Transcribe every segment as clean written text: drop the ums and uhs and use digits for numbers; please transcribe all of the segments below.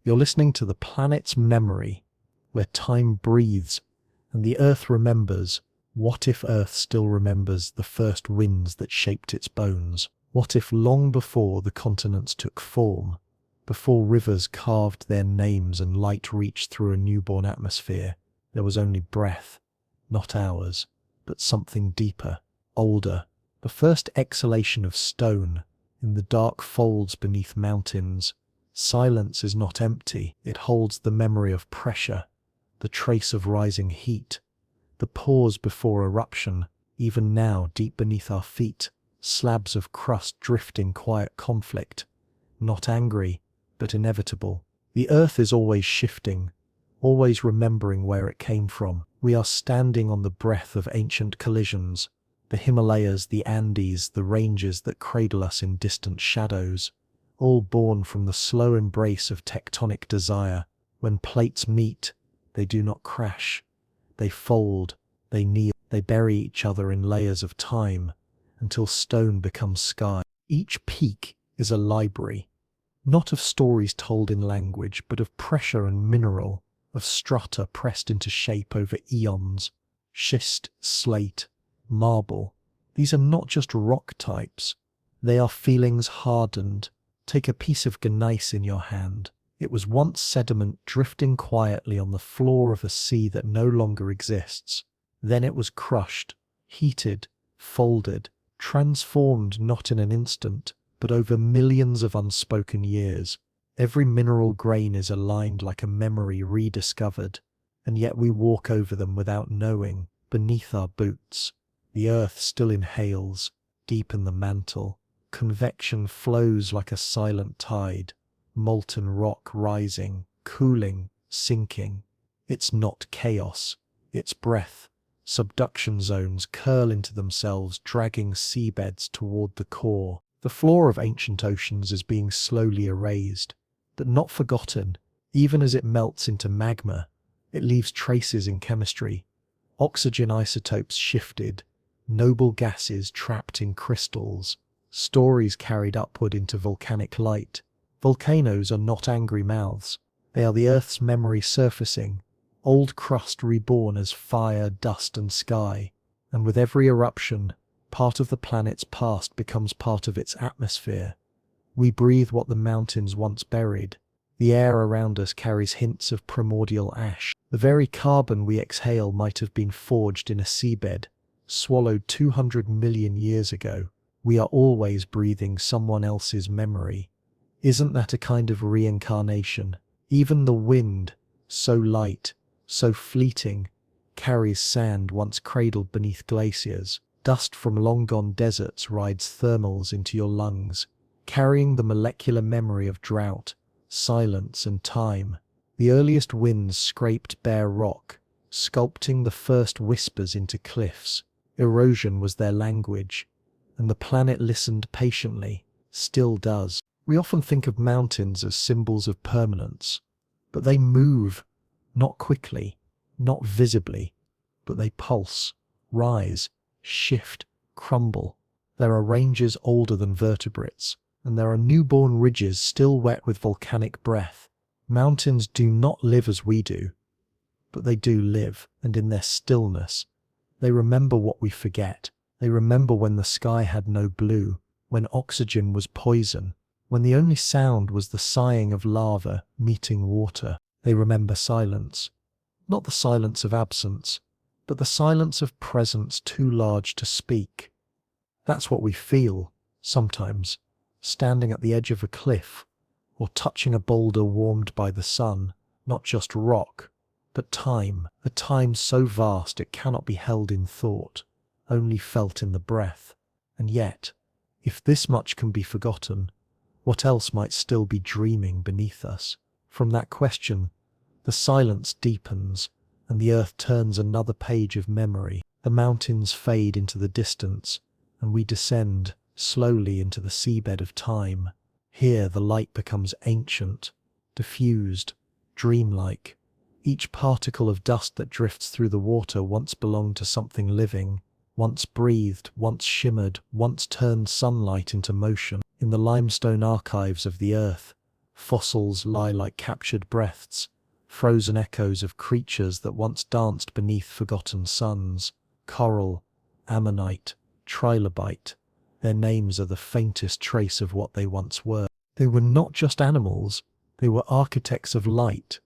You're listening to the planet's memory, where time breathes and the Earth remembers. What if Earth still remembers the first winds that shaped its bones? What if long before the continents took form, before rivers carved their names and light reached through a newborn atmosphere, there was only breath, not ours, but something deeper, older, the first exhalation of stone in the dark folds beneath mountains. Silence is not empty, it holds the memory of pressure, the trace of rising heat, the pause before eruption. Even now, deep beneath our feet, slabs of crust drift in quiet conflict, not angry, but inevitable. The earth is always shifting, always remembering where it came from. We are standing on the breath of ancient collisions, the Himalayas, the Andes, the ranges that cradle us in distant shadows, all born from the slow embrace of tectonic desire. When plates meet, they do not crash. They fold, they kneel, they bury each other in layers of time, until stone becomes sky. Each peak is a library, not of stories told in language, but of pressure and mineral, of strata pressed into shape over eons. Schist, slate, marble. These are not just rock types, they are feelings hardened. Take a piece of gneiss in your hand. It was once sediment drifting quietly on the floor of a sea that no longer exists. Then it was crushed, heated, folded, transformed not in an instant, but over millions of unspoken years. Every mineral grain is aligned like a memory rediscovered, and yet we walk over them without knowing. Beneath our boots, the earth still inhales, deep in the mantle. Convection flows like a silent tide, molten rock rising, cooling, sinking. It's not chaos, it's breath. Subduction zones curl into themselves, dragging seabeds toward the core. The floor of ancient oceans is being slowly erased, but not forgotten. Even as it melts into magma, it leaves traces in chemistry. Oxygen isotopes shifted, noble gases trapped in crystals, stories carried upward into volcanic light. Volcanoes are not angry mouths. They are the Earth's memory surfacing, old crust reborn as fire, dust, and sky. And with every eruption, part of the planet's past becomes part of its atmosphere. We breathe what the mountains once buried. The air around us carries hints of primordial ash. The very carbon we exhale might have been forged in a seabed, swallowed 200 million years ago. We are always breathing someone else's memory. Isn't that a kind of reincarnation? Even the wind, so light, so fleeting, carries sand once cradled beneath glaciers. Dust from long-gone deserts rides thermals into your lungs, carrying the molecular memory of drought, silence, and time. The earliest winds scraped bare rock, sculpting the first whispers into cliffs. Erosion was their language, and the planet listened patiently, still does. We often think of mountains as symbols of permanence, but they move, not quickly, not visibly, but they pulse, rise, shift, crumble. There are ranges older than vertebrates, and there are newborn ridges still wet with volcanic breath. Mountains do not live as we do, but they do live, and in their stillness, they remember what we forget. They remember when the sky had no blue, when oxygen was poison, when the only sound was the sighing of lava meeting water. They remember silence. Not the silence of absence, but the silence of presence too large to speak. That's what we feel, sometimes, standing at the edge of a cliff, or touching a boulder warmed by the sun. Not just rock, but time. A time so vast it cannot be held in thought, only felt in the breath. And yet, if this much can be forgotten, what else might still be dreaming beneath us? From that question, the silence deepens, and the earth turns another page of memory. The mountains fade into the distance, and we descend slowly into the seabed of time. Here the light becomes ancient, diffused, dreamlike. Each particle of dust that drifts through the water once belonged to something living, once breathed, once shimmered, once turned sunlight into motion. In the limestone archives of the earth, Fossils lie like captured breaths, frozen echoes of creatures that once danced beneath forgotten suns. Coral, ammonite, trilobite, their names are the faintest trace of what they once were. They were not just animals, they were architects of light.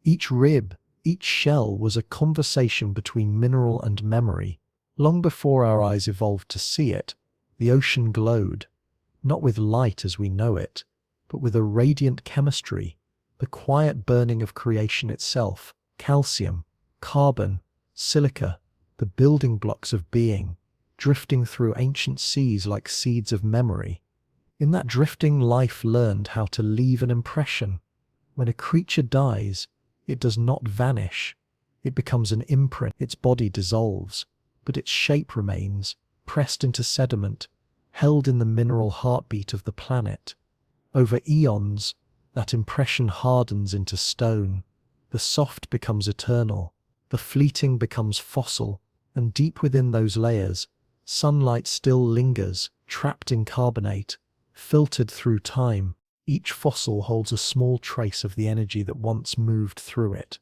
Each rib, each shell was a conversation between mineral and memory. Long before our eyes evolved to see it, the ocean glowed, not with light as we know it, but with a radiant chemistry, the quiet burning of creation itself. Calcium, carbon, silica, the building blocks of being, drifting through ancient seas like seeds of memory. In that drifting, life learned how to leave an impression. When a creature dies, it does not vanish. It becomes an imprint. Its body dissolves, but its shape remains, pressed into sediment, held in the mineral heartbeat of the planet. Over eons, that impression hardens into stone. The soft becomes eternal, the fleeting becomes fossil, and deep within those layers, sunlight still lingers, trapped in carbonate, filtered through time. Each fossil holds a small trace of the energy that once moved through it.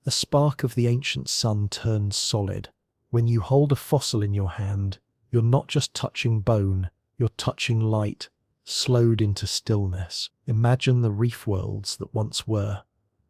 A spark of the ancient sun turns solid. When you hold a fossil in your hand, you're not just touching bone, you're touching light, slowed into stillness. Imagine the reef worlds that once were,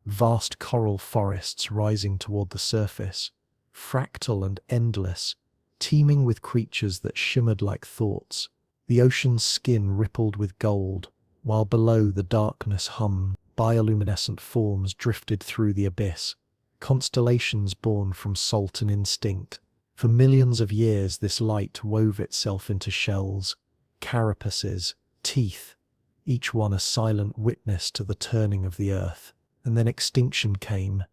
vast coral forests rising toward the surface, fractal and endless, teeming with creatures that shimmered like thoughts. The ocean's skin rippled with gold, while below the darkness hummed. Bioluminescent forms drifted through the abyss, constellations born from salt and instinct. For millions of years this light wove itself into shells, carapaces, teeth, each one a silent witness to the turning of the earth. And then extinction came,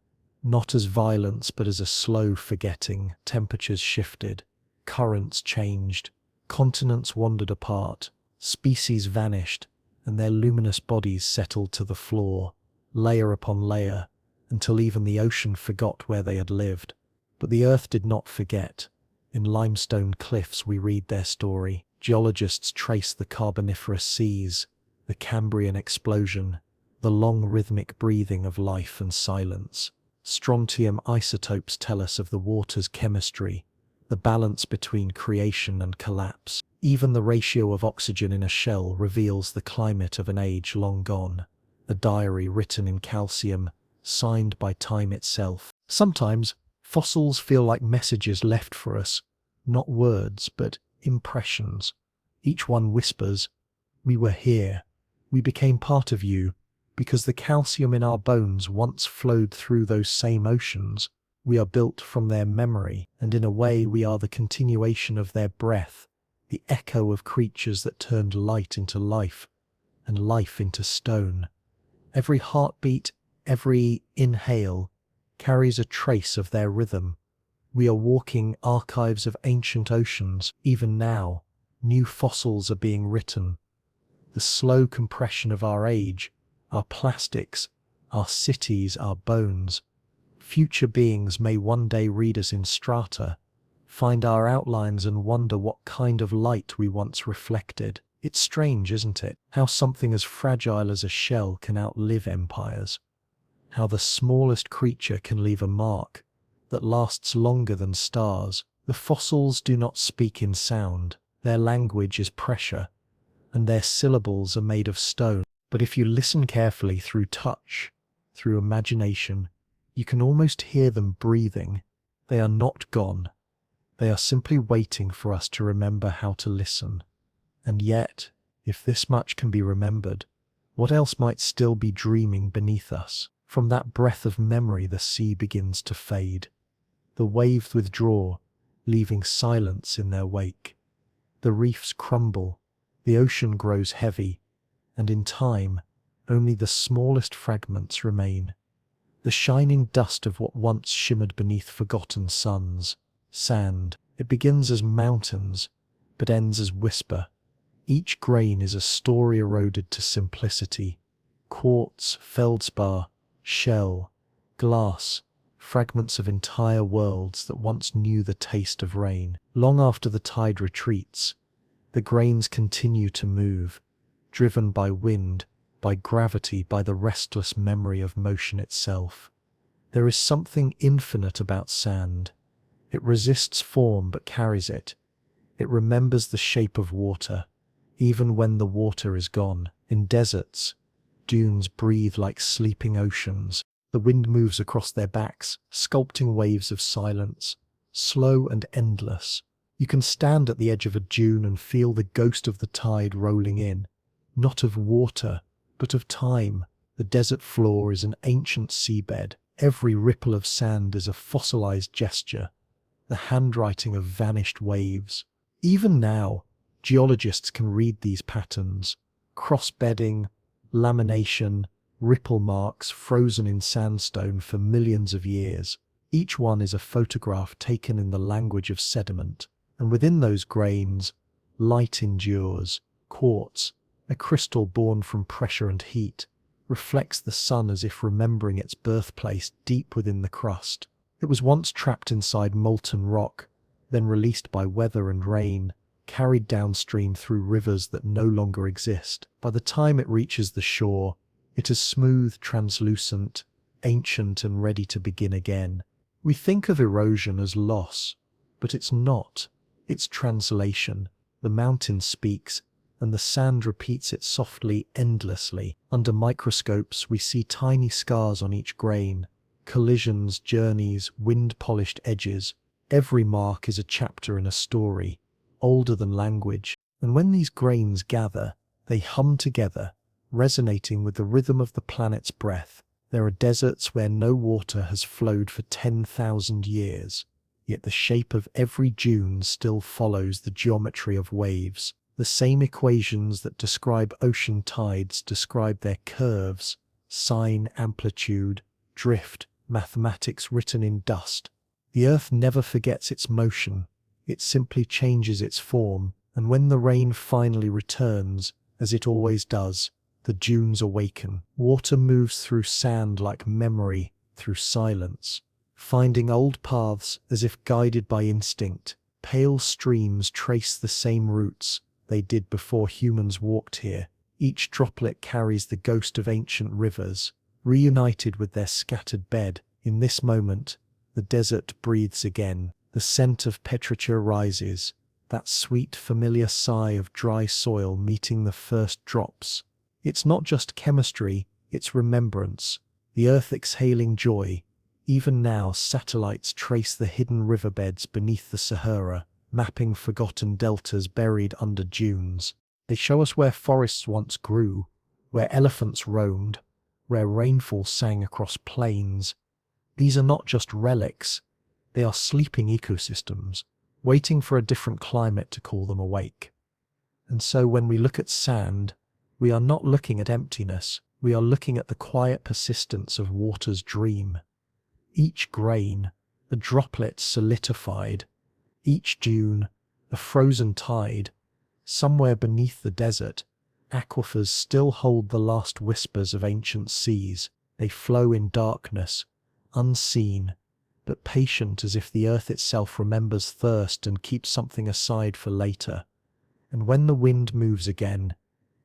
not as violence but as a slow forgetting. Temperatures shifted, currents changed, continents wandered apart, species vanished, and their luminous bodies settled to the floor, layer upon layer, until even the ocean forgot where they had lived. But the earth did not forget. In limestone cliffs we read their story. Geologists trace the Carboniferous seas, the Cambrian explosion, the long rhythmic breathing of life and silence. Strontium isotopes tell us of the water's chemistry, the balance between creation and collapse. Even the ratio of oxygen in a shell reveals the climate of an age long gone, a diary written in calcium, signed by time itself. Sometimes, fossils feel like messages left for us, not words, but impressions. Each one whispers, "We were here. We became part of you," because the calcium in our bones once flowed through those same oceans. We are built from their memory, and in a way we are the continuation of their breath, the echo of creatures that turned light into life, and life into stone. Every heartbeat, every inhale, carries a trace of their rhythm. We are walking archives of ancient oceans. Even now, new fossils are being written. The slow compression of our age, our plastics, our cities, our bones. Future beings may one day read us in strata, find our outlines and wonder what kind of light we once reflected. It's strange, isn't it? How something as fragile as a shell can outlive empires. How the smallest creature can leave a mark that lasts longer than stars. The fossils do not speak in sound. Their language is pressure, and their syllables are made of stone. But if you listen carefully through touch, through imagination, you can almost hear them breathing. They are not gone. They are simply waiting for us to remember how to listen. And yet, if this much can be remembered, what else might still be dreaming beneath us? From that breath of memory the sea begins to fade. The waves withdraw, leaving silence in their wake. The reefs crumble, the ocean grows heavy, and in time, only the smallest fragments remain. The shining dust of what once shimmered beneath forgotten suns. Sand. It begins as mountains, but ends as whisper. Each grain is a story eroded to simplicity. Quartz, feldspar, shell, glass, fragments of entire worlds that once knew the taste of rain. Long after the tide retreats, the grains continue to move, driven by wind, by gravity, by the restless memory of motion itself. There is something infinite about sand. It resists form but carries it. It remembers the shape of water, even when the water is gone. In deserts, dunes breathe like sleeping oceans. The wind moves across their backs, sculpting waves of silence, slow and endless. You can stand at the edge of a dune and feel the ghost of the tide rolling in, not of water, but of time. The desert floor is an ancient seabed. Every ripple of sand is a fossilized gesture, the handwriting of vanished waves. Even now, geologists can read these patterns: cross-bedding, lamination, ripple marks frozen in sandstone for millions of years. Each one is a photograph taken in the language of sediment, and within those grains, light endures. Quartz, a crystal born from pressure and heat, reflects the sun as if remembering its birthplace deep within the crust. It was once trapped inside molten rock, then released by weather and rain, carried downstream through rivers that no longer exist. By the time it reaches the shore, it is smooth, translucent, ancient, and ready to begin again. We think of erosion as loss, but it's not. It's translation. The mountain speaks, and the sand repeats it softly, endlessly. Under microscopes, we see tiny scars on each grain, collisions, journeys, wind-polished edges. Every mark is a chapter in a story, older than language. And when these grains gather, they hum together, resonating with the rhythm of the planet's breath. There are deserts where no water has flowed for 10,000 years, yet the shape of every dune still follows the geometry of waves. The same equations that describe ocean tides describe their curves: sine, amplitude, drift, mathematics written in dust. The earth never forgets its motion, it simply changes its form, and when the rain finally returns, as it always does, the dunes awaken. Water moves through sand like memory, through silence, finding old paths as if guided by instinct. Pale streams trace the same routes they did before humans walked here. Each droplet carries the ghost of ancient rivers, reunited with their scattered bed. In this moment, the desert breathes again. The scent of petrichor rises, that sweet, familiar sigh of dry soil meeting the first drops. It's not just chemistry, it's remembrance, the earth exhaling joy. Even now, satellites trace the hidden riverbeds beneath the Sahara, mapping forgotten deltas buried under dunes. They show us where forests once grew, where elephants roamed, where rainfall sang across plains. These are not just relics, they are sleeping ecosystems, waiting for a different climate to call them awake. And so when we look at sand, we are not looking at emptiness, we are looking at the quiet persistence of water's dream. Each grain, a droplet solidified, each dune, a frozen tide. Somewhere beneath the desert, aquifers still hold the last whispers of ancient seas. They flow in darkness, unseen, but patient, as if the earth itself remembers thirst and keeps something aside for later. And when the wind moves again,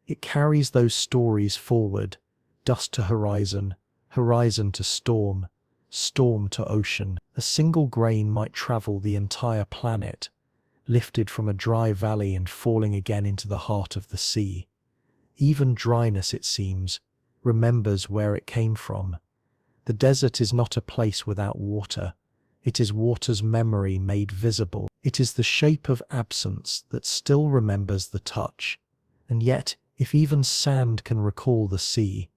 it carries those stories forward, dust to horizon, horizon to storm, storm to ocean. A single grain might travel the entire planet, lifted from a dry valley and falling again into the heart of the sea. Even dryness, it seems, remembers where it came from. The desert is not a place without water. It is water's memory made visible. It is the shape of absence that still remembers the touch. And yet, if even sand can recall the sea,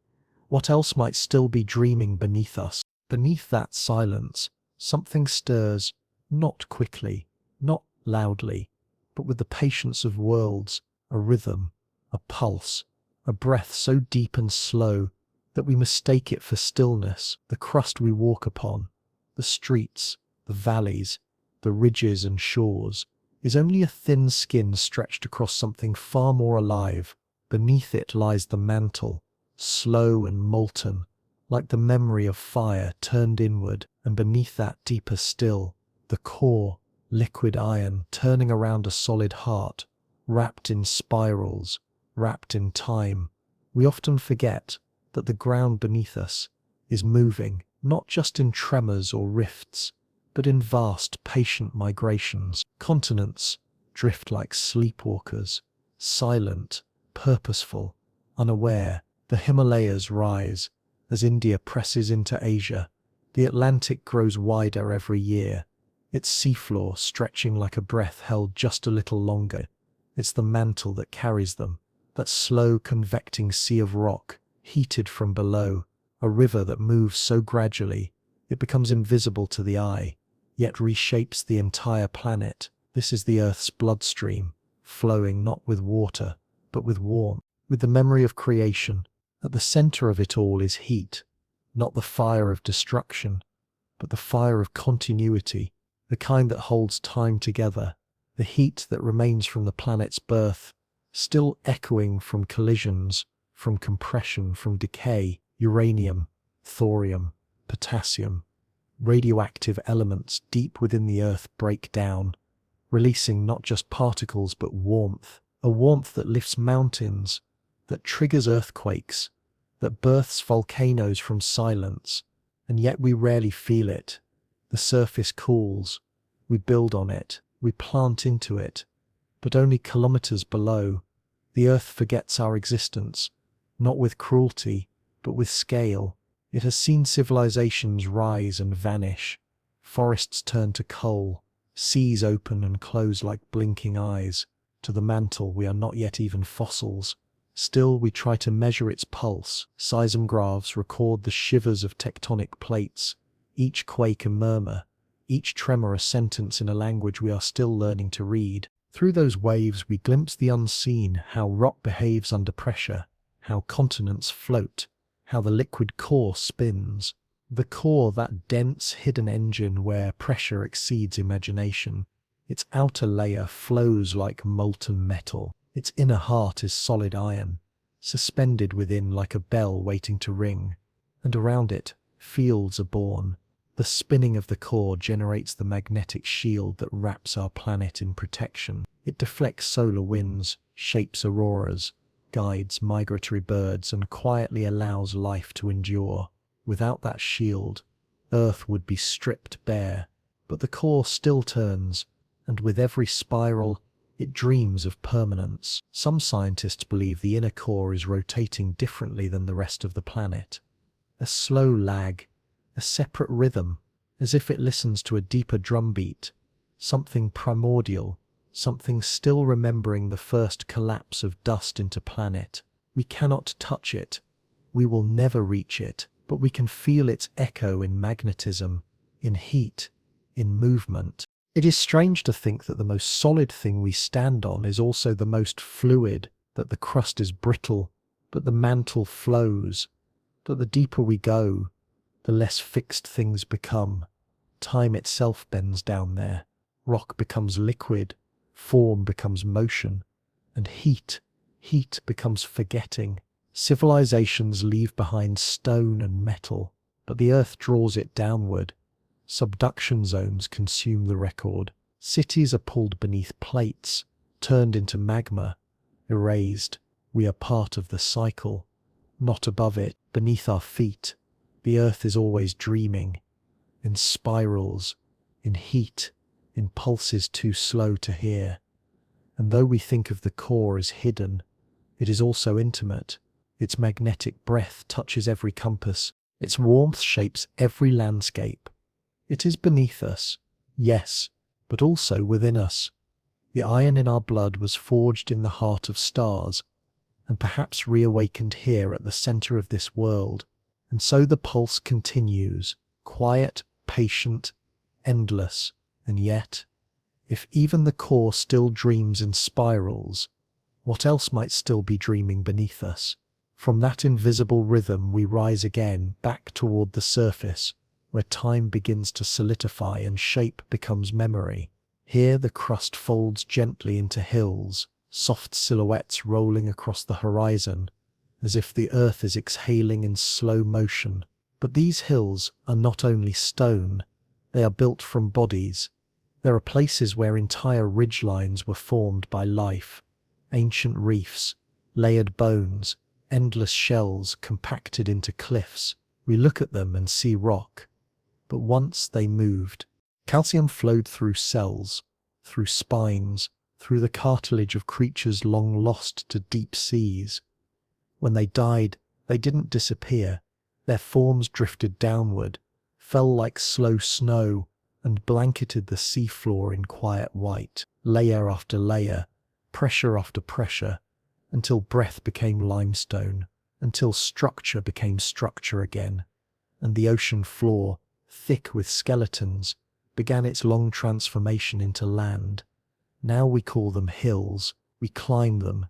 what else might still be dreaming beneath us? Beneath that silence, something stirs, not quickly, not loudly, but with the patience of worlds, a rhythm, a pulse, a breath so deep and slow that we mistake it for stillness. The crust we walk upon, the streets, the valleys, the ridges and shores, is only a thin skin stretched across something far more alive. Beneath it lies the mantle, slow and molten, like the memory of fire turned inward, and beneath that deeper still, the core, liquid iron, turning around a solid heart, wrapped in spirals, wrapped in time, We often forget that the ground beneath us is moving, not just in tremors or rifts, but in vast, patient migrations. Continents drift like sleepwalkers, silent, purposeful, unaware. The Himalayas rise as India presses into Asia. The Atlantic grows wider every year, its seafloor stretching like a breath held just a little longer. It's the mantle that carries them, that slow convecting sea of rock, heated from below, a river that moves so gradually it becomes invisible to the eye, yet reshapes the entire planet. This is the Earth's bloodstream, flowing not with water, but with warmth, with the memory of creation. At the center of it all is heat, not the fire of destruction, but the fire of continuity, the kind that holds time together, the heat that remains from the planet's birth, still echoing from collisions, from compression, from decay. Uranium, thorium, potassium, radioactive elements deep within the Earth break down, releasing not just particles but warmth, a warmth that lifts mountains, that triggers earthquakes, that births volcanoes from silence, and yet we rarely feel it. The surface cools, we build on it, we plant into it, but only kilometers below, the Earth forgets our existence, not with cruelty, but with scale. It has seen civilizations rise and vanish, forests turn to coal, seas open and close like blinking eyes. To the mantle we are not yet even fossils. Still we try to measure its pulse. Seismographs record the shivers of tectonic plates, each quake a murmur, each tremor a sentence in a language we are still learning to read. Through those waves we glimpse the unseen, how rock behaves under pressure, how continents float, how the liquid core spins. The core, that dense, hidden engine where pressure exceeds imagination. Its outer layer flows like molten metal. Its inner heart is solid iron, suspended within like a bell waiting to ring. And around it, fields are born. The spinning of the core generates the magnetic shield that wraps our planet in protection. It deflects solar winds, shapes auroras, guides migratory birds, and quietly allows life to endure. Without that shield, Earth would be stripped bare. But the core still turns, and with every spiral, it dreams of permanence. Some scientists believe the inner core is rotating differently than the rest of the planet. A slow lag, a separate rhythm, as if it listens to a deeper drumbeat, something primordial, something still remembering the first collapse of dust into planet. We cannot touch it, we will never reach it, but we can feel its echo in magnetism, in heat, in movement. It is strange to think that the most solid thing we stand on is also the most fluid, that the crust is brittle, but the mantle flows, that the deeper we go, the less fixed things become. Time itself bends down there. Rock becomes liquid, form becomes motion, and heat becomes forgetting. Civilizations leave behind stone and metal, but the Earth draws it downward. Subduction zones consume the record. Cities are pulled beneath plates, turned into magma, erased. We are part of the cycle, not above it, beneath our feet. The Earth is always dreaming, in spirals, in heat, in pulses too slow to hear. And though we think of the core as hidden, it is also intimate. Its magnetic breath touches every compass. Its warmth shapes every landscape. It is beneath us, yes, but also within us. The iron in our blood was forged in the heart of stars, and perhaps reawakened here at the center of this world. And so the pulse continues, quiet, patient, endless, and yet, if even the core still dreams in spirals, what else might still be dreaming beneath us? From that invisible rhythm we rise again, back toward the surface, where time begins to solidify and shape becomes memory. Here the crust folds gently into hills, soft silhouettes rolling across the horizon, as if the Earth is exhaling in slow motion. But these hills are not only stone, they are built from bodies. There are places where entire ridgelines were formed by life, ancient reefs, layered bones, endless shells compacted into cliffs. We look at them and see rock. But once they moved. Calcium flowed through cells, through spines, through the cartilage of creatures long lost to deep seas. When they died, they didn't disappear. Their forms drifted downward, fell like slow snow, and blanketed the seafloor in quiet white, layer after layer, pressure after pressure, until breath became limestone, until structure became structure again, and the ocean floor, thick with skeletons, began its long transformation into land. Now we call them hills, we climb them,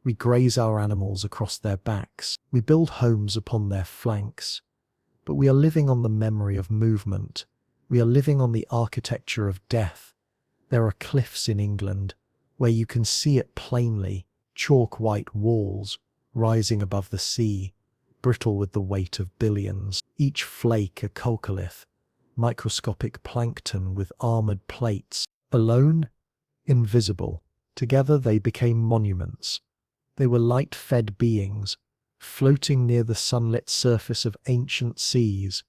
we graze our animals across their backs, we build homes upon their flanks. But we are living on the memory of movement, we are living on the architecture of death. There are cliffs in England, where you can see it plainly, chalk-white walls, rising above the sea, brittle with the weight of billions, each flake a colcolith, microscopic plankton with armored plates. Alone, invisible, together they became monuments. They were light-fed beings, floating near the sunlit surface of ancient seas.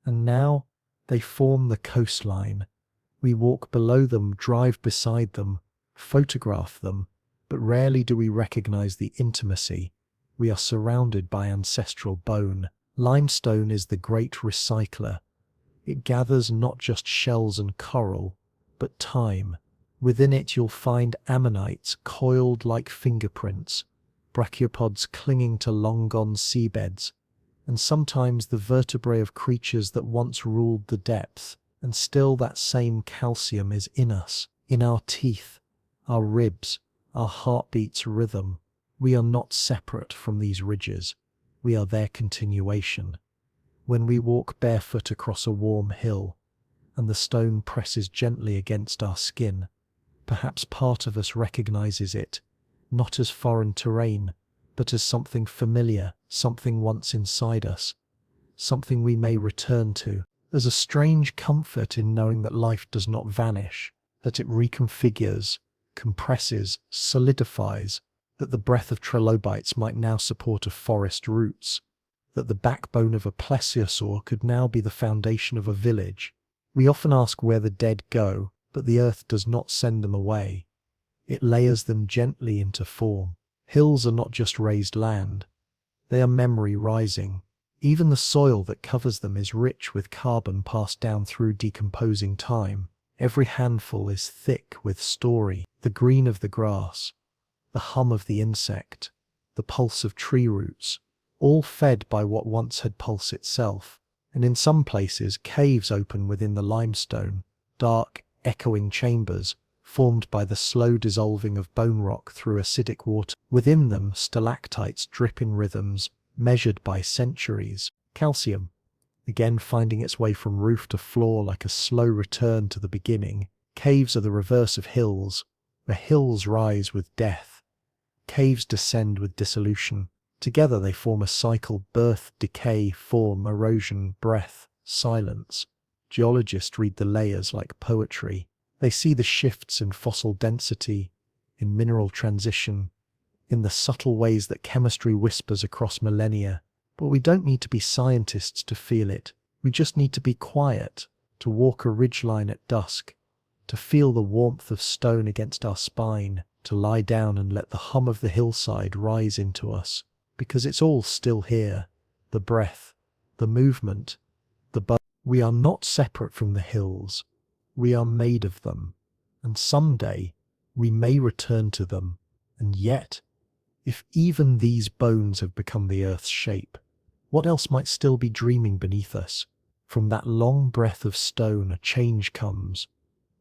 And now they form the coastline. We walk below them, drive beside them, photograph them, but rarely do we recognize the intimacy. We are surrounded by ancestral bone. Limestone is the great recycler. It gathers not just shells and coral, but time. Within it you'll find ammonites coiled like fingerprints, brachiopods clinging to long-gone seabeds, and sometimes the vertebrae of creatures that once ruled the depth. And still that same calcium is in us, in our teeth, our ribs, our heartbeat's rhythm. We are not separate from these ridges. We are their continuation. When we walk barefoot across a warm hill, and the stone presses gently against our skin, perhaps part of us recognizes it, not as foreign terrain, but as something familiar, something once inside us, something we may return to. There's a strange comfort in knowing that life does not vanish, that it reconfigures, compresses, solidifies, that the breath of trilobites might now support a forest roots, that the backbone of a plesiosaur could now be the foundation of a village. We often ask where the dead go, but the earth does not send them away. It layers them gently into form. Hills are not just raised land. They are memory rising. Even the soil that covers them is rich with carbon passed down through decomposing time. Every handful is thick with story. The green of the grass, the hum of the insect, the pulse of tree roots, all fed by what once had pulse itself. And in some places caves open within the limestone, dark, echoing chambers, formed by the slow dissolving of bone rock through acidic water. Within them stalactites drip in rhythms, measured by centuries. Calcium, again finding its way from roof to floor like a slow return to the beginning. Caves are the reverse of hills, where hills rise with death. Caves descend with dissolution. Together they form a cycle: birth, decay, form, erosion, breath, silence. Geologists read the layers like poetry. They see the shifts in fossil density, in mineral transition, in the subtle ways that chemistry whispers across millennia. But we don't need to be scientists to feel it. We just need to be quiet, to walk a ridgeline at dusk, to feel the warmth of stone against our spine, to lie down and let the hum of the hillside rise into us. Because it's all still here. The breath, the movement, the buzz. We are not separate from the hills. We are made of them. And someday we may return to them. And yet, if even these bones have become the earth's shape, what else might still be dreaming beneath us? From that long breath of stone a change comes,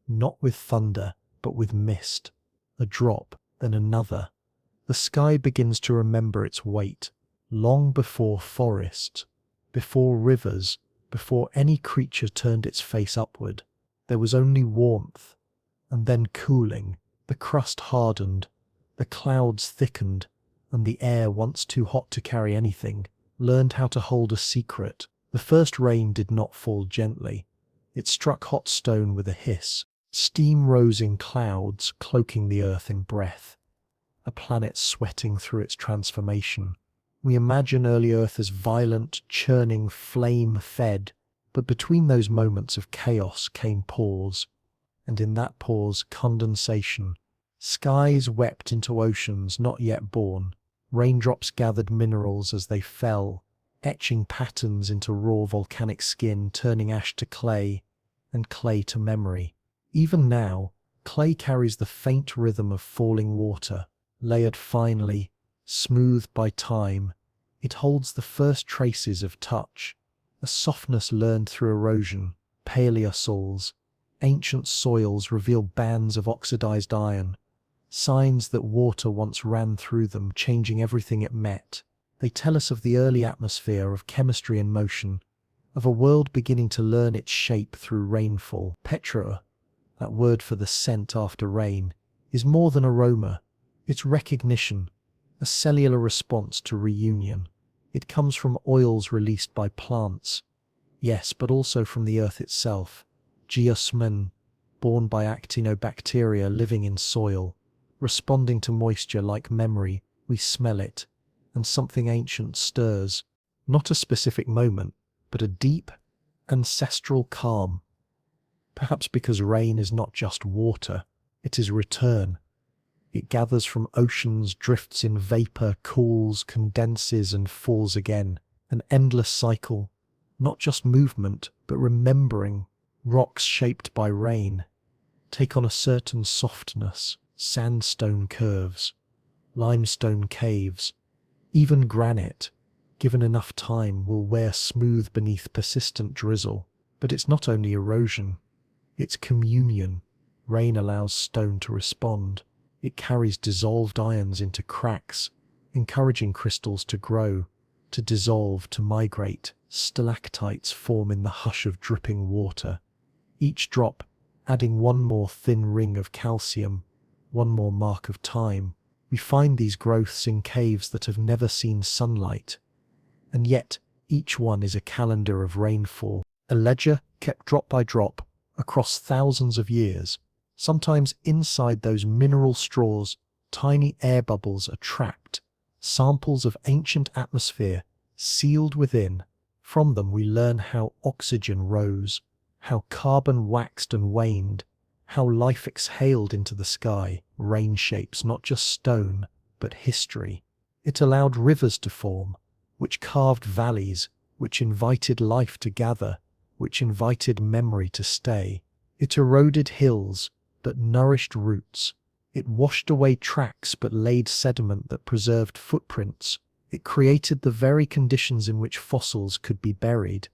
not with thunder, but with mist. A drop, then another. The sky begins to remember its weight, long before forests, before rivers, before any creature turned its face upward. There was only warmth, and then cooling. The crust hardened, the clouds thickened, and the air, once too hot to carry anything, learned how to hold a secret. The first rain did not fall gently. It struck hot stone with a hiss. Steam rose in clouds, cloaking the earth in breath. A planet sweating through its transformation. We imagine early Earth as violent, churning, flame-fed, but between those moments of chaos came pause, and in that pause, condensation. Skies wept into oceans not yet born. Raindrops gathered minerals as they fell, etching patterns into raw volcanic skin, turning ash to clay, and clay to memory. Even now, clay carries the faint rhythm of falling water, layered finely, smoothed by time. It holds the first traces of touch, a softness learned through erosion. Paleosols, ancient soils reveal bands of oxidized iron, signs that water once ran through them, changing everything it met. They tell us of the early atmosphere, of chemistry in motion, of a world beginning to learn its shape through rainfall. Petra, that word for the scent after rain, is more than aroma. It's recognition, a cellular response to reunion. It comes from oils released by plants, yes, but also from the earth itself. Geosmin, born by actinobacteria living in soil, responding to moisture like memory. We smell it, and something ancient stirs. Not a specific moment, but a deep, ancestral calm. Perhaps because rain is not just water, it is return. It gathers from oceans, drifts in vapor, cools, condenses, and falls again. An endless cycle, not just movement, but remembering. Rocks shaped by rain take on a certain softness. Sandstone curves, limestone caves, even granite, given enough time, will wear smooth beneath persistent drizzle. But it's not only erosion, it's communion. Rain allows stone to respond. It carries dissolved ions into cracks, encouraging crystals to grow, to dissolve, to migrate. Stalactites form in the hush of dripping water, each drop adding one more thin ring of calcium, one more mark of time. We find these growths in caves that have never seen sunlight, and yet each one is a calendar of rainfall, a ledger kept drop by drop across thousands of years. Sometimes inside those mineral straws, tiny air bubbles are trapped, samples of ancient atmosphere sealed within. From them we learn how oxygen rose, how carbon waxed and waned, how life exhaled into the sky. Rain shapes not just stone, but history. It allowed rivers to form, which carved valleys, which invited life to gather, which invited memory to stay. It eroded hills, but nourished roots. It washed away tracks, but laid sediment that preserved footprints. It created the very conditions in which fossils could be buried,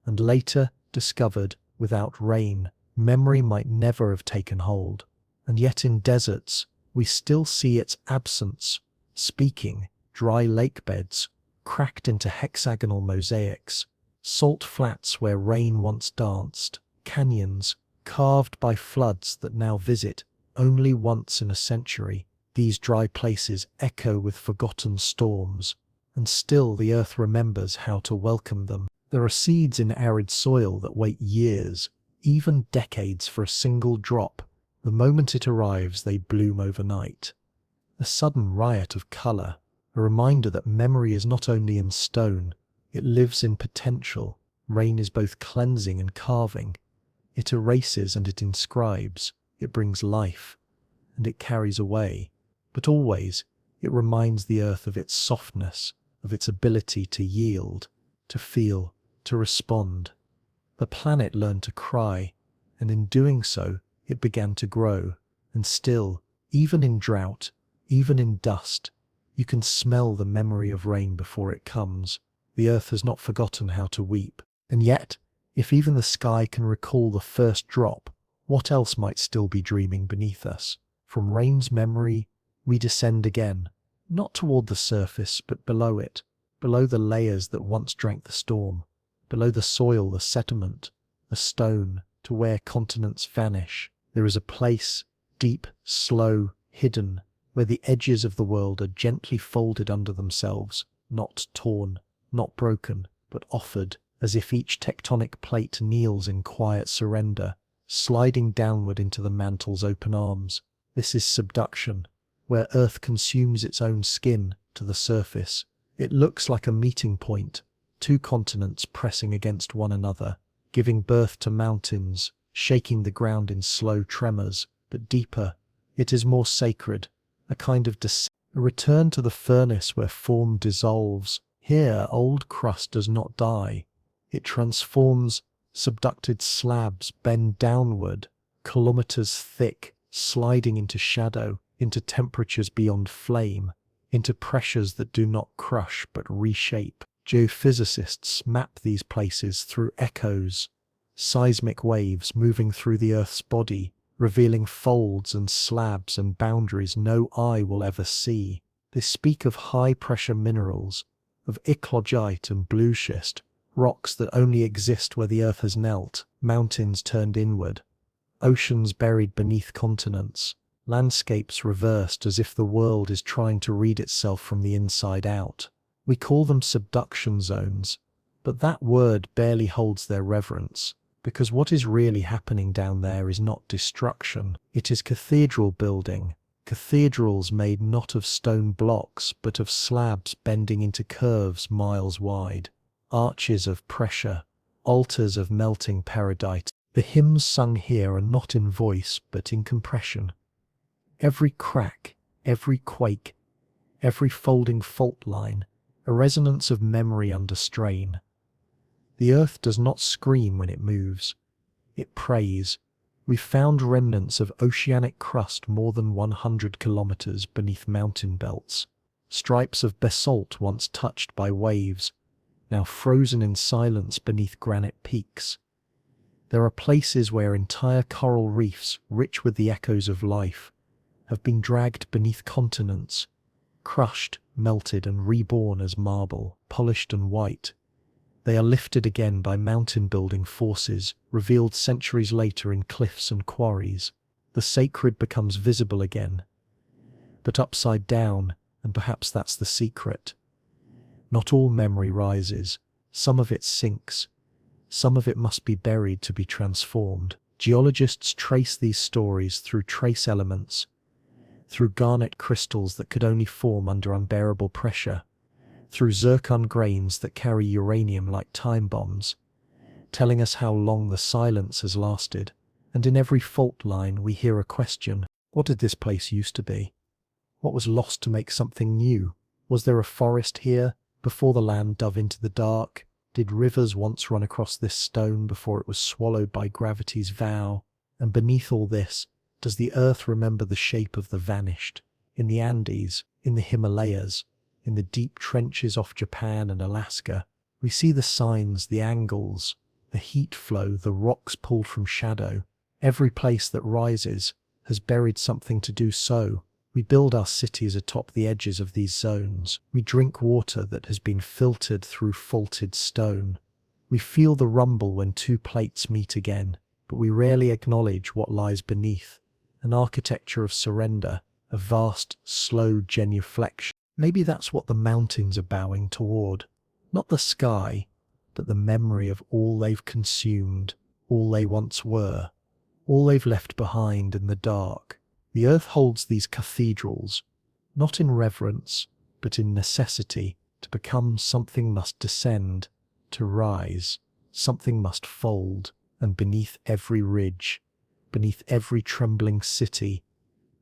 and later discovered. Without rain, memory might never have taken hold. And yet in deserts, we still see its absence, speaking. Dry lake beds, cracked into hexagonal mosaics, salt flats where rain once danced, canyons, carved by floods that now visit only once in a century. These dry places echo with forgotten storms, and still the earth remembers how to welcome them. There are seeds in arid soil that wait years, even decades, for a single drop. The moment it arrives, they bloom overnight. A sudden riot of color, a reminder that memory is not only in stone, it lives in potential. Rain is both cleansing and carving. It erases and it inscribes. It brings life, and it carries away. But always, it reminds the earth of its softness, of its ability to yield, to feel, to respond. The planet learned to cry, and in doing so, it began to grow. And still, even in drought, even in dust, you can smell the memory of rain before it comes. The earth has not forgotten how to weep. And yet, if even the sky can recall the first drop, what else might still be dreaming beneath us? From rain's memory, we descend again, not toward the surface, but below it, below the layers that once drank the storm, below the soil, the sediment, the stone, to where continents vanish. There is a place, deep, slow, hidden, where the edges of the world are gently folded under themselves, not torn, not broken, but offered, as if each tectonic plate kneels in quiet surrender, sliding downward into the mantle's open arms. This is subduction, where earth consumes its own skin to the surface. It looks like a meeting point, two continents pressing against one another, giving birth to mountains, shaking the ground in slow tremors, but deeper. It is more sacred, a kind of descent, a return to the furnace where form dissolves. Here, old crust does not die. It transforms. Subducted slabs bend downward, kilometers thick, sliding into shadow, into temperatures beyond flame, into pressures that do not crush but reshape. Geophysicists map these places through echoes, seismic waves moving through the Earth's body, revealing folds and slabs and boundaries no eye will ever see. They speak of high-pressure minerals, of eclogite and blue schist, rocks that only exist where the Earth has knelt, mountains turned inward, oceans buried beneath continents, landscapes reversed as if the world is trying to read itself from the inside out. We call them subduction zones, but that word barely holds their reverence, because what is really happening down there is not destruction, it is cathedral building, cathedrals made not of stone blocks but of slabs bending into curves miles wide. Arches of pressure, altars of melting peridot. The hymns sung here are not in voice but in compression. Every crack, every quake, every folding fault line, a resonance of memory under strain. The earth does not scream when it moves. It prays. We found remnants of oceanic crust more than 100 kilometers beneath mountain belts. Stripes of basalt once touched by waves, now frozen in silence beneath granite peaks. There are places where entire coral reefs, rich with the echoes of life, have been dragged beneath continents, crushed, melted and reborn as marble, polished and white. They are lifted again by mountain-building forces, revealed centuries later in cliffs and quarries. The sacred becomes visible again, but upside down, and perhaps that's the secret. Not all memory rises, some of it sinks, some of it must be buried to be transformed. Geologists trace these stories through trace elements, through garnet crystals that could only form under unbearable pressure, through zircon grains that carry uranium like time bombs, telling us how long the silence has lasted. And in every fault line we hear a question. What did this place used to be? What was lost to make something new? Was there a forest here before the land dove into the dark? Did rivers once run across this stone before it was swallowed by gravity's vow? And beneath all this, does the earth remember the shape of the vanished? In the Andes, in the Himalayas, in the deep trenches off Japan and Alaska, we see the signs, the angles, the heat flow, the rocks pulled from shadow. Every place that rises has buried something to do so. We build our cities atop the edges of these zones. We drink water that has been filtered through faulted stone. We feel the rumble when two plates meet again, but we rarely acknowledge what lies beneath. An architecture of surrender, a vast, slow genuflection. Maybe that's what the mountains are bowing toward. Not the sky, but the memory of all they've consumed, all they once were, all they've left behind in the dark. The earth holds these cathedrals, not in reverence, but in necessity. To become, something must descend. To rise, something must fold. And beneath every ridge, beneath every trembling city,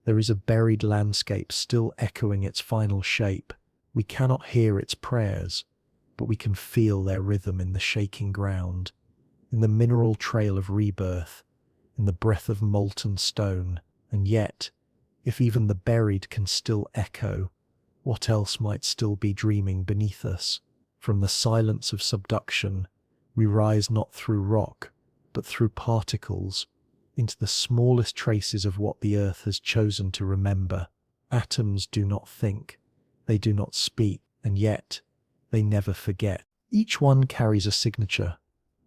there is a buried landscape still echoing its final shape. We cannot hear its prayers, but we can feel their rhythm in the shaking ground, in the mineral trail of rebirth, in the breath of molten stone. And yet, if even the buried can still echo, what else might still be dreaming beneath us? From the silence of subduction, we rise not through rock, but through particles, into the smallest traces of what the earth has chosen to remember. Atoms do not think, they do not speak, and yet they never forget. Each one carries a signature,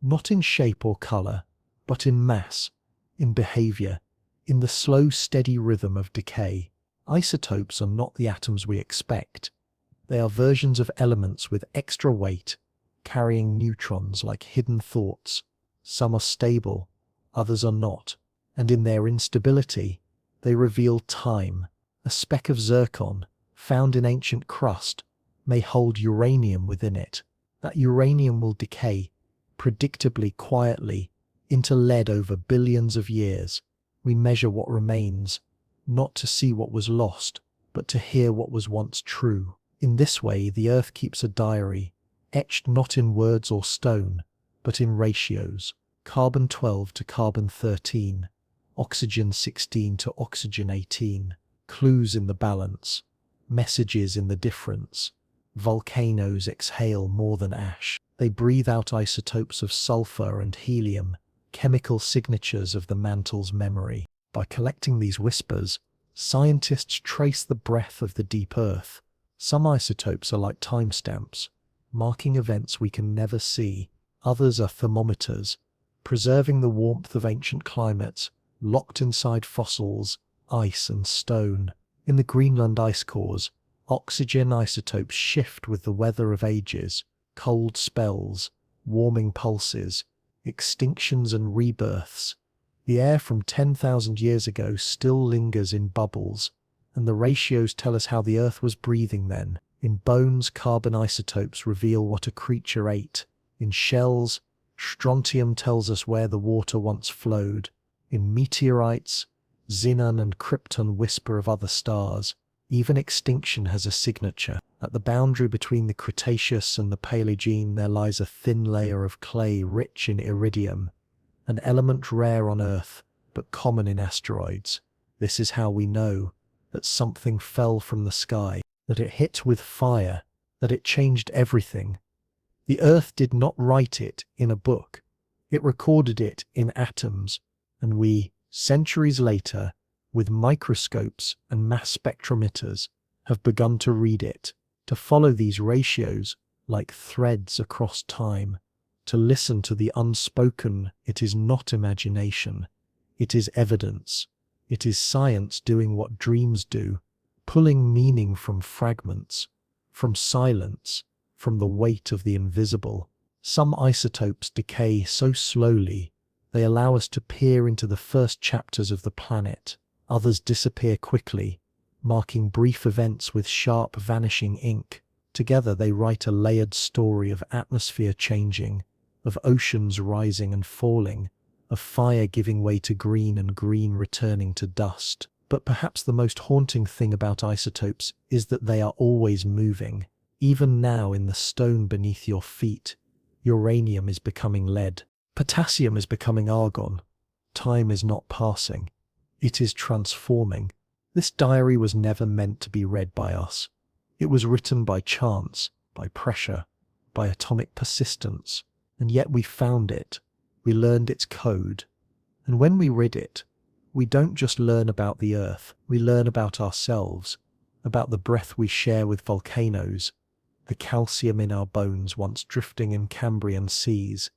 not in shape or color, but in mass, in behavior, in the slow, steady rhythm of decay. Isotopes are not the atoms we expect. They are versions of elements with extra weight, carrying neutrons like hidden thoughts. Some are stable, others are not, and in their instability, they reveal time, a speck of zircon found in ancient crust, may hold uranium within it. That uranium will decay, predictably, quietly, into lead over billions of years. We measure what remains, not to see what was lost, but to hear what was once true. In this way, the Earth keeps a diary, etched not in words or stone, but in ratios: carbon-12 to carbon-13, oxygen-16 to oxygen-18, clues in the balance, messages in the difference. Volcanoes exhale more than ash. They breathe out isotopes of sulfur and helium, chemical signatures of the mantle's memory. By collecting these whispers, scientists trace the breath of the deep Earth. Some isotopes are like timestamps, marking events we can never see. Others are thermometers, preserving the warmth of ancient climates, locked inside fossils, ice and stone. In the Greenland ice cores, oxygen isotopes shift with the weather of ages: cold spells, warming pulses, extinctions and rebirths. The air from 10,000 years ago still lingers in bubbles, and the ratios tell us how the Earth was breathing then. In bones, carbon isotopes reveal what a creature ate. In shells, strontium tells us where the water once flowed. In meteorites, xenon and krypton whisper of other stars. Even extinction has a signature. At the boundary between the Cretaceous and the Paleogene there lies a thin layer of clay rich in iridium, an element rare on Earth, but common in asteroids. This is how we know that something fell from the sky, that it hit with fire, that it changed everything. The Earth did not write it in a book. It recorded it in atoms, and we, centuries later, with microscopes and mass spectrometers, have begun to read it, to follow these ratios like threads across time, to listen to the unspoken. It is not imagination. It is evidence. It is science doing what dreams do, pulling meaning from fragments, from silence, from the weight of the invisible. Some isotopes decay so slowly they allow us to peer into the first chapters of the planet. Others disappear quickly, marking brief events with sharp vanishing ink. Together they write a layered story of atmosphere changing, of oceans rising and falling, of fire giving way to green and green returning to dust. But perhaps the most haunting thing about isotopes is that they are always moving. Even now in the stone beneath your feet, uranium is becoming lead. Potassium is becoming argon. Time is not passing. It is transforming. This diary was never meant to be read by us. It was written by chance, by pressure, by atomic persistence. And yet we found it. We learned its code. And when we read it, we don't just learn about the Earth. We learn about ourselves, about the breath we share with volcanoes, the calcium in our bones once drifting in Cambrian seas,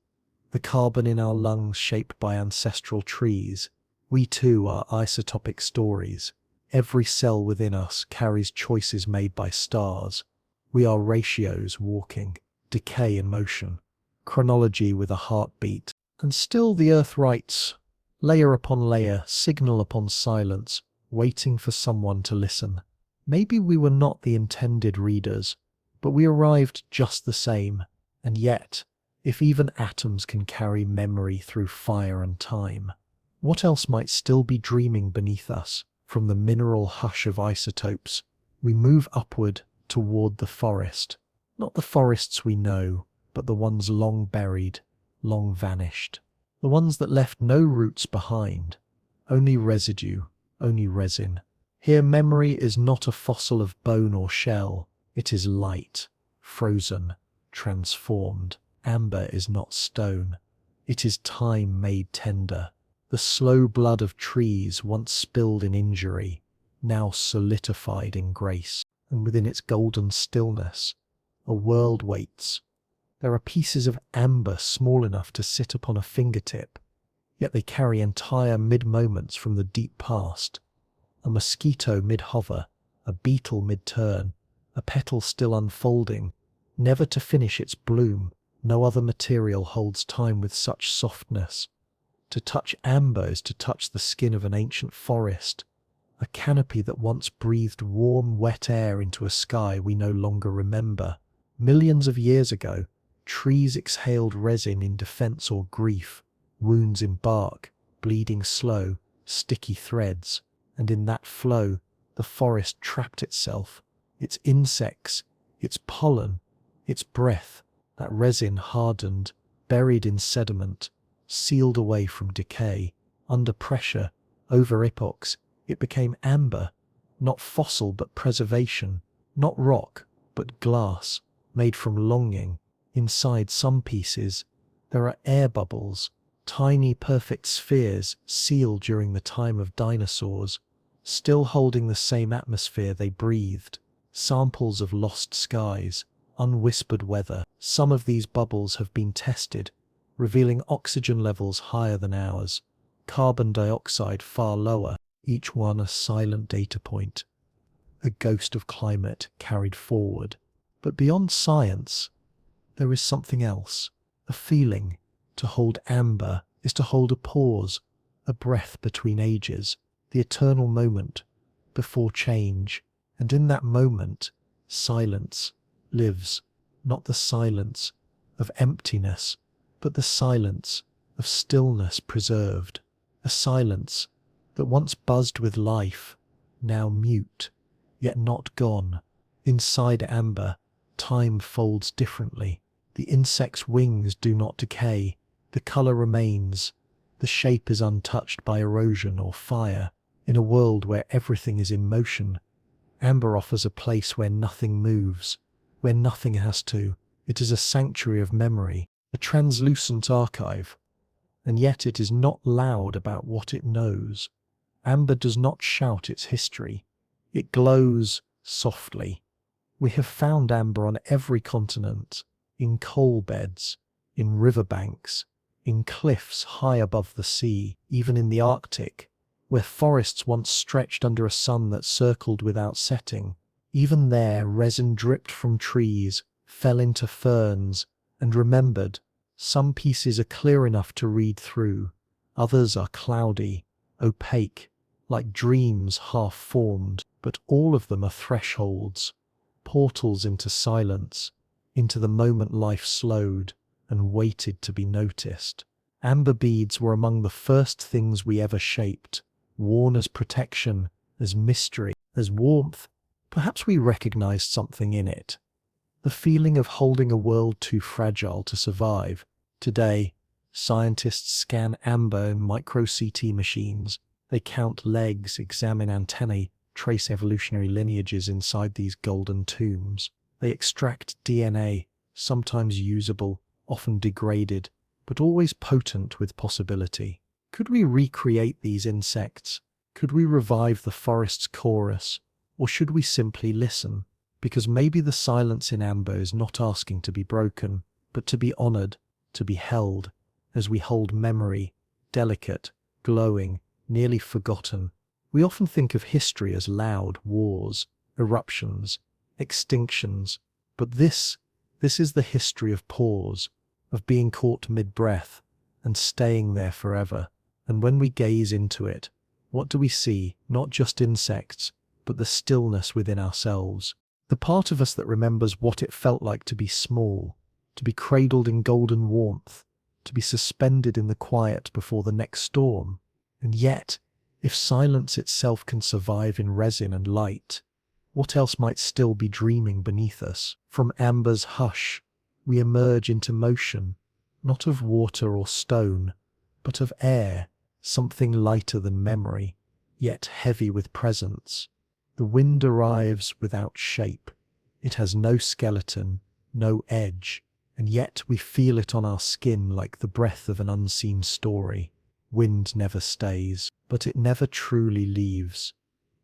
the carbon in our lungs shaped by ancestral trees. We too are isotopic stories. Every cell within us carries choices made by stars. We are ratios walking, decay in motion, chronology with a heartbeat. And still the Earth writes, layer upon layer, signal upon silence, waiting for someone to listen. Maybe we were not the intended readers, but we arrived just the same. And yet, if even atoms can carry memory through fire and time, what else might still be dreaming beneath us? From the mineral hush of isotopes, we move upward toward the forest. Not the forests we know, but the ones long buried, long vanished. The ones that left no roots behind, only residue, only resin. Here memory is not a fossil of bone or shell. It is light, frozen, transformed. Amber is not stone. It is time made tender. The slow blood of trees once spilled in injury, now solidified in grace. And within its golden stillness, a world waits. There are pieces of amber small enough to sit upon a fingertip, yet they carry entire mid-moments from the deep past. A mosquito mid-hover, a beetle mid-turn, a petal still unfolding, never to finish its bloom. No other material holds time with such softness. To touch amber is to touch the skin of an ancient forest, a canopy that once breathed warm, wet air into a sky we no longer remember. Millions of years ago, trees exhaled resin in defense or grief, wounds in bark, bleeding slow, sticky threads, and in that flow, the forest trapped itself, its insects, its pollen, its breath, that resin hardened, buried in sediment, sealed away from decay. Under pressure, over epochs, it became amber, not fossil but preservation, not rock but glass, made from longing. Inside some pieces, there are air bubbles, tiny perfect spheres sealed during the time of dinosaurs, still holding the same atmosphere they breathed, samples of lost skies, unwhispered weather. Some of these bubbles have been tested, revealing oxygen levels higher than ours, carbon dioxide far lower, each one a silent data point, a ghost of climate carried forward. But beyond science, there is something else, a feeling. To hold amber is to hold a pause, a breath between ages, the eternal moment before change. And in that moment, silence lives, not the silence of emptiness, but the silence of stillness preserved, a silence that once buzzed with life, now mute, yet not gone. Inside amber, time folds differently. The insect's wings do not decay, the colour remains, the shape is untouched by erosion or fire. In a world where everything is in motion, amber offers a place where nothing moves, where nothing has to. It is a sanctuary of memory, a translucent archive, and yet it is not loud about what it knows. Amber does not shout its history, it glows softly. We have found amber on every continent, in coal beds, in riverbanks, in cliffs high above the sea, even in the Arctic, where forests once stretched under a sun that circled without setting. Even there, resin dripped from trees, fell into ferns, and remembered. Some pieces are clear enough to read through, others are cloudy, opaque, like dreams half-formed, but all of them are thresholds, portals into silence, into the moment life slowed and waited to be noticed. Amber beads were among the first things we ever shaped, worn as protection, as mystery, as warmth. Perhaps we recognized something in it. The feeling of holding a world too fragile to survive. Today, scientists scan amber in micro-CT machines. They count legs, examine antennae, trace evolutionary lineages inside these golden tombs. They extract DNA, sometimes usable, often degraded, but always potent with possibility. Could we recreate these insects? Could we revive the forest's chorus? Or should we simply listen? Because maybe the silence in amber is not asking to be broken, but to be honored, to be held, as we hold memory, delicate, glowing, nearly forgotten. We often think of history as loud wars, eruptions, extinctions, but this is the history of pause, of being caught mid-breath and staying there forever. And when we gaze into it, what do we see? Not just insects, but the stillness within ourselves. The part of us that remembers what it felt like to be small, to be cradled in golden warmth, to be suspended in the quiet before the next storm. And yet, if silence itself can survive in resin and light, what else might still be dreaming beneath us? From amber's hush, we emerge into motion, not of water or stone, but of air, something lighter than memory, yet heavy with presence. The wind arrives without shape. It has no skeleton, no edge, and yet we feel it on our skin like the breath of an unseen story. Wind never stays, but it never truly leaves.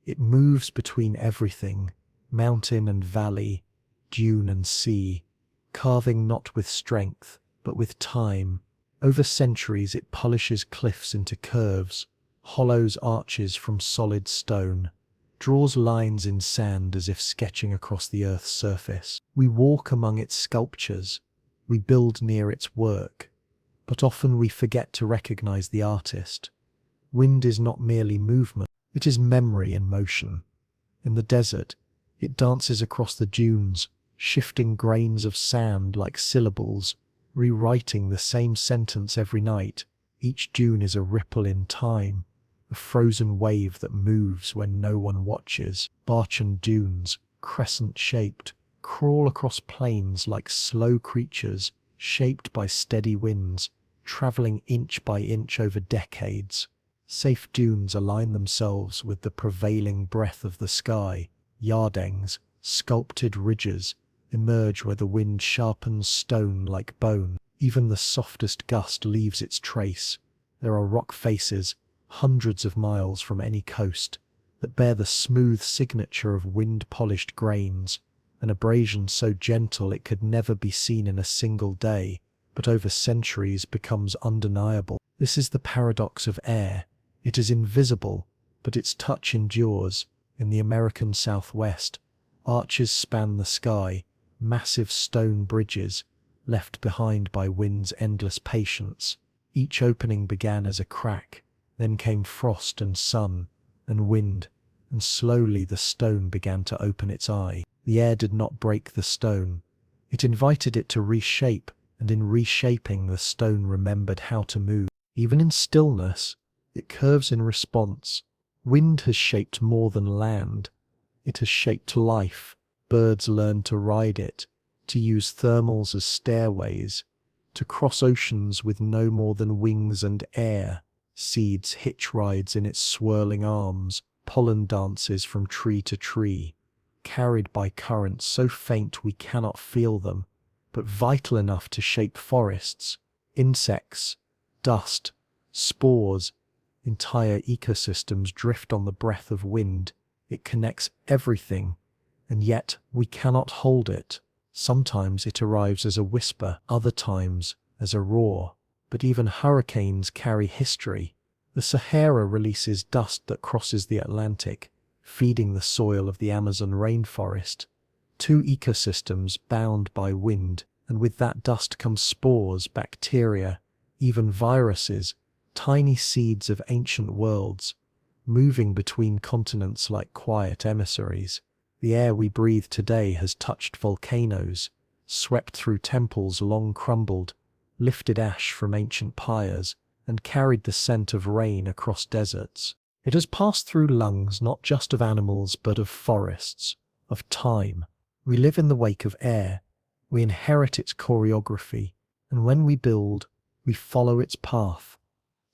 It moves between everything, mountain and valley, dune and sea, carving not with strength, but with time. Over centuries it polishes cliffs into curves, hollows arches from solid stone, draws lines in sand as if sketching across the earth's surface. We walk among its sculptures, we build near its work, but often we forget to recognize the artist. Wind is not merely movement, It is memory in motion. In the desert, it dances across the dunes, shifting grains of sand like syllables, rewriting the same sentence every night. Each dune is a ripple in time, a frozen wave that moves when no one watches. Barchan dunes, crescent-shaped, crawl across plains like slow creatures, shaped by steady winds, traveling inch by inch over decades. Safe dunes align themselves with the prevailing breath of the sky. Yardangs, sculpted ridges, emerge where the wind sharpens stone like bone. Even the softest gust leaves its trace. There are rock faces, hundreds of miles from any coast, that bear the smooth signature of wind-polished grains, an abrasion so gentle it could never be seen in a single day, but over centuries becomes undeniable. This is the paradox of air. It is invisible, but its touch endures. In the American Southwest, arches span the sky, massive stone bridges, left behind by wind's endless patience. Each opening began as a crack, then came frost and sun and wind, and slowly the stone began to open its eye. The air did not break the stone. It invited it to reshape, and in reshaping the stone remembered how to move. Even in stillness, it curves in response. Wind has shaped more than land. It has shaped life. Birds learn to ride it, to use thermals as stairways, to cross oceans with no more than wings and air. Seeds hitch rides in its swirling arms, pollen dances from tree to tree, carried by currents so faint we cannot feel them, but vital enough to shape forests, insects, dust, spores. Entire ecosystems drift on the breath of wind. It connects everything, and yet we cannot hold it. Sometimes it arrives as a whisper, other times as a roar. But even hurricanes carry history. The Sahara releases dust that crosses the Atlantic, feeding the soil of the Amazon rainforest. Two ecosystems bound by wind, and with that dust comes spores, bacteria, even viruses, tiny seeds of ancient worlds, moving between continents like quiet emissaries. The air we breathe today has touched volcanoes, swept through temples long crumbled, lifted ash from ancient pyres, and carried the scent of rain across deserts. It has passed through lungs not just of animals but of forests, of time. We live in the wake of air, we inherit its choreography, and when we build, we follow its path.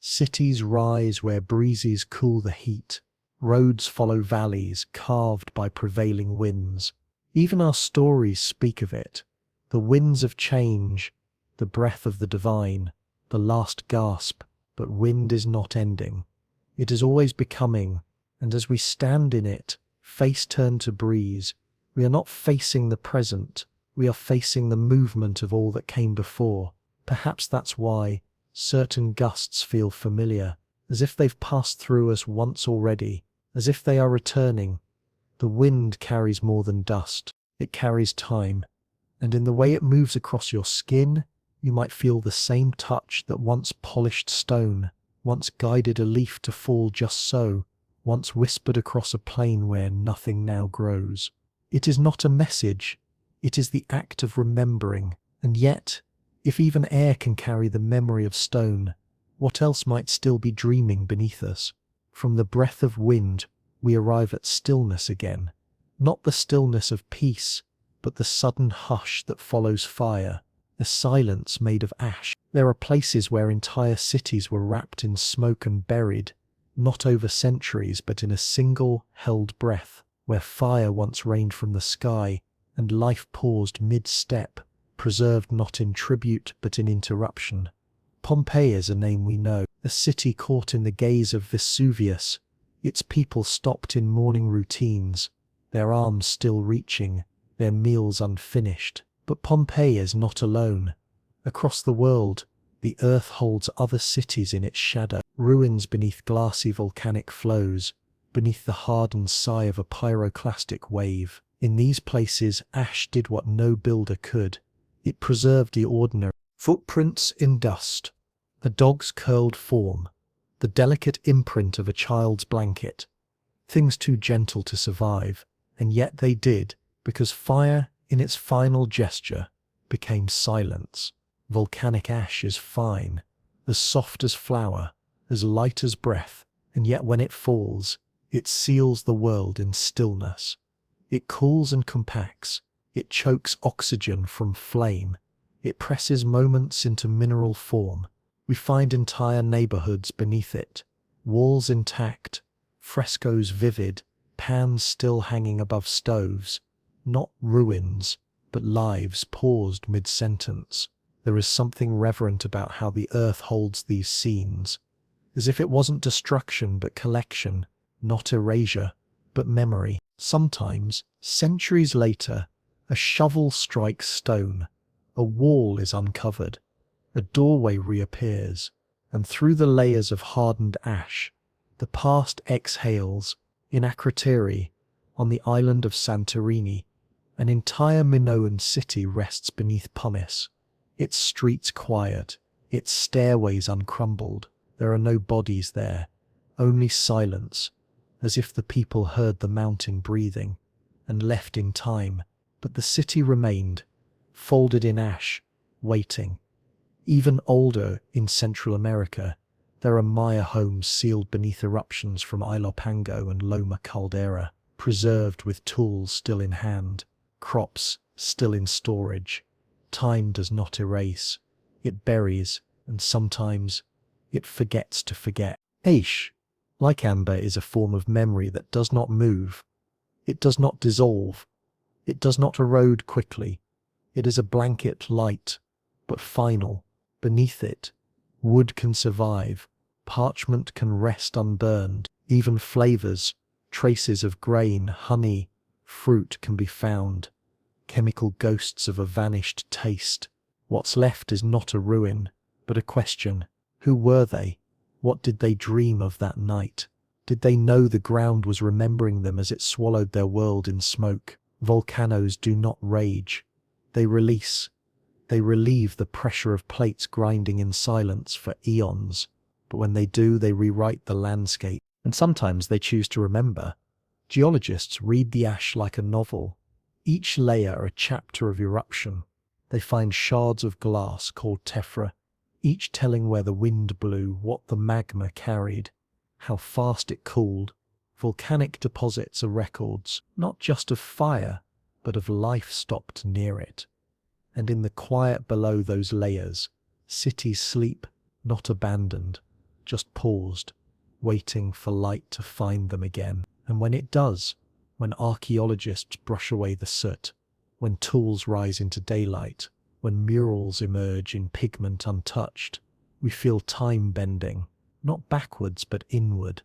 Cities rise where breezes cool the heat. Roads follow valleys carved by prevailing winds. Even our stories speak of it. The winds of change, the breath of the divine, the last gasp. But wind is not ending. It is always becoming, and as we stand in it, face turned to breeze, we are not facing the present, we are facing the movement of all that came before. Perhaps that's why certain gusts feel familiar, as if they've passed through us once already, as if they are returning. The wind carries more than dust. It carries time, and in the way it moves across your skin, you might feel the same touch that once polished stone, once guided a leaf to fall just so, once whispered across a plain where nothing now grows. It is not a message, it is the act of remembering, and yet, if even air can carry the memory of stone, what else might still be dreaming beneath us? From the breath of wind, we arrive at stillness again. Not the stillness of peace, but the sudden hush that follows fire, a silence made of ash. There are places where entire cities were wrapped in smoke and buried, not over centuries but in a single, held breath, where fire once rained from the sky, and life paused mid-step, preserved not in tribute but in interruption. Pompeii is a name we know, a city caught in the gaze of Vesuvius, its people stopped in morning routines, their arms still reaching, their meals unfinished. But Pompeii is not alone. Across the world, the earth holds other cities in its shadow, ruins beneath glassy volcanic flows, beneath the hardened sigh of a pyroclastic wave. In these places, ash did what no builder could. It preserved the ordinary. Footprints in dust, the dog's curled form, the delicate imprint of a child's blanket, things too gentle to survive, and yet they did, because fire, in its final gesture, became silence. Volcanic ash is fine, as soft as flour, as light as breath, and yet when it falls, it seals the world in stillness. It cools and compacts, it chokes oxygen from flame, it presses moments into mineral form. We find entire neighborhoods beneath it, walls intact, frescoes vivid, pans still hanging above stoves, not ruins, but lives paused mid-sentence. There is something reverent about how the earth holds these scenes, as if it wasn't destruction but collection, not erasure, but memory. Sometimes, centuries later, a shovel strikes stone, a wall is uncovered, a doorway reappears, and through the layers of hardened ash, the past exhales. In Akrotiri, on the island of Santorini, an entire Minoan city rests beneath pumice, its streets quiet, its stairways uncrumbled. There are no bodies there, only silence, as if the people heard the mountain breathing and left in time. But the city remained, folded in ash, waiting. Even older, in Central America, there are Maya homes sealed beneath eruptions from Ilopango and Loma Caldera, preserved with tools still in hand, crops still in storage. Time does not erase, it buries, and sometimes it forgets to forget. Ash, like amber, is a form of memory that does not move. It does not dissolve. It does not erode quickly. It is a blanket light, but final. Beneath it, wood can survive, parchment can rest unburned, even flavors, traces of grain, honey, fruit can be found, chemical ghosts of a vanished taste. What's left is not a ruin, but a question. Who were they? What did they dream of that night? Did they know the ground was remembering them as it swallowed their world in smoke? Volcanoes do not rage. They release. They relieve the pressure of plates grinding in silence for eons, but when they do, they rewrite the landscape. And sometimes they choose to remember. Geologists read the ash like a novel, each layer a chapter of eruption. They find shards of glass called tephra, each telling where the wind blew, what the magma carried, how fast it cooled. Volcanic deposits are records, not just of fire, but of life stopped near it. And in the quiet below those layers, cities sleep, not abandoned, just paused, waiting for light to find them again. And when it does, when archaeologists brush away the soot, when tools rise into daylight, when murals emerge in pigment untouched, we feel time bending, not backwards but inward,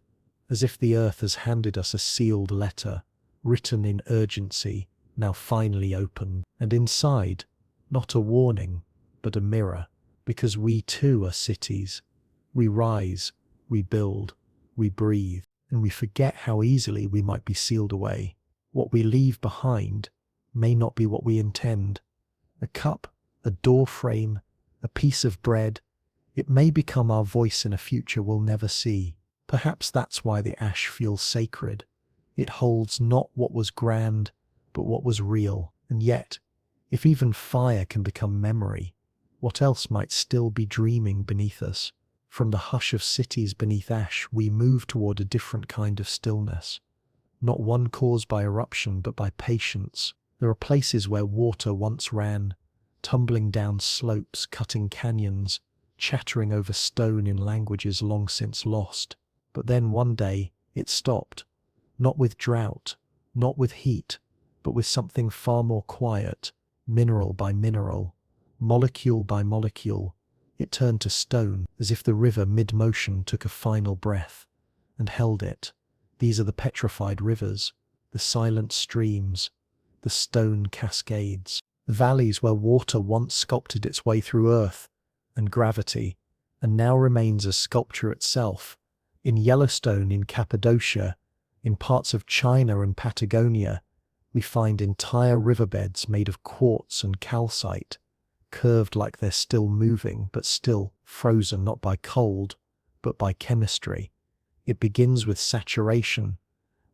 as if the earth has handed us a sealed letter, written in urgency, now finally opened, and inside, not a warning, but a mirror, because we too are cities. We rise, we build, we breathe, and we forget how easily we might be sealed away. What we leave behind may not be what we intend. A cup, a door frame, a piece of bread, it may become our voice in a future we'll never see. Perhaps that's why the ash feels sacred. It holds not what was grand, but what was real. And yet, if even fire can become memory, what else might still be dreaming beneath us? From the hush of cities beneath ash, we move toward a different kind of stillness. Not one caused by eruption, but by patience. There are places where water once ran, tumbling down slopes, cutting canyons, chattering over stone in languages long since lost. But then one day, it stopped. Not with drought, not with heat, but with something far more quiet. Mineral by mineral, molecule by molecule, it turned to stone, as if the river mid-motion took a final breath and held it. These are the petrified rivers, the silent streams, the stone cascades, valleys where water once sculpted its way through earth and gravity, and now remains a sculpture itself. In Yellowstone, in Cappadocia, in parts of China and Patagonia, we find entire riverbeds made of quartz and calcite, curved like they're still moving, but still frozen not by cold, but by chemistry. It begins with saturation,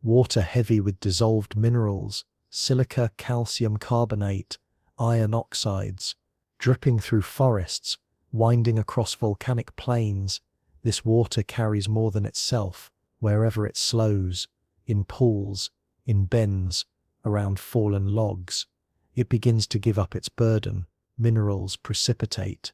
water heavy with dissolved minerals, silica, calcium carbonate, iron oxides, dripping through forests, winding across volcanic plains. This water carries more than itself, wherever it slows, in pools, in bends, around fallen logs. It begins to give up its burden. Minerals precipitate.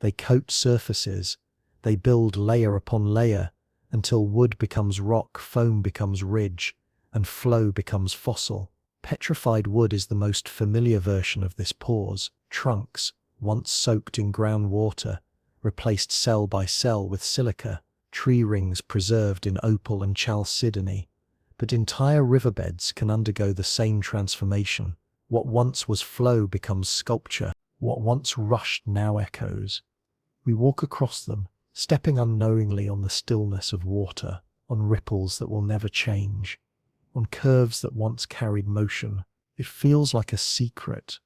They coat surfaces. They build layer upon layer, until wood becomes rock, foam becomes ridge, and flow becomes fossil. Petrified wood is the most familiar version of this pause. Trunks, once soaked in groundwater, replaced cell by cell with silica, tree rings preserved in opal and chalcedony. But entire riverbeds can undergo the same transformation. What once was flow becomes sculpture. What once rushed now echoes. We walk across them, stepping unknowingly on the stillness of water, on ripples that will never change, on curves that once carried motion. It feels like a secret,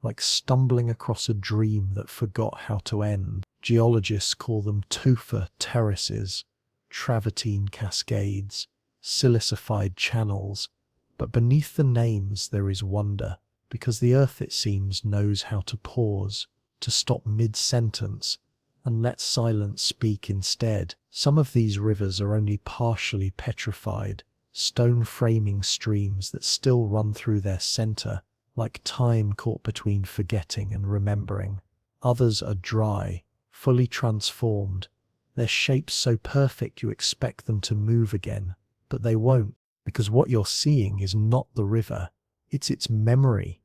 like stumbling across a dream that forgot how to end. Geologists call them tufa terraces, travertine cascades, silicified channels. But beneath the names there is wonder, because the earth, it seems, knows how to pause, to stop mid-sentence, and let silence speak instead. Some of these rivers are only partially petrified, stone-framing streams that still run through their center, like time caught between forgetting and remembering. Others are dry, fully transformed, their shapes so perfect you expect them to move again, but they won't, because what you're seeing is not the river, it's its memory,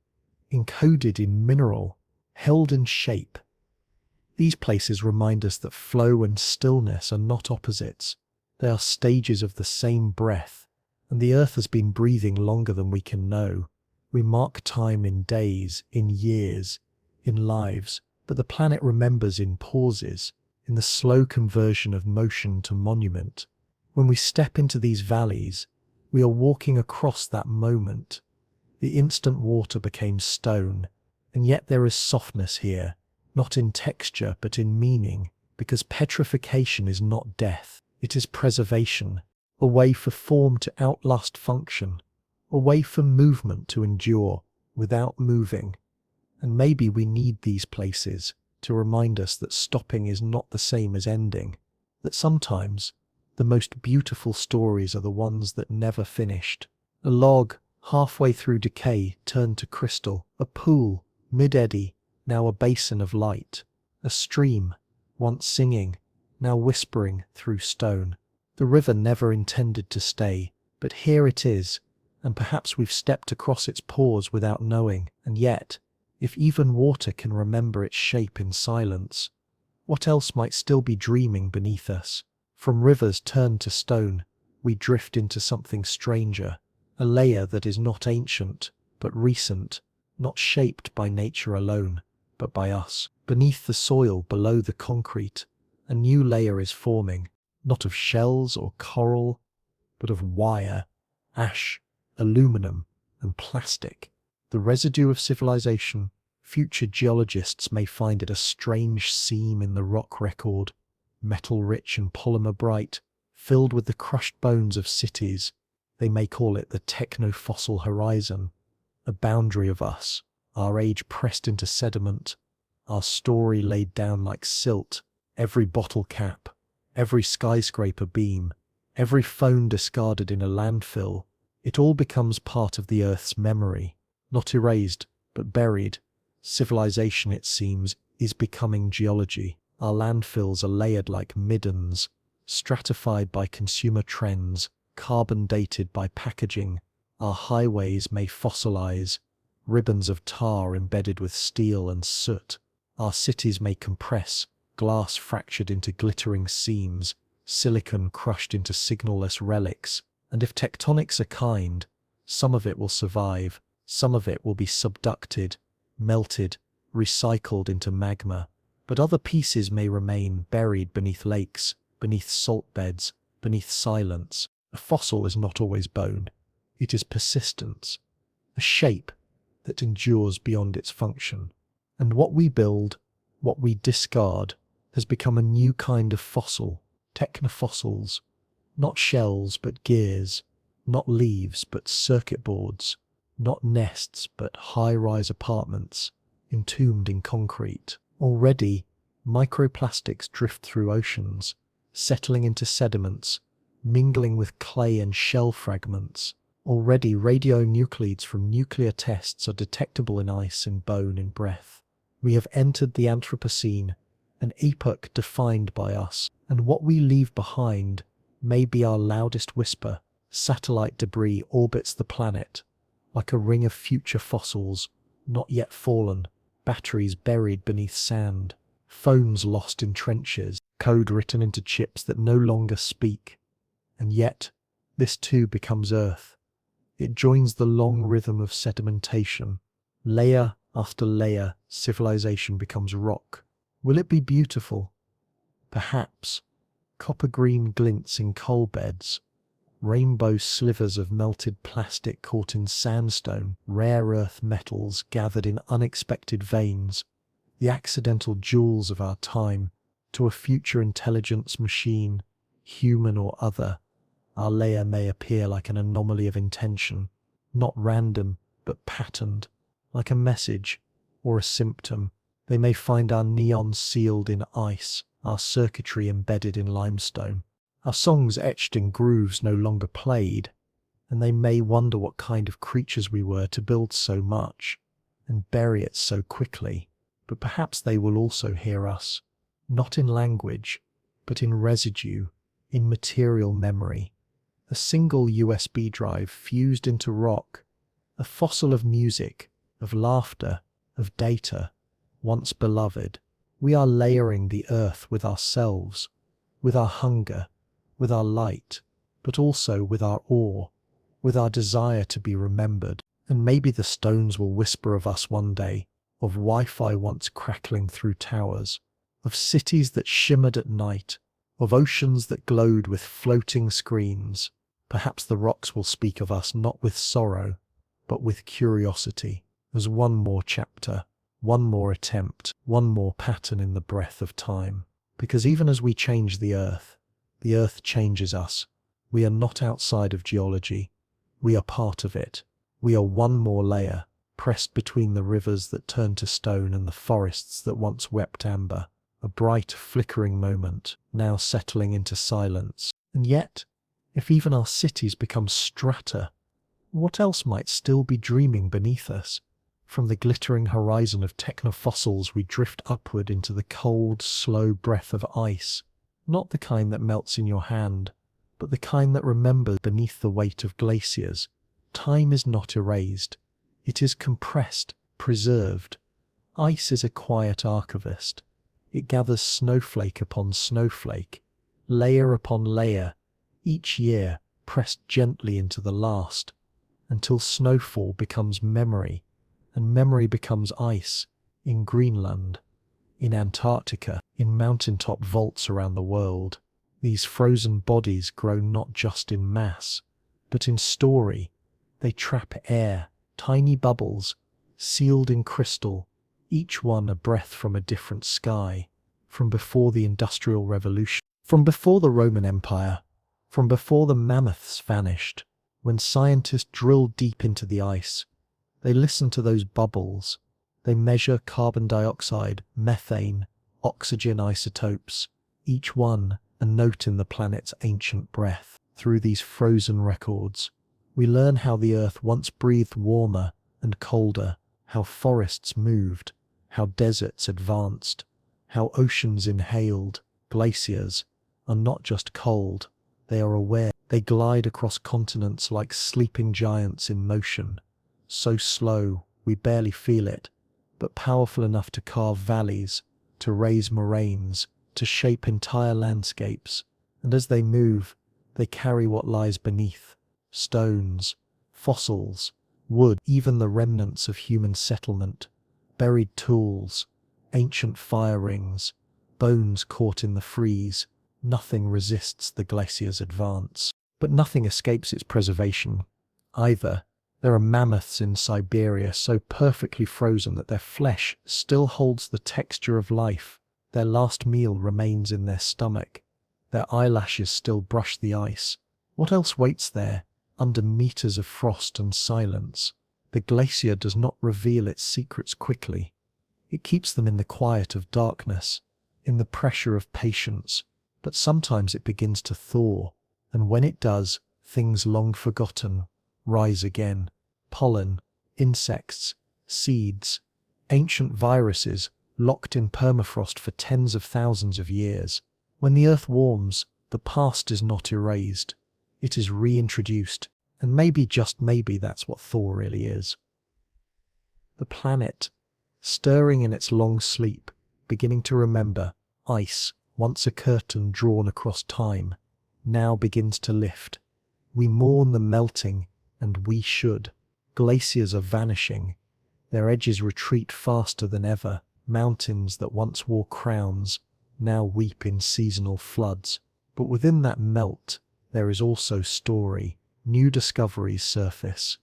encoded in mineral, held in shape. These places remind us that flow and stillness are not opposites. They are stages of the same breath, and the earth has been breathing longer than we can know. We mark time in days, in years, in lives, but the planet remembers in pauses, in the slow conversion of motion to monument. When we step into these valleys, we are walking across that moment. The instant water became stone, and yet there is softness here, not in texture but in meaning, because petrification is not death, it is preservation, a way for form to outlast function, a way for movement to endure without moving. And maybe we need these places to remind us that stopping is not the same as ending, that sometimes the most beautiful stories are the ones that never finished. A log, halfway through decay, turned to crystal. A pool, mid-eddy, now a basin of light. A stream, once singing, now whispering through stone. The river never intended to stay, but here it is, and perhaps we've stepped across its pores without knowing. And yet, if even water can remember its shape in silence, what else might still be dreaming beneath us? From rivers turned to stone, we drift into something stranger, a layer that is not ancient, but recent, not shaped by nature alone, but by us. Beneath the soil, below the concrete, a new layer is forming, not of shells or coral, but of wire, ash, aluminum, and plastic. The residue of civilization. Future geologists may find it a strange seam in the rock record, metal-rich and polymer-bright, filled with the crushed bones of cities. They may call it the techno-fossil horizon, a boundary of us, our age pressed into sediment, our story laid down like silt, every bottle cap, every skyscraper beam, every phone discarded in a landfill. It all becomes part of the Earth's memory, not erased, but buried. Civilization, it seems, is becoming geology. Our landfills are layered like middens, stratified by consumer trends, carbon dated by packaging. Our highways may fossilize, ribbons of tar embedded with steel and soot. Our cities may compress, glass fractured into glittering seams, silicon crushed into signalless relics. And if tectonics are kind, some of it will survive, some of it will be subducted, melted, recycled into magma. But other pieces may remain buried beneath lakes, beneath salt beds, beneath silence. A fossil is not always bone. It is persistence, a shape that endures beyond its function. And what we build, what we discard, has become a new kind of fossil, technofossils, not shells but gears, Not leaves, but circuit boards. Not nests, but high-rise apartments, entombed in concrete. Already, microplastics drift through oceans, settling into sediments, mingling with clay and shell fragments. Already, radionuclides from nuclear tests are detectable in ice, in bone, in breath. We have entered the Anthropocene, an epoch defined by us, and what we leave behind may be our loudest whisper. Satellite debris orbits the planet, like a ring of future fossils, not yet fallen, batteries buried beneath sand, phones lost in trenches, code written into chips that no longer speak. And yet, this too becomes Earth. It joins the long rhythm of sedimentation. Layer after layer, civilization becomes rock. Will it be beautiful? Perhaps. Copper-green glints in coal beds, rainbow slivers of melted plastic caught in sandstone, rare earth metals gathered in unexpected veins, the accidental jewels of our time. To a future intelligence machine, human or other, our layer may appear like an anomaly of intention, not random, but patterned, like a message or a symptom. They may find our neon sealed in ice, our circuitry embedded in limestone, our songs etched in grooves no longer played, and they may wonder what kind of creatures we were to build so much and bury it so quickly. But perhaps they will also hear us, not in language, but in residue, in material memory. A single USB drive fused into rock, a fossil of music, of laughter, of data, once beloved. We are layering the earth with ourselves, with our hunger, with our light, but also with our awe, with our desire to be remembered. And maybe the stones will whisper of us one day, of Wi-Fi once crackling through towers, of cities that shimmered at night, of oceans that glowed with floating screens. Perhaps the rocks will speak of us not with sorrow, but with curiosity, as one more chapter, one more attempt, one more pattern in the breath of time. Because even as we change the earth changes us. We are not outside of geology. We are part of it. We are one more layer, pressed between the rivers that turn to stone and the forests that once wept amber. A bright, flickering moment, now settling into silence. And yet, if even our cities become strata, what else might still be dreaming beneath us? From the glittering horizon of technofossils we drift upward into the cold, slow breath of ice, not the kind that melts in your hand, but the kind that remembers beneath the weight of glaciers. Time is not erased. It is compressed, preserved. Ice is a quiet archivist. It gathers snowflake upon snowflake, layer upon layer, each year pressed gently into the last, until snowfall becomes memory, and memory becomes ice, in Greenland, in Antarctica, in mountaintop vaults around the world. These frozen bodies grow not just in mass, but in story. They trap air, tiny bubbles, sealed in crystal, each one a breath from a different sky, from before the Industrial Revolution, from before the Roman Empire, from before the mammoths vanished. When scientists drill deep into the ice, they listen to those bubbles. They measure carbon dioxide, methane, oxygen isotopes, each one a note in the planet's ancient breath. Through these frozen records, we learn how the Earth once breathed warmer and colder, how forests moved, how deserts advanced, how oceans inhaled. Glaciers are not just cold, they are aware. They glide across continents like sleeping giants in motion, so slow we barely feel it, but powerful enough to carve valleys, to raise moraines, to shape entire landscapes. And as they move, they carry what lies beneath: stones, fossils, wood, even the remnants of human settlement, buried tools, ancient fire rings, bones caught in the freeze. Nothing resists the glacier's advance, but nothing escapes its preservation either. There are mammoths in Siberia so perfectly frozen that their flesh still holds the texture of life. Their last meal remains in their stomach. Their eyelashes still brush the ice. What else waits there? under meters of frost and silence, the glacier does not reveal its secrets quickly. It keeps them in the quiet of darkness, in the pressure of patience, but sometimes it begins to thaw, and when it does, things long forgotten rise again. Pollen, insects, seeds, ancient viruses locked in permafrost for tens of thousands of years. When the earth warms, the past is not erased. It is reintroduced, and maybe, just maybe, that's what thaw really is. The planet, stirring in its long sleep, beginning to remember, ice, once a curtain drawn across time, now begins to lift. We mourn the melting, and we should. Glaciers are vanishing. Their edges retreat faster than ever. Mountains that once wore crowns now weep in seasonal floods. But within that melt, there is also story. New discoveries surface.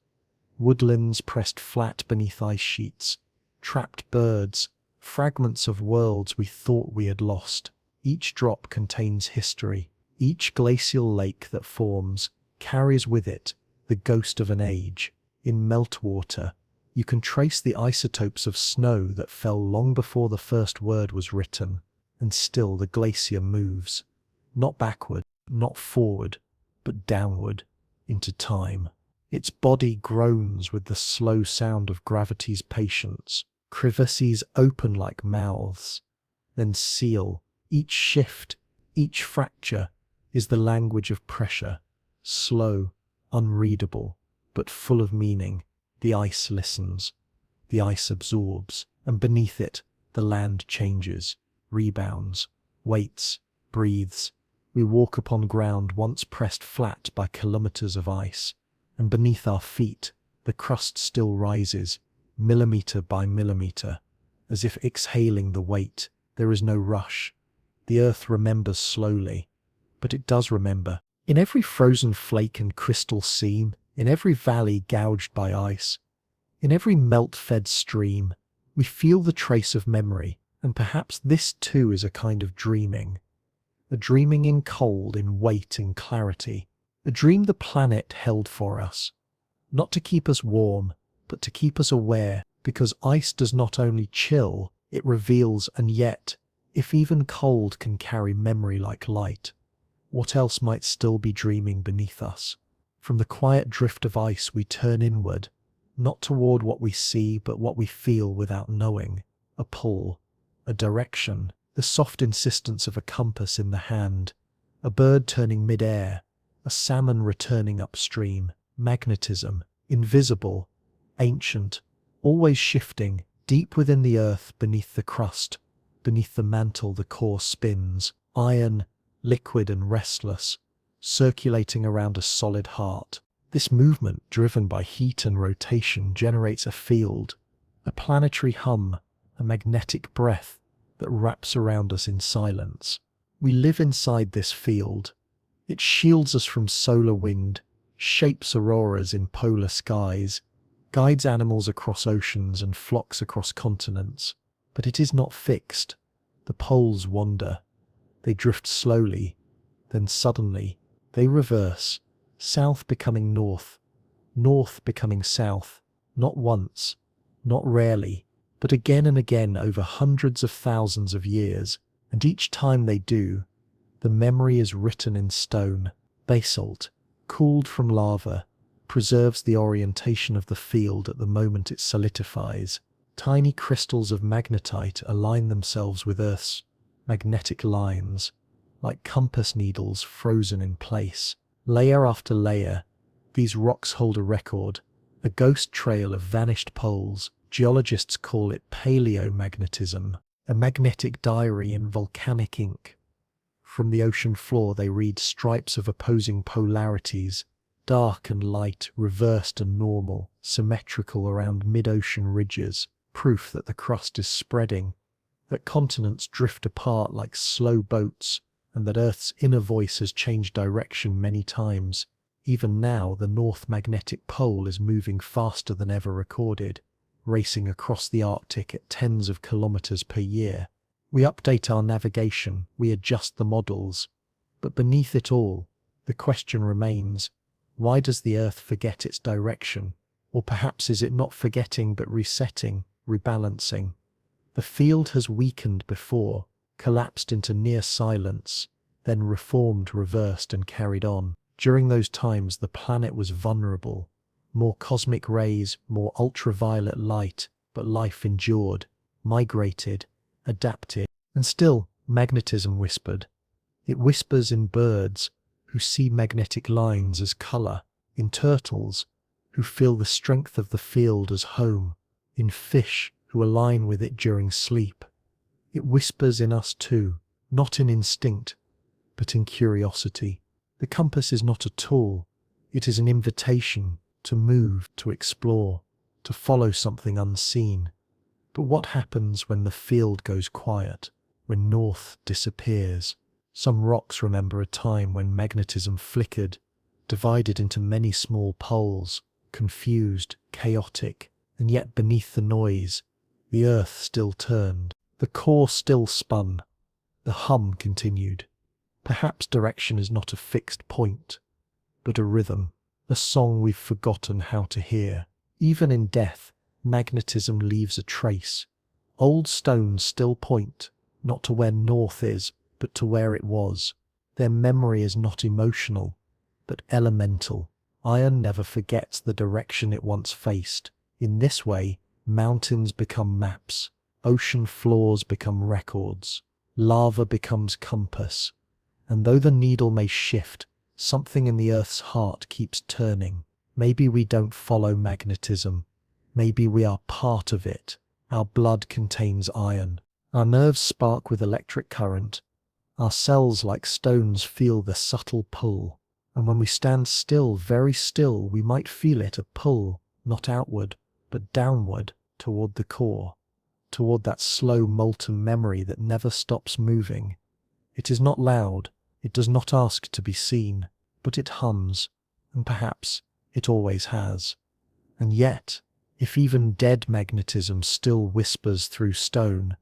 Woodlands pressed flat beneath ice sheets. Trapped birds. Fragments of worlds we thought we had lost. Each drop contains history. Each glacial lake that forms carries with it the ghost of an age. In meltwater, you can trace the isotopes of snow that fell long before the first word was written, and still the glacier moves. Not backward, not forward, but downward, into time. Its body groans with the slow sound of gravity's patience. Crevices open like mouths, then seal. Each shift, each fracture, is the language of pressure. Slow, unreadable, but full of meaning. The ice listens, the ice absorbs, and beneath it, the land changes, rebounds, waits, breathes. We walk upon ground once pressed flat by kilometers of ice, and beneath our feet, the crust still rises, millimeter by millimeter, as if exhaling the weight. There is no rush. The earth remembers slowly, but it does remember. In every frozen flake and crystal seam, in every valley gouged by ice, in every melt-fed stream, we feel the trace of memory, and perhaps this too is a kind of dreaming. A dreaming in cold, in weight, in clarity. A dream the planet held for us, not to keep us warm, but to keep us aware, because ice does not only chill, it reveals, and yet, if even cold can carry memory like light, what else might still be dreaming beneath us? From the quiet drift of ice we turn inward, not toward what we see, but what we feel without knowing. A pull, a direction, the soft insistence of a compass in the hand, a bird turning mid-air, a salmon returning upstream. Magnetism, invisible, ancient, always shifting, deep within the earth, beneath the crust, beneath the mantle the core spins, iron, liquid and restless, circulating around a solid heart. This movement, driven by heat and rotation, generates a field, a planetary hum, a magnetic breath that wraps around us in silence. We live inside this field. It shields us from solar wind, shapes auroras in polar skies, guides animals across oceans and flocks across continents. But it is not fixed. The poles wander. They drift slowly, then suddenly they reverse, south becoming north, north becoming south, not once, not rarely, but again and again over hundreds of thousands of years, and each time they do, the memory is written in stone. Basalt, cooled from lava, preserves the orientation of the field at the moment it solidifies. Tiny crystals of magnetite align themselves with Earth's magnetic lines, like compass needles frozen in place. Layer after layer, these rocks hold a record, a ghost trail of vanished poles. Geologists call it paleomagnetism, a magnetic diary in volcanic ink. From the ocean floor they read stripes of opposing polarities, dark and light, reversed and normal, symmetrical around mid-ocean ridges, proof that the crust is spreading, that continents drift apart like slow boats, and that Earth's inner voice has changed direction many times. Even now, the North Magnetic Pole is moving faster than ever recorded, racing across the Arctic at tens of kilometers per year. We update our navigation, we adjust the models, but beneath it all, the question remains, Why does the earth forget its direction? Or perhaps is it not forgetting but resetting, rebalancing? The field has weakened before, collapsed into near silence, then reformed, reversed, and carried on. During those times the planet was vulnerable. More cosmic rays, more ultraviolet light, but life endured, migrated, adapted. And still, magnetism whispered. It whispers in birds, who see magnetic lines as colour, in turtles, who feel the strength of the field as home, in fish, who align with it during sleep. It whispers in us too, not in instinct, but in curiosity. The compass is not a tool, it is an invitation to move, to explore, to follow something unseen. But what happens when the field goes quiet, when north disappears? Some rocks remember a time when magnetism flickered, divided into many small poles, confused, chaotic, and yet beneath the noise, the earth still turned. The core still spun. The hum continued. Perhaps direction is not a fixed point, but a rhythm, a song we've forgotten how to hear. Even in death, magnetism leaves a trace. Old stones still point, not to where north is, but to where it was. Their memory is not emotional, but elemental. Iron never forgets the direction it once faced. In this way, mountains become maps, ocean floors become records, lava becomes compass. And though the needle may shift, something in the Earth's heart keeps turning. Maybe we don't follow magnetism. Maybe we are part of it. Our blood contains iron. Our nerves spark with electric current. Our cells, like stones, feel the subtle pull. And when we stand still, very still, we might feel it, a pull, not outward, but downward, toward the core, toward that slow molten memory that never stops moving. It is not loud, it does not ask to be seen, but it hums, and perhaps it always has. And yet, if even dead magnetism still whispers through stone,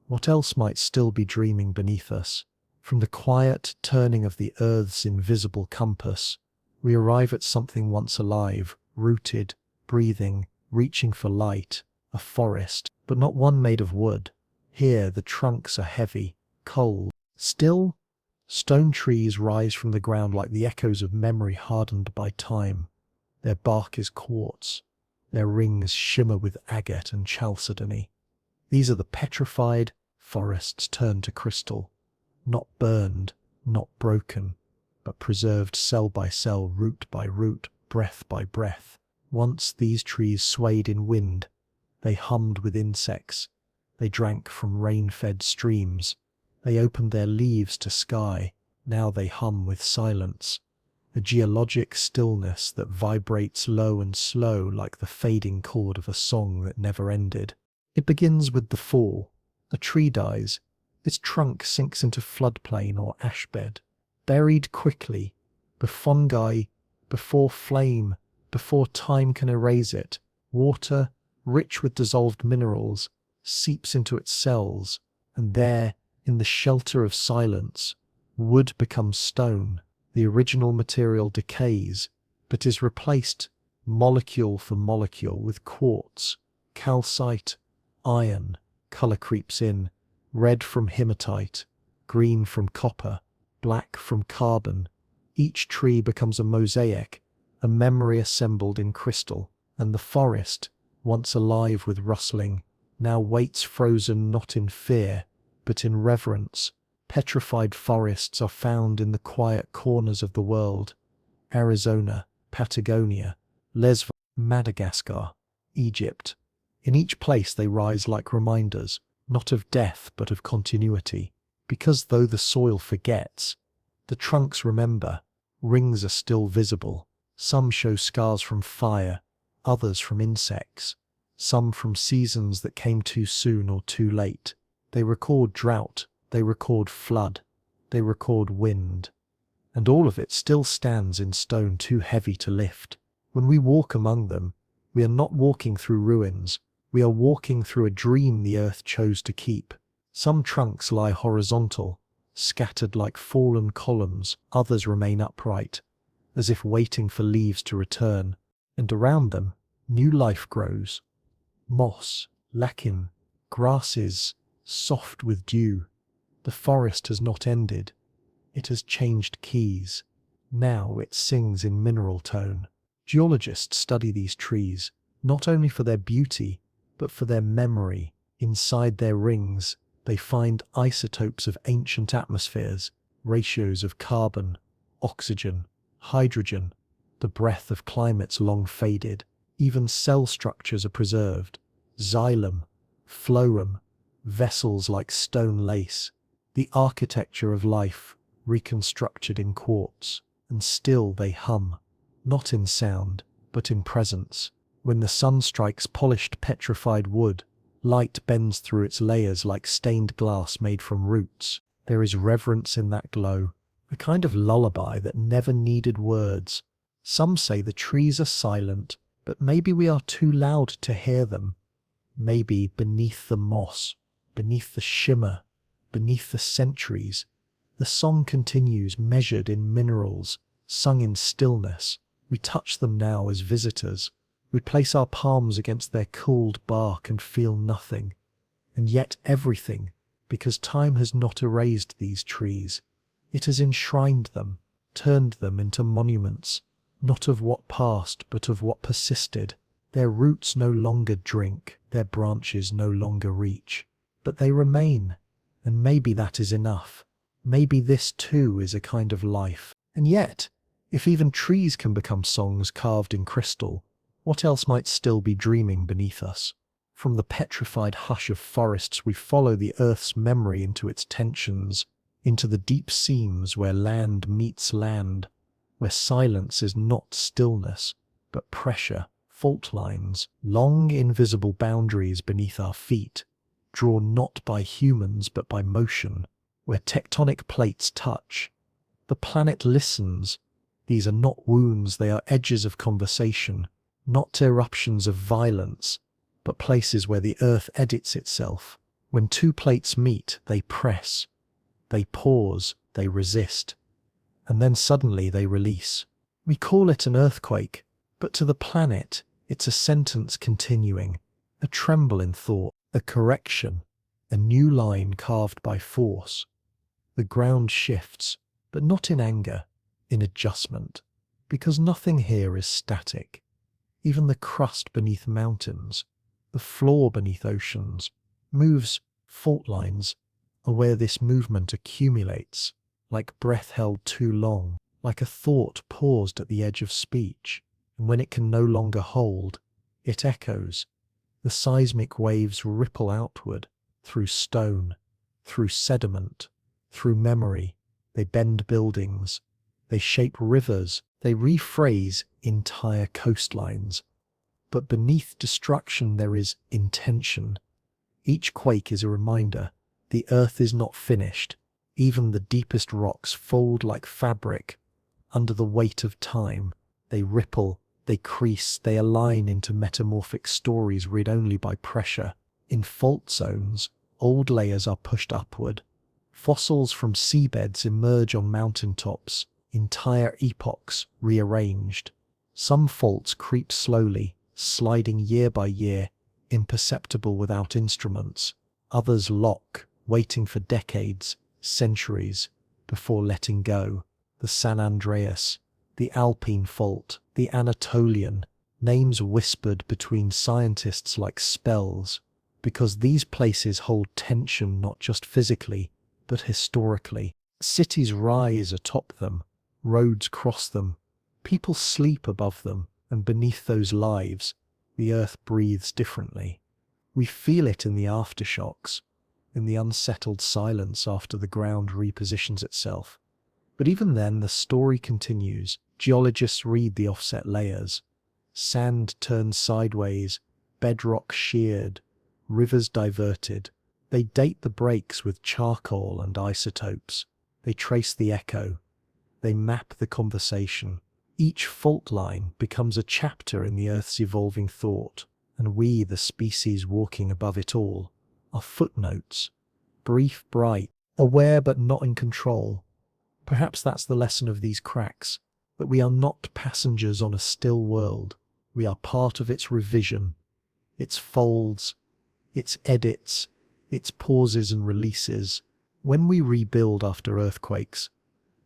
what else might still be dreaming beneath us? From the quiet turning of the earth's invisible compass, we arrive at something once alive, rooted, breathing, reaching for light, a forest, but not one made of wood. Here the trunks are heavy, cold. Still, stone trees rise from the ground like the echoes of memory hardened by time. Their bark is quartz. Their rings shimmer with agate and chalcedony. These are the petrified forests turned to crystal, not burned, not broken, but preserved cell by cell, root by root, breath by breath. Once these trees swayed in wind. They hummed with insects. They drank from rain-fed streams. They opened their leaves to sky. Now they hum with silence, a geologic stillness that vibrates low and slow like the fading chord of a song that never ended. It begins with the fall. A tree dies. Its trunk sinks into floodplain or ashbed, buried quickly, before fungi, before flame, before time can erase it. Water, rich with dissolved minerals, seeps into its cells, and there, in the shelter of silence, wood becomes stone. The original material decays, but is replaced, molecule for molecule, with quartz, calcite, iron. Color creeps in, red from hematite, green from copper, black from carbon. Each tree becomes a mosaic, a memory assembled in crystal, and the forest, once alive with rustling, now waits frozen not in fear, but in reverence. Petrified forests are found in the quiet corners of the world: Arizona, Patagonia, Lesvos, Madagascar, Egypt. In each place they rise like reminders, not of death but of continuity, because though the soil forgets, the trunks remember. Rings are still visible. Some show scars from fire, others from insects, some from seasons that came too soon or too late. They record drought, they record flood, they record wind. And all of it still stands in stone too heavy to lift. When we walk among them, we are not walking through ruins, we are walking through a dream the earth chose to keep. Some trunks lie horizontal, scattered like fallen columns, others remain upright, as if waiting for leaves to return, and around them, new life grows. Moss, lichen, grasses, soft with dew. The forest has not ended. It has changed keys. Now it sings in mineral tone. Geologists study these trees, not only for their beauty, but for their memory. Inside their rings, they find isotopes of ancient atmospheres, ratios of carbon, oxygen, hydrogen, the breath of climates long faded. Even cell structures are preserved. Xylem, phloem, vessels like stone lace, the architecture of life reconstructed in quartz, and still they hum, not in sound, but in presence. When the sun strikes polished petrified wood, light bends through its layers like stained glass made from roots. There is reverence in that glow, a kind of lullaby that never needed words. Some say the trees are silent, but maybe we are too loud to hear them. Maybe beneath the moss, beneath the shimmer, beneath the centuries, the song continues, measured in minerals, sung in stillness. We touch them now as visitors. We place our palms against their cooled bark and feel nothing, and yet everything, because time has not erased these trees. It has enshrined them, turned them into monuments, not of what passed, but of what persisted. Their roots no longer drink, their branches no longer reach, but they remain, and maybe that is enough. Maybe this too is a kind of life. And yet, if even trees can become songs carved in crystal, what else might still be dreaming beneath us? From the petrified hush of forests we follow the earth's memory into its tensions, into the deep seams where land meets land, where silence is not stillness, but pressure, fault lines, long invisible boundaries beneath our feet, drawn not by humans but by motion, where tectonic plates touch. The planet listens. These are not wounds, they are edges of conversation, not eruptions of violence, but places where the earth edits itself. When two plates meet, they press, they pause, they resist, and then suddenly they release. We call it an earthquake, but to the planet, it's a sentence continuing, a tremble in thought, a correction, a new line carved by force. The ground shifts, but not in anger, in adjustment, because nothing here is static. Even the crust beneath mountains, the floor beneath oceans, moves. Fault lines are where this movement accumulates, like breath held too long, like a thought paused at the edge of speech, and when it can no longer hold, it echoes. The seismic waves ripple outward, through stone, through sediment, through memory. They bend buildings, they shape rivers, they rephrase entire coastlines. But beneath destruction there is intention. Each quake is a reminder. The earth is not finished. Even the deepest rocks fold like fabric under the weight of time. They ripple, they crease, they align into metamorphic stories read only by pressure. In fault zones, old layers are pushed upward. Fossils from seabeds emerge on mountaintops, entire epochs rearranged. Some faults creep slowly, sliding year by year, imperceptible without instruments. Others lock, waiting for decades, centuries, before letting go. The San Andreas, the Alpine Fault, the Anatolian, names whispered between scientists like spells, because these places hold tension not just physically, but historically. Cities rise atop them, roads cross them, people sleep above them, and beneath those lives, the earth breathes differently. We feel it in the aftershocks, in the unsettled silence after the ground repositions itself. But even then, the story continues. Geologists read the offset layers. Sand turned sideways, bedrock sheared, rivers diverted. They date the breaks with charcoal and isotopes. They trace the echo. They map the conversation. Each fault line becomes a chapter in the Earth's evolving thought, and we, the species walking above it all, are footnotes, brief, bright, aware but not in control. Perhaps that's the lesson of these cracks. that we are not passengers on a still world. We are part of its revision, its folds, its edits, its pauses and releases. When we rebuild after earthquakes,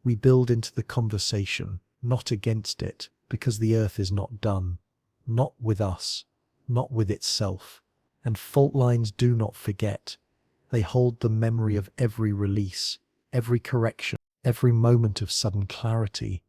we build into the conversation, not against it, because the earth is not done, not with us, not with itself. And fault lines do not forget. They hold the memory of every release, every correction, every moment of sudden clarity.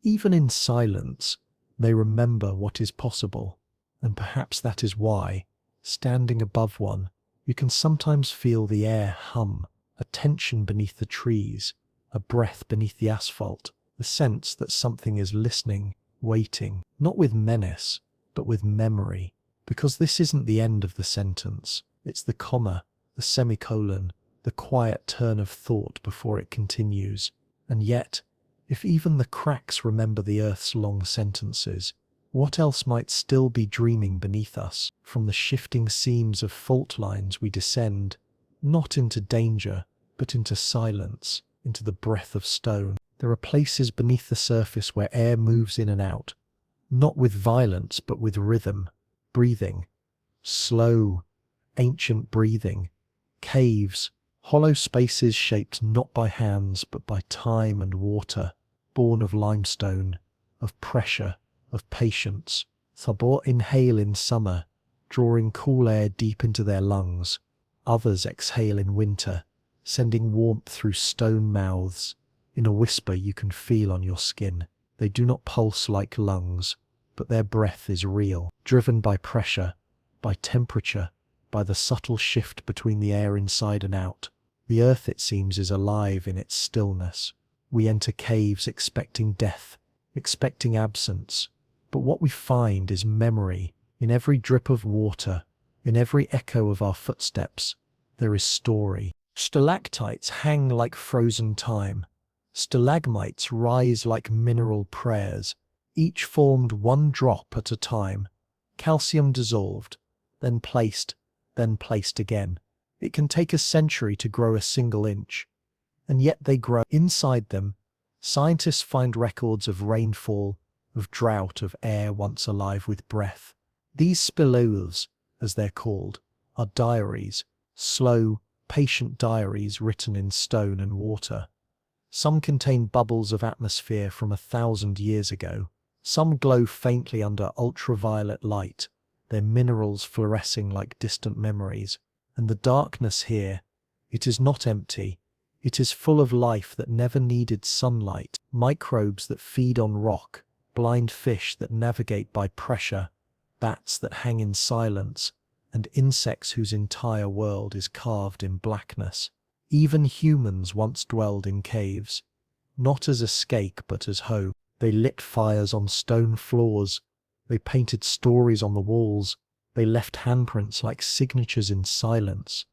Even in silence, they remember what is possible. And perhaps that is why, standing above one, you can sometimes feel the air hum, a tension beneath the trees, a breath beneath the asphalt, the sense that something is listening, waiting, not with menace, but with memory. Because this isn't the end of the sentence, it's the comma, the semicolon, the quiet turn of thought before it continues. And yet, if even the cracks remember the earth's long sentences, what else might still be dreaming beneath us? From the shifting seams of fault lines we descend, not into danger, but into silence, into the breath of stone. There are places beneath the surface where air moves in and out, not with violence but with rhythm, breathing, slow, ancient breathing. Caves, hollow spaces shaped not by hands but by time and water, born of limestone, of pressure, of patience. Thabor inhale in summer, drawing cool air deep into their lungs. Others exhale in winter, sending warmth through stone mouths. In a whisper you can feel on your skin. They do not pulse like lungs, but their breath is real, driven by pressure, by temperature, by the subtle shift between the air inside and out. The earth, it seems, is alive in its stillness. We enter caves expecting death, expecting absence, but what we find is memory. In every drip of water, in every echo of our footsteps, there is story. Stalactites hang like frozen time. Stalagmites rise like mineral prayers, each formed one drop at a time, calcium dissolved, then placed again. It can take a century to grow a single inch, and yet they grow. Inside them, scientists find records of rainfall, of drought, of air once alive with breath. These spilloves, as they're called, are diaries, slow, patient diaries written in stone and water. Some contain bubbles of atmosphere from 1,000 years ago. Some glow faintly under ultraviolet light, their minerals fluorescing like distant memories. And the darkness here, it is not empty. It is full of life that never needed sunlight, microbes that feed on rock, blind fish that navigate by pressure, bats that hang in silence, and insects whose entire world is carved in blackness. Even humans once dwelled in caves, not as escape but as hope. They lit fires on stone floors, they painted stories on the walls, they left handprints like signatures in silence.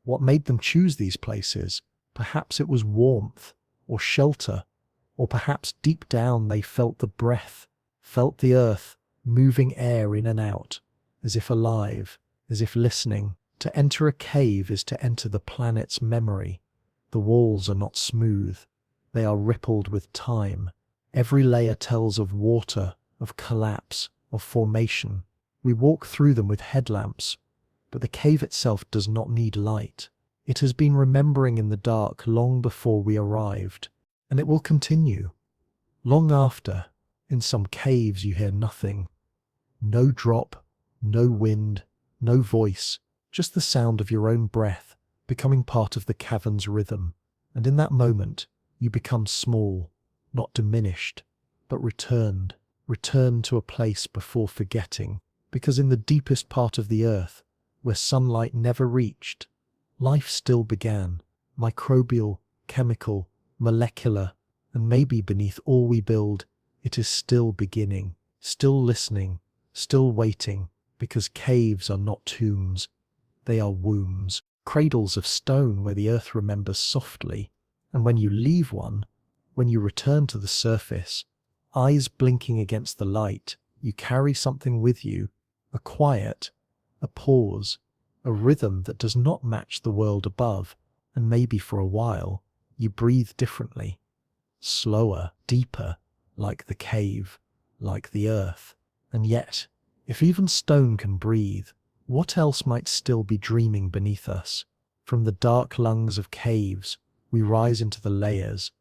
What made them choose these places? Perhaps it was warmth, or shelter, or perhaps deep down they felt the breath, felt the earth, moving air in and out, as if alive, as if listening. To enter a cave is to enter the planet's memory. The walls are not smooth, they are rippled with time. Every layer tells of water, of collapse, of formation. We walk through them with headlamps, but the cave itself does not need light. It has been remembering in the dark long before we arrived, and it will continue. Long after, in some caves you hear nothing. No drop, no wind, no voice, just the sound of your own breath, becoming part of the cavern's rhythm. And in that moment, you become small, not diminished, but returned to a place before forgetting, because in the deepest part of the earth, where sunlight never reached, life still began, microbial, chemical, molecular, and maybe beneath all we build, it is still beginning, still listening, still waiting, because caves are not tombs, they are wombs, cradles of stone where the earth remembers softly, and when you leave one, when you return to the surface, eyes blinking against the light, you carry something with you, a quiet, a pause, a rhythm that does not match the world above, and maybe for a while, you breathe differently, slower, deeper, like the cave, like the earth. And yet, if even stone can breathe, what else might still be dreaming beneath us? From the dark lungs of caves, we rise into the layers,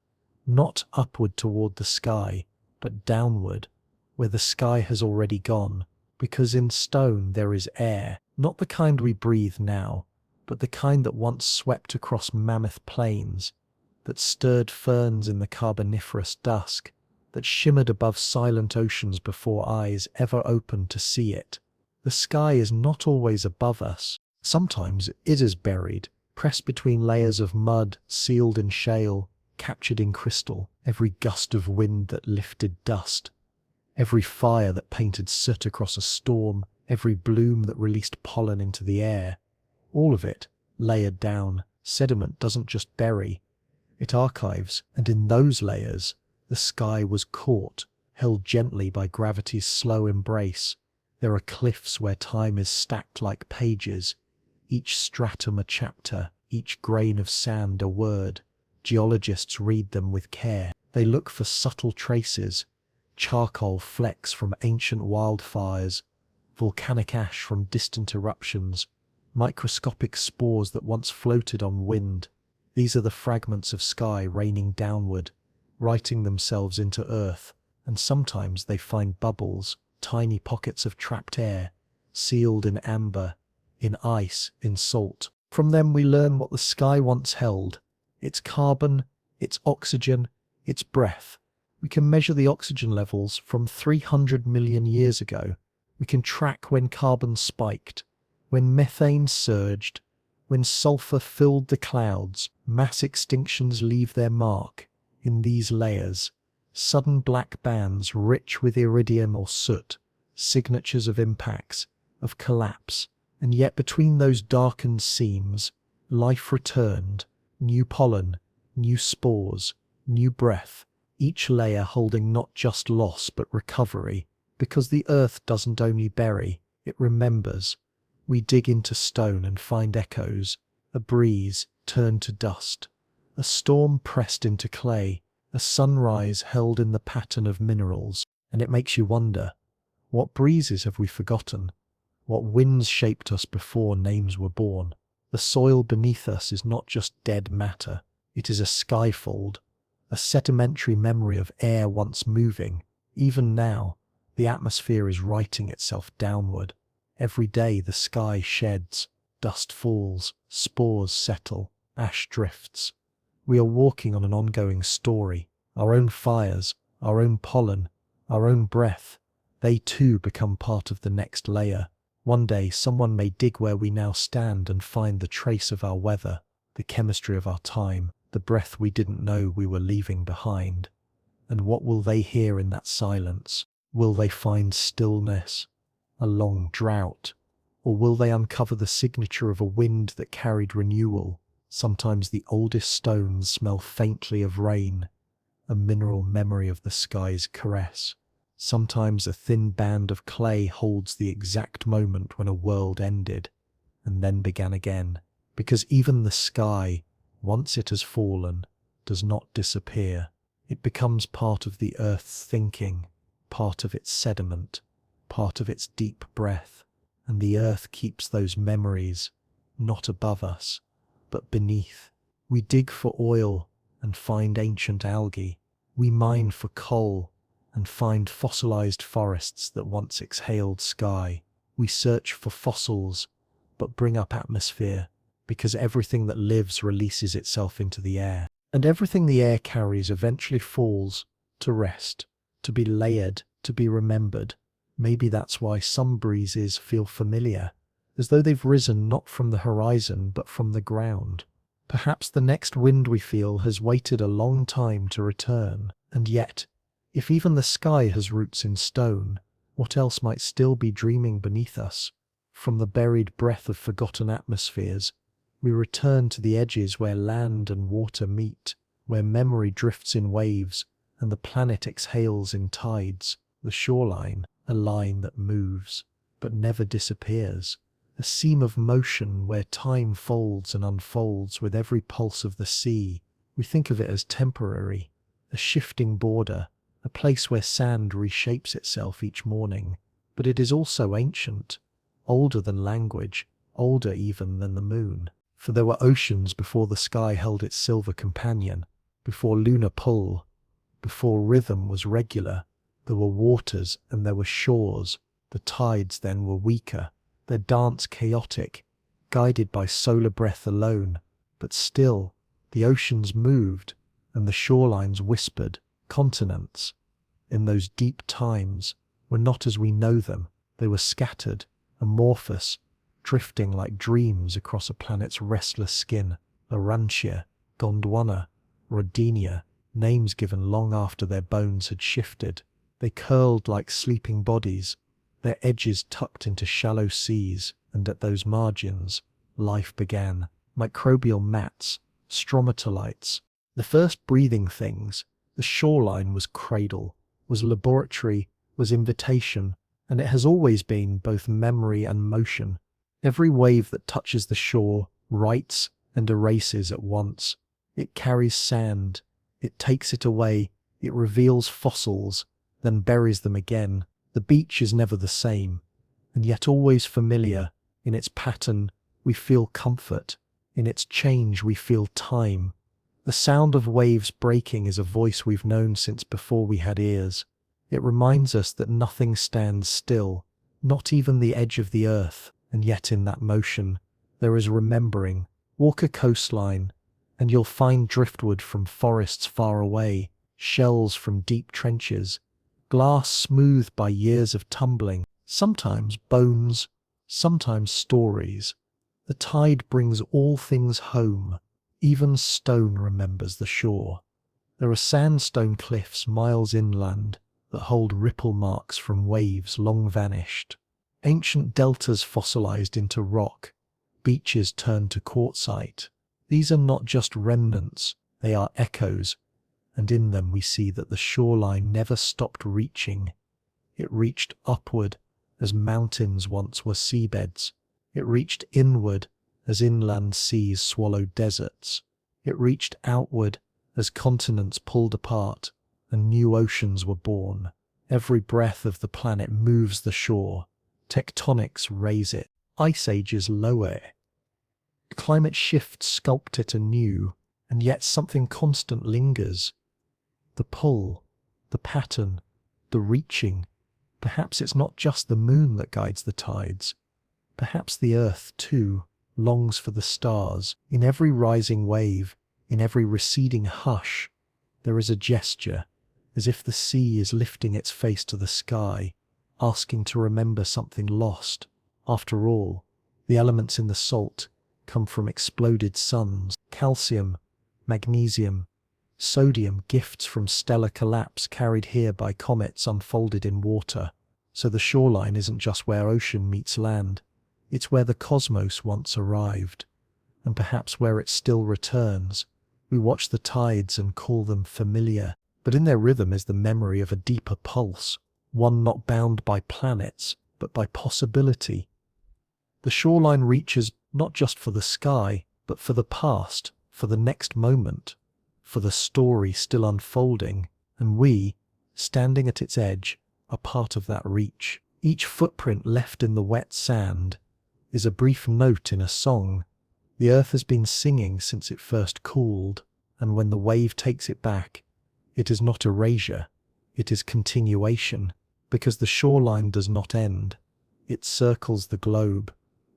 not upward toward the sky, but downward, where the sky has already gone, because in stone there is air, not the kind we breathe now, but the kind that once swept across mammoth plains, that stirred ferns in the carboniferous dusk, that shimmered above silent oceans before eyes ever opened to see it. The sky is not always above us. Sometimes it is buried, pressed between layers of mud, sealed in shale, captured in crystal. Every gust of wind that lifted dust, every fire that painted soot across a storm, every bloom that released pollen into the air, all of it layered down. Sediment doesn't just bury, it archives, and in those layers, the sky was caught, held gently by gravity's slow embrace. There are cliffs where time is stacked like pages, each stratum a chapter, each grain of sand a word. Geologists read them with care. They look for subtle traces, charcoal flecks from ancient wildfires, volcanic ash from distant eruptions, microscopic spores that once floated on wind. These are the fragments of sky raining downward, writing themselves into earth, and sometimes they find bubbles, tiny pockets of trapped air, sealed in amber, in ice, in salt. From them we learn what the sky once held, its carbon, its oxygen, its breath. We can measure the oxygen levels from 300 million years ago. We can track when carbon spiked, when methane surged, when sulfur filled the clouds. Mass extinctions leave their mark in these layers, sudden black bands rich with iridium or soot, signatures of impacts, of collapse. And yet between those darkened seams, life returned, new pollen, new spores, new breath, each layer holding not just loss but recovery, because the earth doesn't only bury, it remembers. We dig into stone and find echoes, a breeze turned to dust, a storm pressed into clay, a sunrise held in the pattern of minerals, and it makes you wonder, what breezes have we forgotten? What winds shaped us before names were born? The soil beneath us is not just dead matter, it is a skyfold, a sedimentary memory of air once moving. Even now, the atmosphere is writing itself downward. Every day the sky sheds, dust falls, spores settle, ash drifts. We are walking on an ongoing story. Our own fires, our own pollen, our own breath, they too become part of the next layer. One day someone may dig where we now stand and find the trace of our weather, the chemistry of our time, the breath we didn't know we were leaving behind. And what will they hear in that silence? Will they find stillness, a long drought? Or will they uncover the signature of a wind that carried renewal? Sometimes the oldest stones smell faintly of rain, a mineral memory of the sky's caress. Sometimes a thin band of clay holds the exact moment when a world ended and then began again, because even the sky, once it has fallen, does not disappear. It becomes part of the earth's thinking, part of its sediment, part of its deep breath, and the earth keeps those memories, not above us, but beneath. We dig for oil and find ancient algae. We mine for coal and find fossilized forests that once exhaled sky. We search for fossils, but bring up atmosphere, because everything that lives releases itself into the air. And everything the air carries eventually falls to rest, to be layered, to be remembered. Maybe that's why some breezes feel familiar, as though they've risen not from the horizon but from the ground. Perhaps the next wind we feel has waited a long time to return, and yet, if even the sky has roots in stone, what else might still be dreaming beneath us? From the buried breath of forgotten atmospheres, we return to the edges where land and water meet, where memory drifts in waves and the planet exhales in tides. The shoreline, a line that moves, but never disappears. A seam of motion where time folds and unfolds with every pulse of the sea. We think of it as temporary, a shifting border, a place where sand reshapes itself each morning, but it is also ancient, older than language, older even than the moon. For there were oceans before the sky held its silver companion, before lunar pull, before rhythm was regular. There were waters and there were shores. The tides then were weaker, their dance chaotic, guided by solar breath alone. But still, the oceans moved, and the shorelines whispered. Continents, in those deep times, were not as we know them. They were scattered, amorphous, drifting like dreams across a planet's restless skin. Larantia, Gondwana, Rodinia, names given long after their bones had shifted. They curled like sleeping bodies, their edges tucked into shallow seas, and at those margins, life began. Microbial mats, stromatolites, the first breathing things. The shoreline was cradle, was laboratory, was invitation, and it has always been both memory and motion. Every wave that touches the shore writes and erases at once. It carries sand, it takes it away, it reveals fossils, then buries them again. The beach is never the same, and yet always familiar. In its pattern, we feel comfort. In its change, we feel time. The sound of waves breaking is a voice we've known since before we had ears. It reminds us that nothing stands still, not even the edge of the earth, and yet in that motion, there is remembering. Walk a coastline, and you'll find driftwood from forests far away, shells from deep trenches, glass smoothed by years of tumbling, sometimes bones, sometimes stories. The tide brings all things home. Even stone remembers the shore. There are sandstone cliffs miles inland that hold ripple marks from waves long vanished. Ancient deltas fossilized into rock, beaches turned to quartzite. These are not just remnants, they are echoes, and in them we see that the shoreline never stopped reaching. It reached upward as mountains once were seabeds. It reached inward as inland seas swallowed deserts. It reached outward as continents pulled apart and new oceans were born. Every breath of the planet moves the shore. Tectonics raise it. Ice ages lower it. Climate shifts sculpt it anew, and yet something constant lingers. The pull, the pattern, the reaching. Perhaps it's not just the moon that guides the tides. Perhaps the earth, too, longs for the stars. In every rising wave, in every receding hush, there is a gesture, as if the sea is lifting its face to the sky, asking to remember something lost. After all, the elements in the salt come from exploded suns. Calcium, magnesium, sodium, gifts from stellar collapse carried here by comets unfolded in water. So the shoreline isn't just where ocean meets land. It's where the cosmos once arrived, and perhaps where it still returns. We watch the tides and call them familiar, but in their rhythm is the memory of a deeper pulse, one not bound by planets, but by possibility. The shoreline reaches not just for the sky, but for the past, for the next moment, for the story still unfolding, and we, standing at its edge, are part of that reach. Each footprint left in the wet sand is a brief note in a song. The earth has been singing since it first cooled, and when the wave takes it back, it is not erasure, it is continuation, because the shoreline does not end. It circles the globe.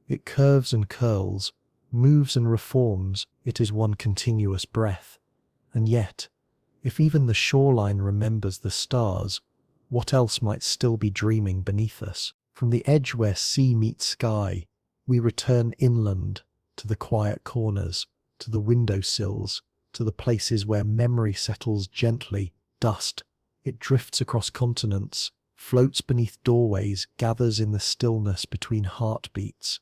It curves and curls, moves and reforms. It is one continuous breath. And yet, if even the shoreline remembers the stars, what else might still be dreaming beneath us? From the edge where sea meets sky, we return inland, to the quiet corners, to the windowsills, to the places where memory settles gently. Dust, it drifts across continents, floats beneath doorways, gathers in the stillness between heartbeats.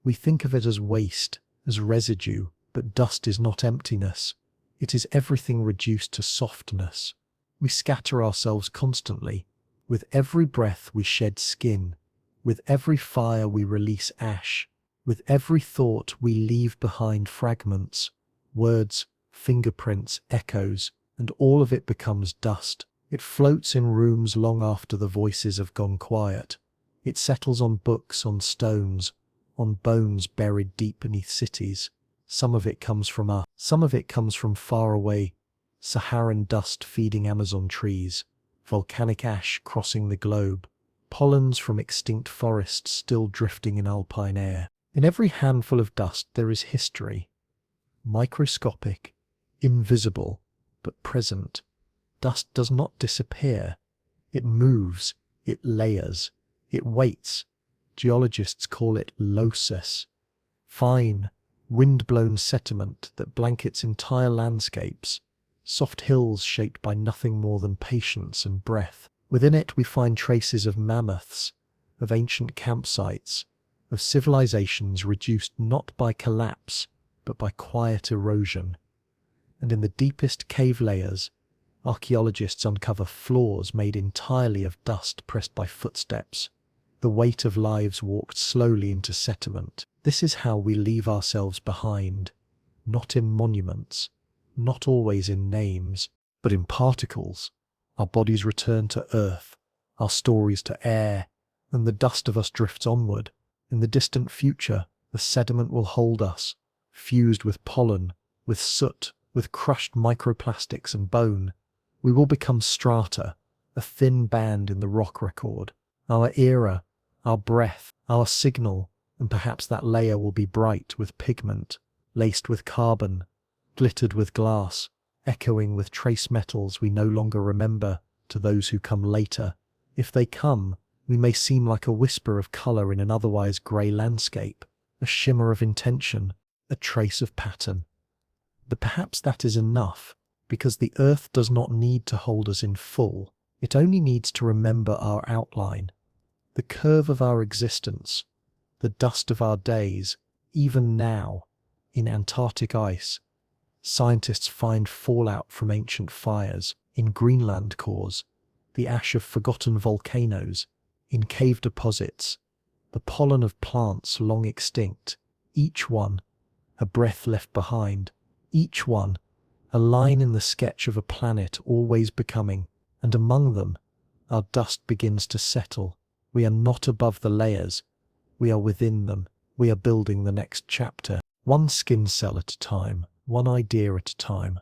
We think of it as waste, as residue, but dust is not emptiness. It is everything reduced to softness. We scatter ourselves constantly. With every breath we shed skin. With every fire we release ash. With every thought we leave behind fragments, words, fingerprints, echoes, and all of it becomes dust. It floats in rooms long after the voices have gone quiet. It settles on books, on stones, on bones buried deep beneath cities. Some of it comes from us. Some of it comes from far away, Saharan dust feeding Amazon trees, volcanic ash crossing the globe, pollens from extinct forests still drifting in alpine air. In every handful of dust there is history. Microscopic, invisible, but present. Dust does not disappear. It moves, it layers, it waits. Geologists call it loess. Fine, wind-blown sediment that blankets entire landscapes. Soft hills shaped by nothing more than patience and breath. Within it we find traces of mammoths, of ancient campsites, of civilizations reduced not by collapse, but by quiet erosion. And in the deepest cave layers, archaeologists uncover floors made entirely of dust pressed by footsteps, the weight of lives walked slowly into sediment. This is how we leave ourselves behind, not in monuments, not always in names, but in particles. Our bodies return to earth, our stories to air, and the dust of us drifts onward. In the distant future, the sediment will hold us, fused with pollen, with soot, with crushed microplastics and bone. We will become strata, a thin band in the rock record. Our era, our breath, our signal, and perhaps that layer will be bright with pigment, laced with carbon, glittered with glass, echoing with trace metals we no longer remember to those who come later. If they come, we may seem like a whisper of colour in an otherwise grey landscape, a shimmer of intention, a trace of pattern. But perhaps that is enough, because the earth does not need to hold us in full. It only needs to remember our outline, the curve of our existence, the dust of our days. Even now, in Antarctic ice, scientists find fallout from ancient fires, in Greenland cores, the ash of forgotten volcanoes, in cave deposits, the pollen of plants long extinct, each one a breath left behind, each one a line in the sketch of a planet always becoming, and among them, our dust begins to settle. We are not above the layers, we are within them. We are building the next chapter, one skin cell at a time, one idea at a time,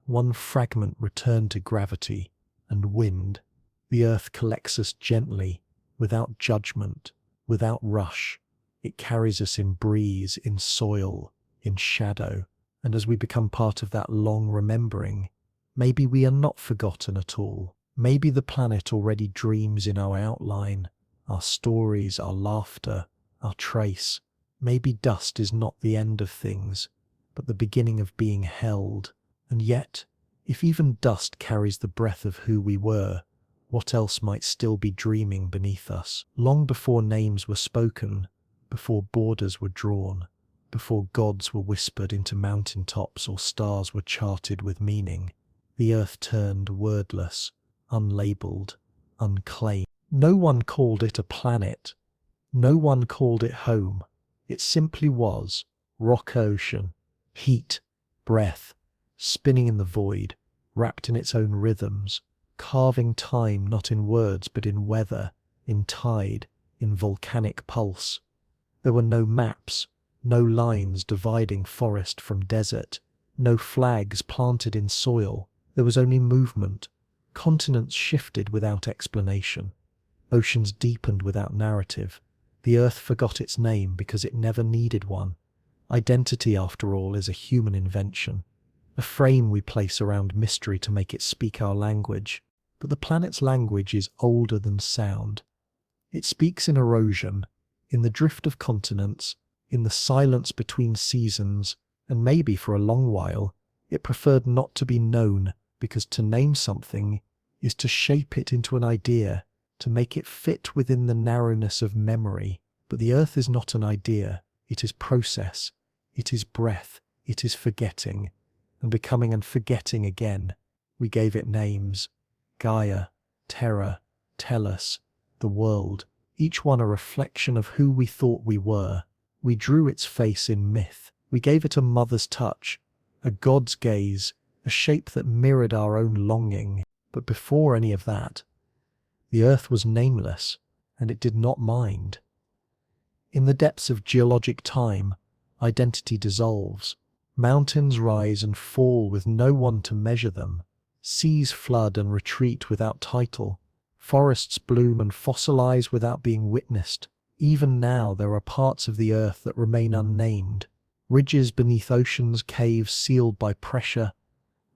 one fragment returned to gravity and wind. The earth collects us gently, without judgment, without rush. It carries us in breeze, in soil, in shadow. And as we become part of that long remembering, maybe we are not forgotten at all. Maybe the planet already dreams in our outline, our stories, our laughter, our trace. Maybe dust is not the end of things, but the beginning of being held. And yet, if even dust carries the breath of who we were, what else might still be dreaming beneath us? Long before names were spoken, before borders were drawn, before gods were whispered into mountain tops or stars were charted with meaning, the earth turned wordless, unlabeled, unclaimed. No one called it a planet. No one called it home. It simply was. Rock ocean, heat, breath, spinning in the void, wrapped in its own rhythms, carving time not in words but in weather, in tide, in volcanic pulse. There were no maps, no lines dividing forest from desert, no flags planted in soil. There was only movement. Continents shifted without explanation. Oceans deepened without narrative. The earth forgot its name because it never needed one. Identity, after all, is a human invention, a frame we place around mystery to make it speak our language. But the planet's language is older than sound. It speaks in erosion, in the drift of continents, in the silence between seasons, and maybe for a long while it preferred not to be known, because to name something is to shape it into an idea, to make it fit within the narrowness of memory. But the earth is not an idea, it is process, it is breath, it is forgetting, and becoming and forgetting again. We gave it names: Gaia, Terra, Tellus, the world, each one a reflection of who we thought we were. We drew its face in myth. We gave it a mother's touch, a god's gaze, a shape that mirrored our own longing. But before any of that, the earth was nameless, and it did not mind. In the depths of geologic time, identity dissolves. Mountains rise and fall with no one to measure them. Seas flood and retreat without title. Forests bloom and fossilize without being witnessed. Even now there are parts of the earth that remain unnamed. Ridges beneath oceans, caves sealed by pressure,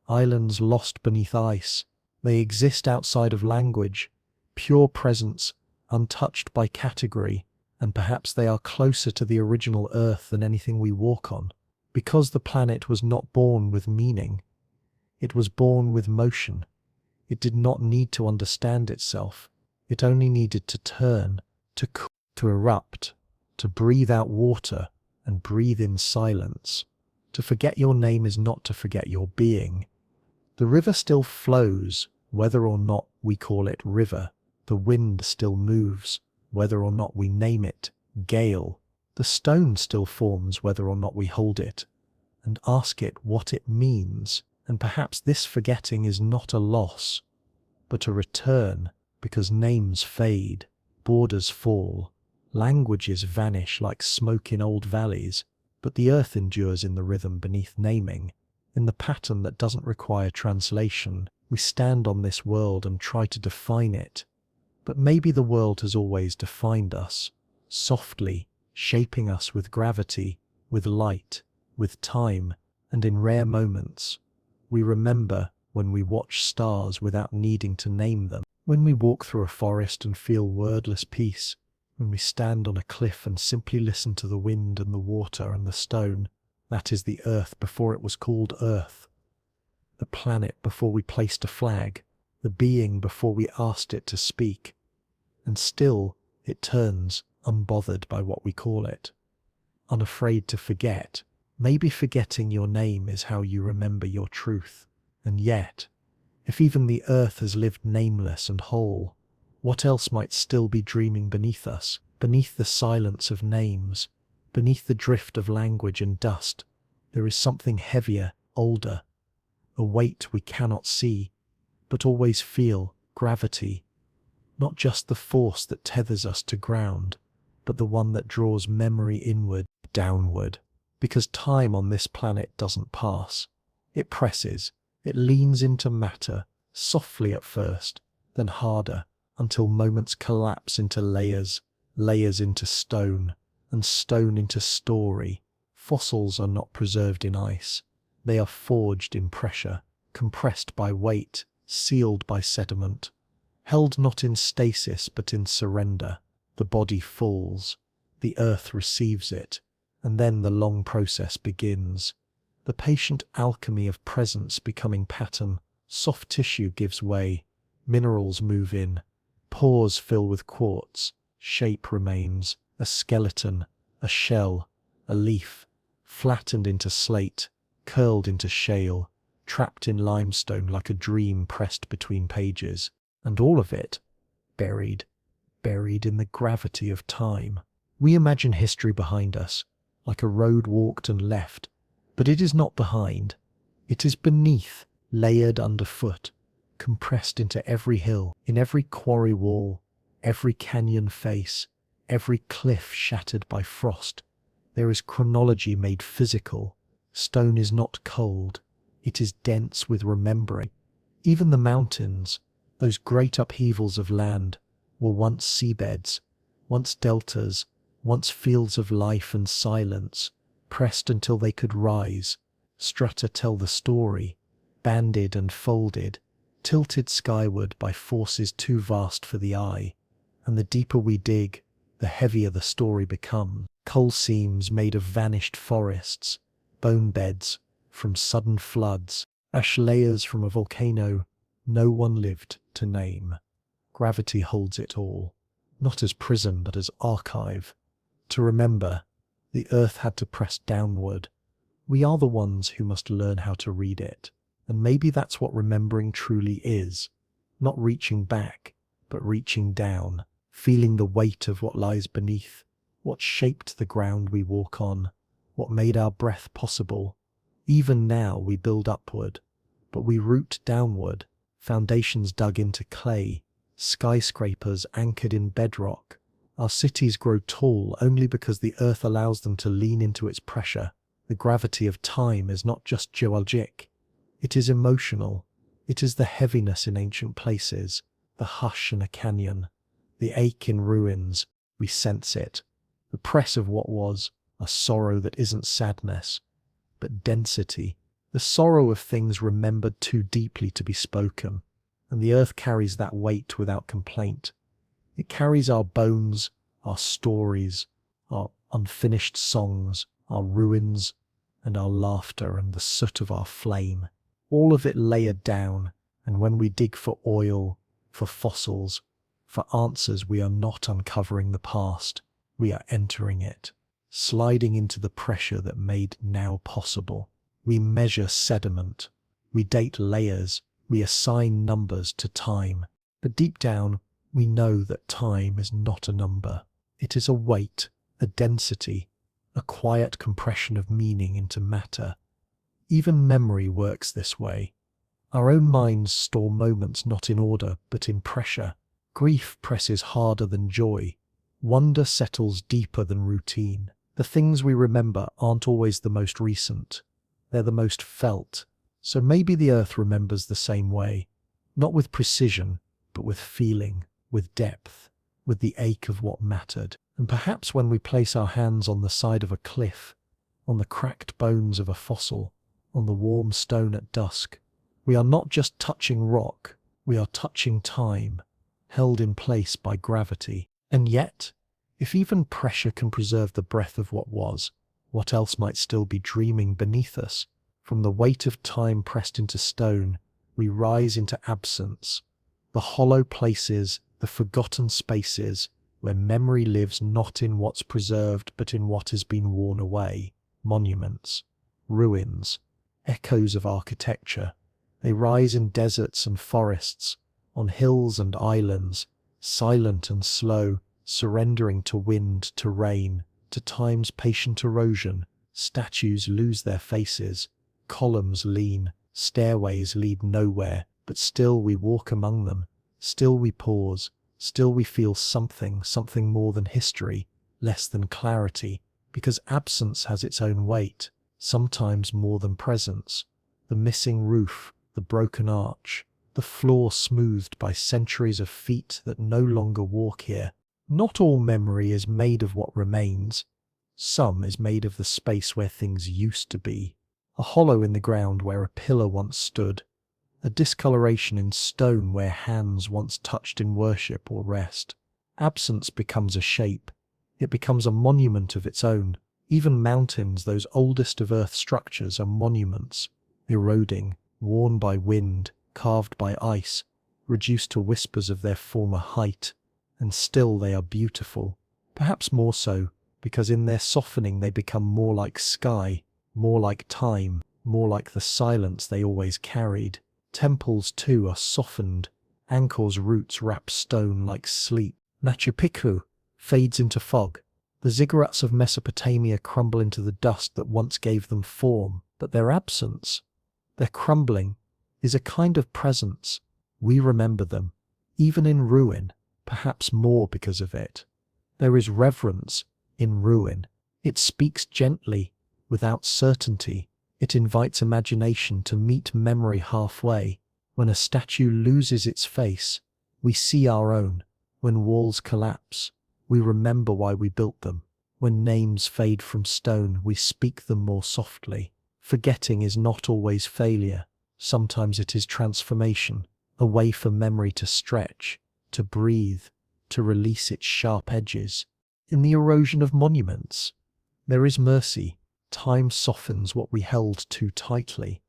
islands lost beneath ice. They exist outside of language, pure presence, untouched by category, and perhaps they are closer to the original earth than anything we walk on. Because the planet was not born with meaning, it was born with motion. It did not need to understand itself. It only needed to turn, to cool, to erupt, to breathe out water and breathe in silence. To forget your name is not to forget your being. The river still flows, whether or not we call it river. The wind still moves, whether or not we name it gale. The stone still forms, whether or not we hold it and ask it what it means. And perhaps this forgetting is not a loss, but a return, because names fade, borders fall, languages vanish like smoke in old valleys, but the earth endures in the rhythm beneath naming, in the pattern that doesn't require translation. We stand on this world and try to define it, but maybe the world has always defined us, softly, shaping us with gravity, with light, with time, and in rare moments. We remember when we watch stars without needing to name them, when we walk through a forest and feel wordless peace, when we stand on a cliff and simply listen to the wind and the water and the stone. That is the earth before it was called earth, the planet before we placed a flag, the being before we asked it to speak. And still it turns, unbothered by what we call it, unafraid to forget. Maybe forgetting your name is how you remember your truth. And yet, if even the earth has lived nameless and whole, what else might still be dreaming beneath us, beneath the silence of names, beneath the drift of language and dust? There is something heavier, older, a weight we cannot see, but always feel, gravity. Not just the force that tethers us to ground, but the one that draws memory inward, downward. Because time on this planet doesn't pass. It presses, it leans into matter, softly at first, then harder, until moments collapse into layers, layers into stone, and stone into story. Fossils are not preserved in ice. They are forged in pressure, compressed by weight, sealed by sediment, held not in stasis but in surrender. The body falls, the earth receives it, and then the long process begins. The patient alchemy of presence becoming pattern. Soft tissue gives way, minerals move in, pores fill with quartz, shape remains, a skeleton, a shell, a leaf, flattened into slate, curled into shale, trapped in limestone like a dream pressed between pages, and all of it buried in the gravity of time. We imagine history behind us, like a road walked and left, but it is not behind. It is beneath, layered underfoot, compressed into every hill, in every quarry wall, every canyon face, every cliff shattered by frost. There is chronology made physical. Stone is not cold, it is dense with remembering. Even the mountains, those great upheavals of land, were once seabeds, once deltas, once fields of life and silence, pressed until they could rise, strata tell the story, banded and folded, tilted skyward by forces too vast for the eye. And the deeper we dig, the heavier the story becomes. Coal seams made of vanished forests, bone beds from sudden floods, ash layers from a volcano no one lived to name. Gravity holds it all, not as prison but as archive. To remember, the earth had to press downward. We are the ones who must learn how to read it. And maybe that's what remembering truly is. Not reaching back, but reaching down, feeling the weight of what lies beneath, what shaped the ground we walk on, what made our breath possible. Even now we build upward, but we root downward, foundations dug into clay, skyscrapers anchored in bedrock. Our cities grow tall only because the earth allows them to lean into its pressure. The gravity of time is not just geologic, it is emotional. It is the heaviness in ancient places, the hush in a canyon, the ache in ruins. We sense it. The press of what was, a sorrow that isn't sadness, but density, the sorrow of things remembered too deeply to be spoken. And the earth carries that weight without complaint. It carries our bones, our stories, our unfinished songs, our ruins, and our laughter and the soot of our flame. All of it layered down, and when we dig for oil, for fossils, for answers, we are not uncovering the past, we are entering it, sliding into the pressure that made now possible. We measure sediment, we date layers, we assign numbers to time, but deep down, we know that time is not a number. It is a weight, a density, a quiet compression of meaning into matter. Even memory works this way. Our own minds store moments not in order, but in pressure. Grief presses harder than joy. Wonder settles deeper than routine. The things we remember aren't always the most recent. They're the most felt. So maybe the earth remembers the same way. Not with precision, but with feeling, with depth, with the ache of what mattered. And perhaps when we place our hands on the side of a cliff, on the cracked bones of a fossil, on the warm stone at dusk, we are not just touching rock, we are touching time, held in place by gravity. And yet, if even pressure can preserve the breath of what was, what else might still be dreaming beneath us? From the weight of time pressed into stone, we rise into absence, the hollow places, the forgotten spaces, where memory lives not in what's preserved but in what has been worn away. Monuments, ruins, echoes of architecture. They rise in deserts and forests, on hills and islands, silent and slow, surrendering to wind, to rain, to time's patient erosion. Statues lose their faces, columns lean, stairways lead nowhere, but still we walk among them, still we pause, still we feel something more than history, less than clarity, because absence has its own weight, sometimes more than presence. The missing roof, the broken arch, the floor smoothed by centuries of feet that no longer walk here. Not all memory is made of what remains. Some is made of the space where things used to be. A hollow in the ground where a pillar once stood. A discoloration in stone where hands once touched in worship or rest. Absence becomes a shape. It becomes a monument of its own. Even mountains, those oldest of Earth's structures, are monuments, eroding, worn by wind, carved by ice, reduced to whispers of their former height. And still they are beautiful, perhaps more so, because in their softening they become more like sky, more like time, more like the silence they always carried. Temples too are softened, Angkor's roots wrap stone like sleep. Machu Picchu fades into fog. The ziggurats of Mesopotamia crumble into the dust that once gave them form, but their absence, their crumbling, is a kind of presence. We remember them, even in ruin, perhaps more because of it. There is reverence in ruin. It speaks gently, without certainty. It invites imagination to meet memory halfway. When a statue loses its face, we see our own. When walls collapse, we remember why we built them. When names fade from stone, we speak them more softly. Forgetting is not always failure. Sometimes it is transformation, a way for memory to stretch, to breathe, to release its sharp edges. In the erosion of monuments, there is mercy. Time softens what we held too tightly.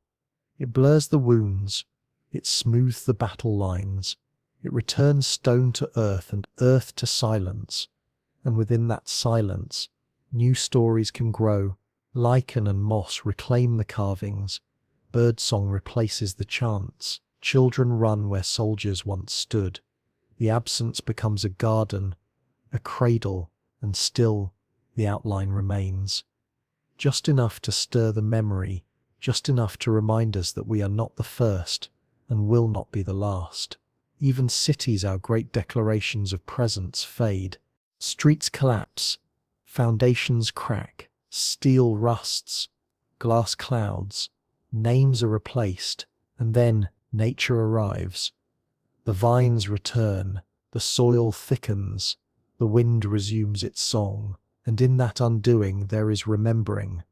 It blurs the wounds, it smooths the battle lines, it returns stone to earth and earth to silence. And within that silence, new stories can grow. Lichen and moss reclaim the carvings. Birdsong replaces the chants. Children run where soldiers once stood. The absence becomes a garden, a cradle, and still the outline remains. Just enough to stir the memory, just enough to remind us that we are not the first, and will not be the last. Even cities, our great declarations of presence, fade. Streets collapse, foundations crack, steel rusts, glass clouds, names are replaced, and then nature arrives. The vines return, the soil thickens, the wind resumes its song, and in that undoing there is remembering,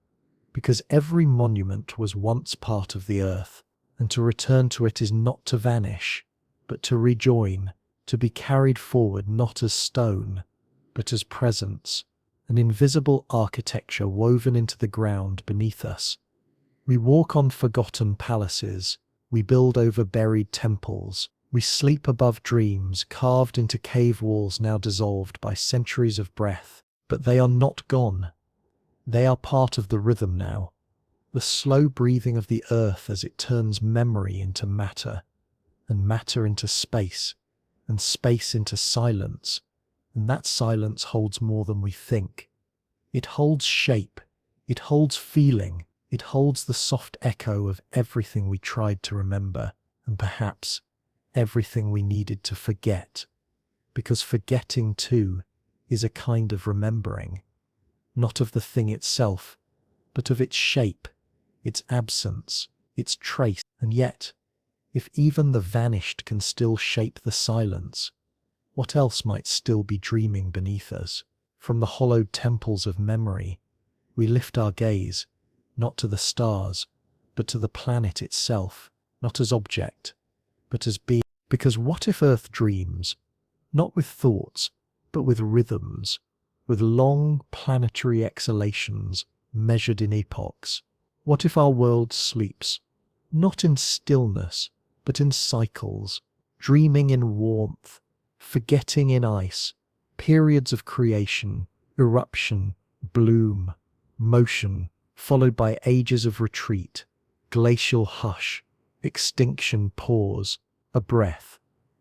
because every monument was once part of the earth, and to return to it is not to vanish, but to rejoin, to be carried forward not as stone, but as presence, an invisible architecture woven into the ground beneath us. We walk on forgotten palaces, we build over buried temples, we sleep above dreams carved into cave walls now dissolved by centuries of breath, but they are not gone. They are part of the rhythm now, the slow breathing of the earth as it turns memory into matter, and matter into space, and space into silence, and that silence holds more than we think. It holds shape, it holds feeling, it holds the soft echo of everything we tried to remember, and perhaps everything we needed to forget, because forgetting too is a kind of remembering, not of the thing itself, but of its shape, its absence, its trace. And yet, if even the vanished can still shape the silence, what else might still be dreaming beneath us? From the hollowed temples of memory, we lift our gaze, not to the stars, but to the planet itself, not as object, but as being. Because what if Earth dreams, not with thoughts, but with rhythms, with long planetary exhalations measured in epochs? What if our world sleeps, not in stillness, but in cycles, dreaming in warmth, forgetting in ice, periods of creation, eruption, bloom, motion, followed by ages of retreat, glacial hush, extinction pause, a breath,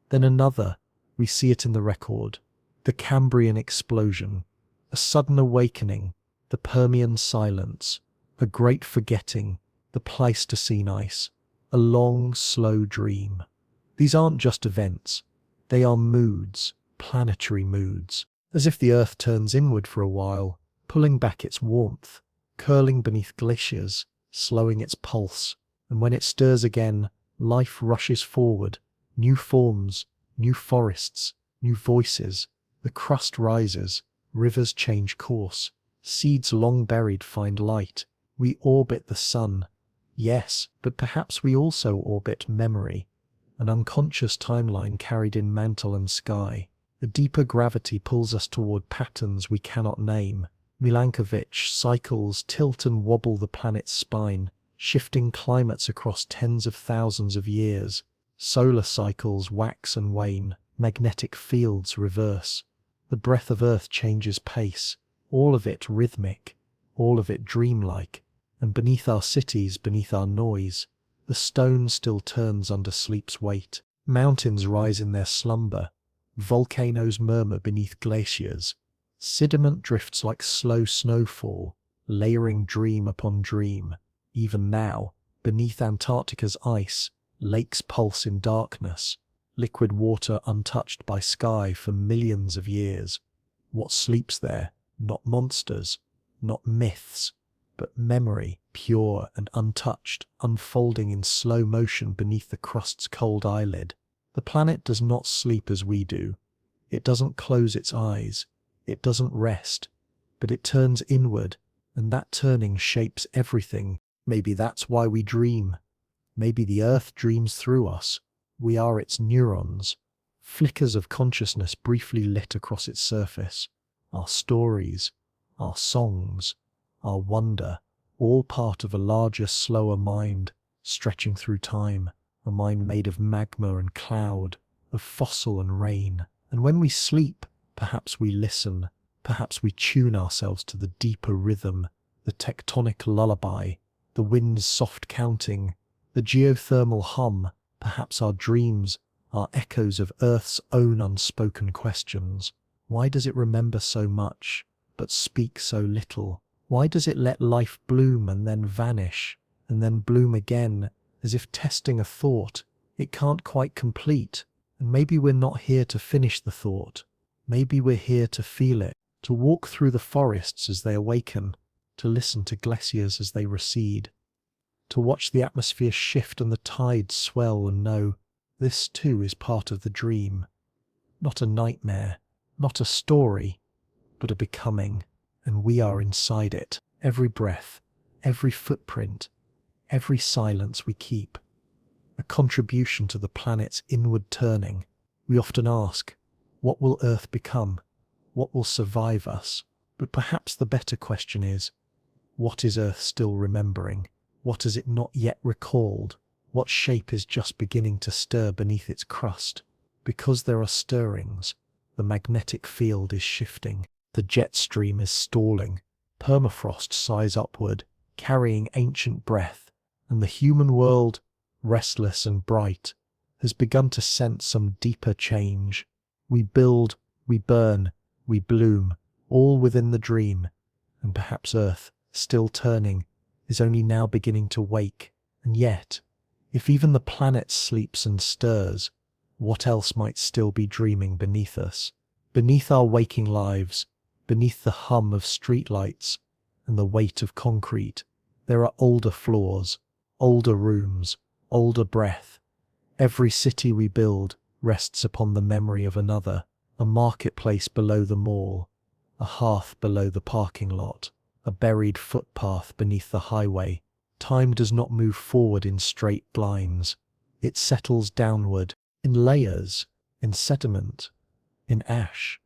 then another. We see it in the record, the Cambrian explosion, a sudden awakening, the Permian silence, a great forgetting, the Pleistocene ice, a long, slow dream. These aren't just events, they are moods, planetary moods, as if the Earth turns inward for a while, pulling back its warmth, curling beneath glaciers, slowing its pulse, and when it stirs again, life rushes forward, new forms, new forests, new voices, the crust rises, rivers change course, seeds long buried find light, we orbit the sun. Yes, but perhaps we also orbit memory, an unconscious timeline carried in mantle and sky. A deeper gravity pulls us toward patterns we cannot name. Milankovitch cycles tilt and wobble the planet's spine, shifting climates across tens of thousands of years. Solar cycles wax and wane, magnetic fields reverse. The breath of Earth changes pace, all of it rhythmic, all of it dreamlike. And beneath our cities, beneath our noise, the stone still turns under sleep's weight. Mountains rise in their slumber, volcanoes murmur beneath glaciers, sediment drifts like slow snowfall, layering dream upon dream. Even now, beneath Antarctica's ice, lakes pulse in darkness, liquid water untouched by sky for millions of years. What sleeps there? Not monsters, not myths, but memory, pure and untouched, unfolding in slow motion beneath the crust's cold eyelid. The planet does not sleep as we do. It doesn't close its eyes. It doesn't rest. But it turns inward, and that turning shapes everything. Maybe that's why we dream. Maybe the Earth dreams through us. We are its neurons, flickers of consciousness briefly lit across its surface. Our stories, our songs, our wonder, all part of a larger, slower mind, stretching through time, a mind made of magma and cloud, of fossil and rain. And when we sleep, perhaps we listen, perhaps we tune ourselves to the deeper rhythm, the tectonic lullaby, the wind's soft counting, the geothermal hum. Perhaps our dreams are echoes of Earth's own unspoken questions. Why does it remember so much, but speak so little? Why does it let life bloom and then vanish, and then bloom again, as if testing a thought, It can't quite complete, and maybe we're not here to finish the thought. Maybe we're here to feel it, to walk through the forests as they awaken, to listen to glaciers as they recede, to watch the atmosphere shift and the tides swell and know this too is part of the dream. Not a nightmare, not a story, but a becoming, and we are inside it. Every breath, every footprint, every silence we keep. A contribution to the planet's inward turning. We often ask, what will Earth become? What will survive us? But perhaps the better question is, what is Earth still remembering? What has it not yet recalled? What shape is just beginning to stir beneath its crust? Because there are stirrings, the magnetic field is shifting, the jet stream is stalling, permafrost sighs upward, carrying ancient breath, and the human world, restless and bright, has begun to sense some deeper change. We build, we burn, we bloom, all within the dream, and perhaps Earth, still turning, is only now beginning to wake. And yet, if even the planet sleeps and stirs, what else might still be dreaming beneath us? Beneath our waking lives, beneath the hum of streetlights and the weight of concrete, there are older floors, older rooms, older breath. Every city we build rests upon the memory of another, a marketplace below the mall, a hearth below the parking lot, a buried footpath beneath the highway. Time does not move forward in straight lines. It settles downward, in layers, in sediment, in ash.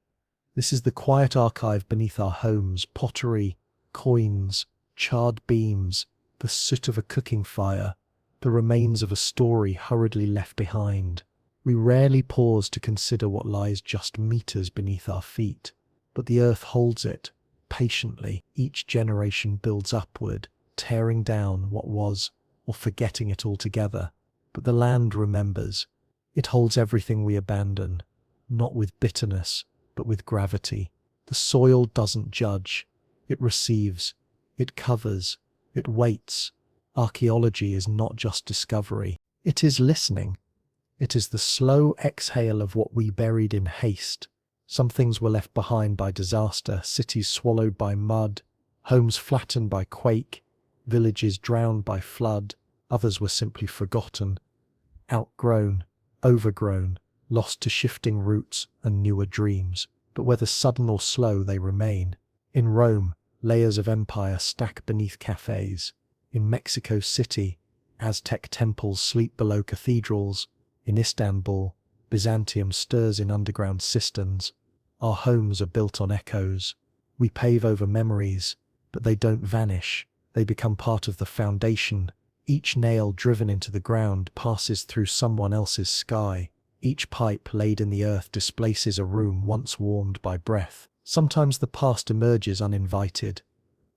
This is the quiet archive beneath our homes: pottery, coins, charred beams, the soot of a cooking fire, the remains of a story hurriedly left behind. We rarely pause to consider what lies just meters beneath our feet, but the earth holds it, patiently. Each generation builds upward, tearing down what was, or forgetting it altogether. But the land remembers. It holds everything we abandon, not with bitterness, but with gravity. The soil doesn't judge. It receives. It covers. It waits. Archaeology is not just discovery. It is listening. It is the slow exhale of what we buried in haste. Some things were left behind by disaster, cities swallowed by mud, homes flattened by quake, villages drowned by flood. Others were simply forgotten, outgrown, overgrown, lost to shifting roots and newer dreams. But whether sudden or slow, they remain. In Rome, layers of empire stack beneath cafes. In Mexico City, Aztec temples sleep below cathedrals. In Istanbul, Byzantium stirs in underground cisterns. Our homes are built on echoes. We pave over memories, but they don't vanish. They become part of the foundation. Each nail driven into the ground passes through someone else's sky. Each pipe laid in the earth displaces a room once warmed by breath. Sometimes the past emerges uninvited,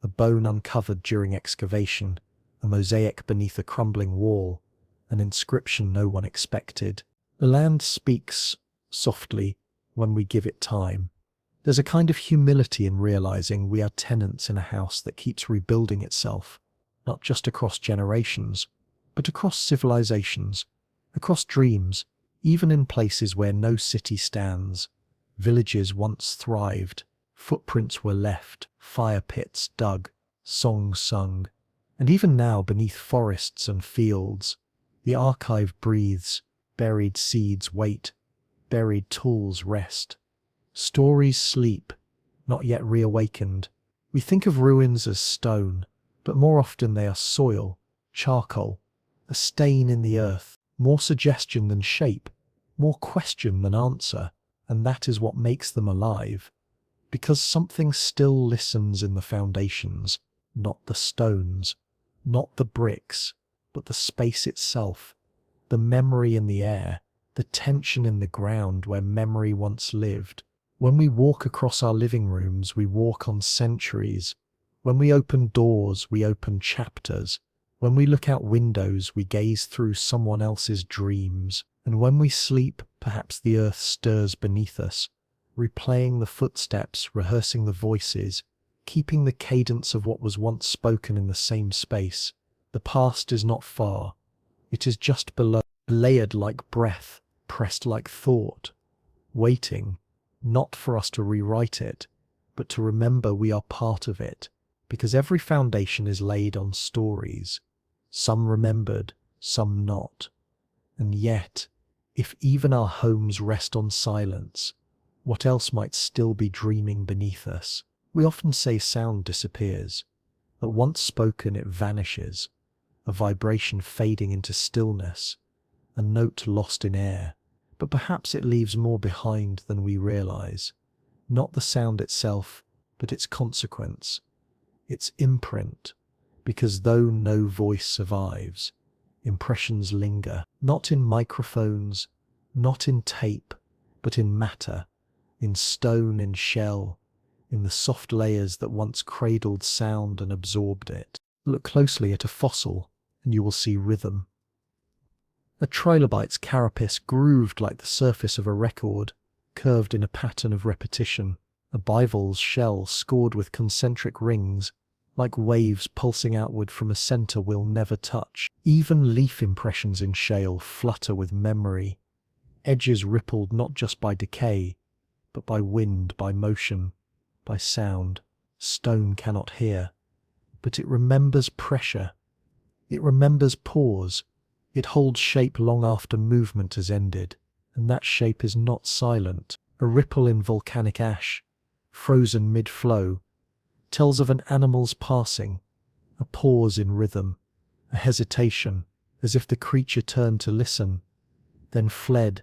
a bone uncovered during excavation, a mosaic beneath a crumbling wall, an inscription no one expected. The land speaks softly when we give it time. There's a kind of humility in realizing we are tenants in a house that keeps rebuilding itself, not just across generations, but across civilizations, across dreams, even in places where no city stands. Villages once thrived, footprints were left, fire pits dug, songs sung, and even now beneath forests and fields, the archive breathes. Buried seeds wait, buried tools rest. Stories sleep, not yet reawakened. We think of ruins as stone, but more often they are soil, charcoal, a stain in the earth, more suggestion than shape, more question than answer, and that is what makes them alive. Because something still listens in the foundations, not the stones, not the bricks, but the space itself. The memory in the air, the tension in the ground where memory once lived. When we walk across our living rooms, we walk on centuries. When we open doors, we open chapters. When we look out windows, we gaze through someone else's dreams. And when we sleep, perhaps the earth stirs beneath us, replaying the footsteps, rehearsing the voices, keeping the cadence of what was once spoken in the same space. The past is not far. It is just below. layered like breath, pressed like thought, waiting, not for us to rewrite it, but to remember we are part of it, because every foundation is laid on stories, some remembered, some not. And yet, if even our homes rest on silence, what else might still be dreaming beneath us? We often say sound disappears, that once spoken it vanishes, a vibration fading into stillness, a note lost in air, but perhaps it leaves more behind than we realize. Not the sound itself, but its consequence, its imprint, because though no voice survives, impressions linger, not in microphones, not in tape, but in matter, in stone and shell, in the soft layers that once cradled sound and absorbed it. Look closely at a fossil, and you will see rhythm. A trilobite's carapace grooved like the surface of a record, curved in a pattern of repetition. A bivalve's shell scored with concentric rings, like waves pulsing outward from a center we'll never touch. Even leaf impressions in shale flutter with memory, edges rippled not just by decay, but by wind, by motion, by sound. Stone cannot hear, but it remembers pressure. It remembers pause. It holds shape long after movement has ended, and that shape is not silent. A ripple in volcanic ash, frozen mid-flow, tells of an animal's passing, a pause in rhythm, a hesitation, as if the creature turned to listen, then fled.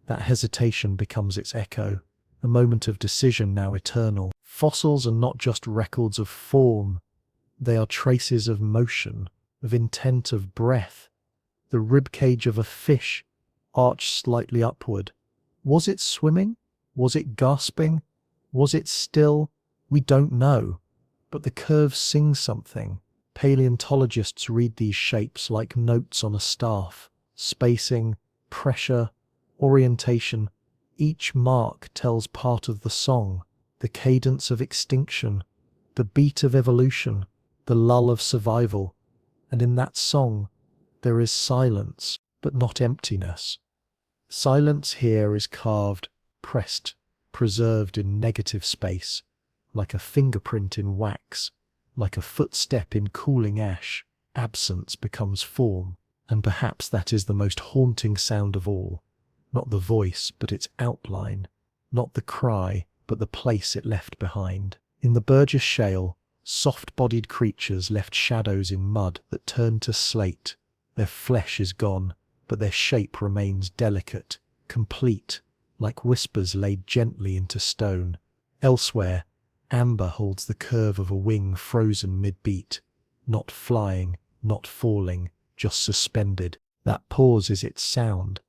That hesitation becomes its echo, a moment of decision now eternal. Fossils are not just records of form, they are traces of motion, of intent, of breath. The ribcage of a fish, arched slightly upward. Was it swimming? Was it gasping? Was it still? We don't know. But the curve sings something. Paleontologists read these shapes like notes on a staff. Spacing, pressure, orientation. Each mark tells part of the song, the cadence of extinction, the beat of evolution, the lull of survival. And in that song, there is silence, but not emptiness. Silence here is carved, pressed, preserved in negative space, like a fingerprint in wax, like a footstep in cooling ash. Absence becomes form, and perhaps that is the most haunting sound of all. Not the voice, but its outline. Not the cry, but the place it left behind. In the Burgess Shale, soft-bodied creatures left shadows in mud that turned to slate. Their flesh is gone, but their shape remains delicate, complete, like whispers laid gently into stone. Elsewhere, amber holds the curve of a wing frozen mid-beat, not flying, not falling, just suspended. That pause is its sound.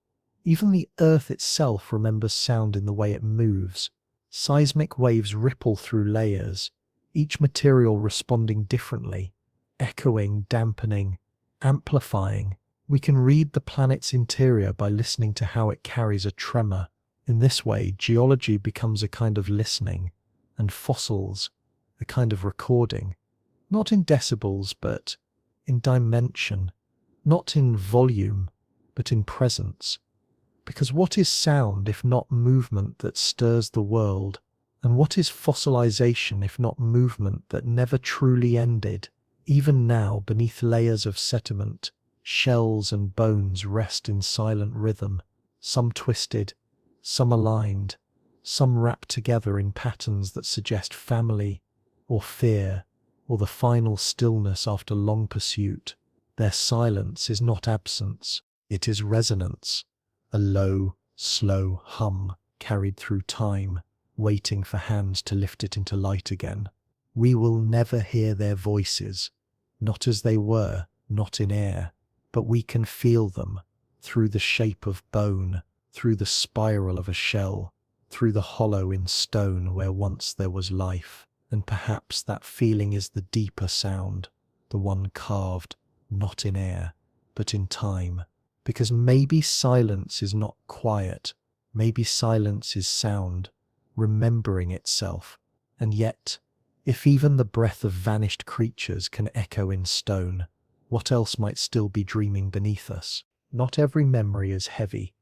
Even the earth itself remembers sound in the way it moves. Seismic waves ripple through layers, each material responding differently, echoing, dampening, amplifying. We can read the planet's interior by listening to how it carries a tremor. In this way, geology becomes a kind of listening, and fossils a kind of recording, not in decibels, but in dimension, not in volume, but in presence. Because what is sound if not movement that stirs the world? And what is fossilization if not movement that never truly ended? Even now, beneath layers of sediment, shells and bones rest in silent rhythm, some twisted, some aligned, some wrapped together in patterns that suggest family, or fear, or the final stillness after long pursuit. Their silence is not absence, it is resonance, a low, slow hum carried through time, waiting for hands to lift it into light again. We will never hear their voices, not as they were, not in air, but we can feel them, through the shape of bone, through the spiral of a shell, through the hollow in stone where once there was life. And perhaps that feeling is the deeper sound, the one carved, not in air, but in time. Because maybe silence is not quiet, maybe silence is sound, remembering itself. And yet, if even the breath of vanished creatures can echo in stone, what else might still be dreaming beneath us? Not every memory is heavy.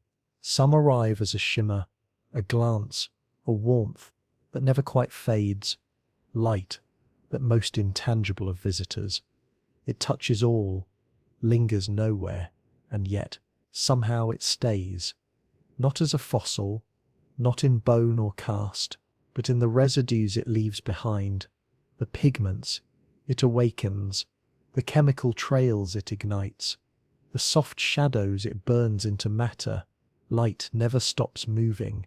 Some arrive as a shimmer, a glance, a warmth that never quite fades, light, that most intangible of visitors. It touches all, lingers nowhere, and yet somehow it stays. Not as a fossil, not in bone or cast, but in the residues it leaves behind, the pigments it awakens, the chemical trails it ignites, the soft shadows it burns into matter. Light never stops moving,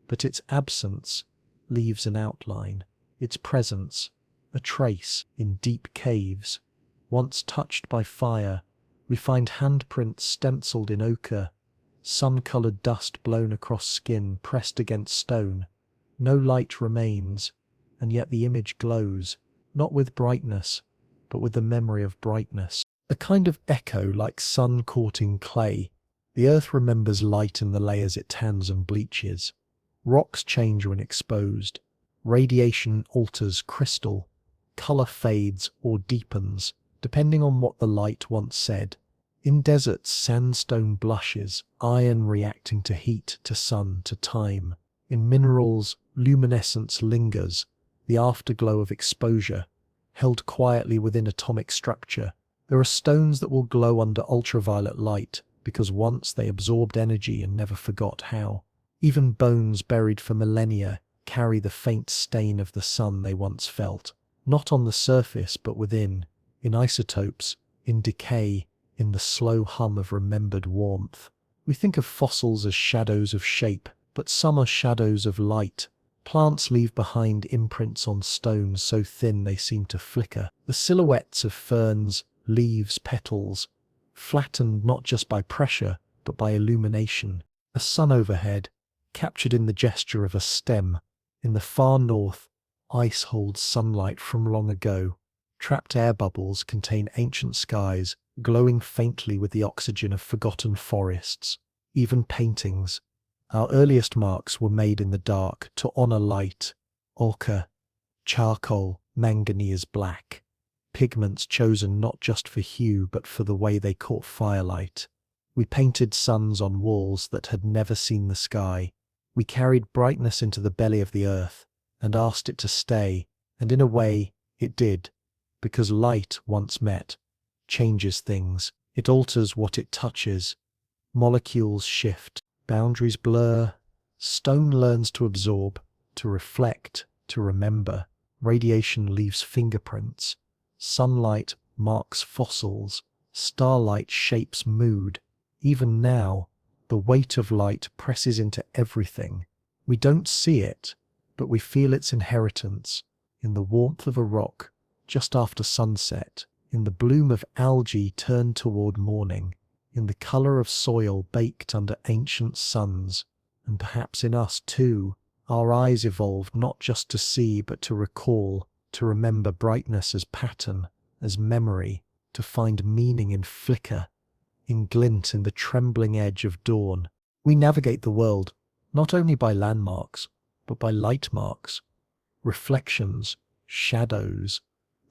but its absence leaves an outline, its presence a trace in deep caves. Once touched by fire, we find handprints stenciled in ochre, sun-coloured dust blown across skin pressed against stone. No light remains, and yet the image glows, not with brightness, but with the memory of brightness. A kind of echo like sun caught in clay. The earth remembers light in the layers it tans and bleaches. Rocks change when exposed. Radiation alters crystal. Colour fades or deepens, depending on what the light once said. In deserts, sandstone blushes, iron reacting to heat, to sun, to time. In minerals, luminescence lingers, the afterglow of exposure, held quietly within atomic structure. There are stones that will glow under ultraviolet light, because once they absorbed energy and never forgot how. Even bones buried for millennia carry the faint stain of the sun they once felt, not on the surface but within, in isotopes, in decay, in the slow hum of remembered warmth. We think of fossils as shadows of shape, but some are shadows of light. Plants leave behind imprints on stones so thin they seem to flicker. The silhouettes of ferns, leaves, petals, flattened not just by pressure, but by illumination. A sun overhead, captured in the gesture of a stem. In the far north, ice holds sunlight from long ago. Trapped air bubbles contain ancient skies, glowing faintly with the oxygen of forgotten forests. Even paintings. Our earliest marks were made in the dark to honor light. Ochre, charcoal, manganese black. Pigments chosen not just for hue but for the way they caught firelight. We painted suns on walls that had never seen the sky. We carried brightness into the belly of the earth and asked it to stay, and in a way, it did, because light, once met, changes things. It alters what it touches. Molecules shift, boundaries blur. Stone learns to absorb, to reflect, to remember. Radiation leaves fingerprints. Sunlight marks fossils. Starlight shapes mood. Even now, the weight of light presses into everything. We don't see it, but we feel its inheritance in the warmth of a rock just after sunset, in the bloom of algae turned toward morning, in the colour of soil baked under ancient suns, and perhaps in us too. Our eyes evolved not just to see but to recall, to remember brightness as pattern, as memory, to find meaning in flicker, in glint in the trembling edge of dawn. We navigate the world, not only by landmarks, but by light marks, reflections, shadows,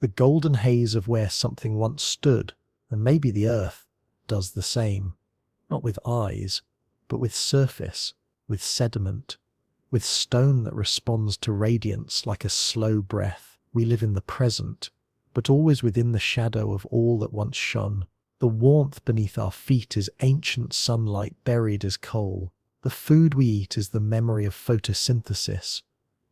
the golden haze of where something once stood, and maybe the earth does the same, not with eyes, but with surface, with sediment, with stone that responds to radiance like a slow breath. We live in the present, but always within the shadow of all that once shone. The warmth beneath our feet is ancient sunlight buried as coal. The food we eat is the memory of photosynthesis.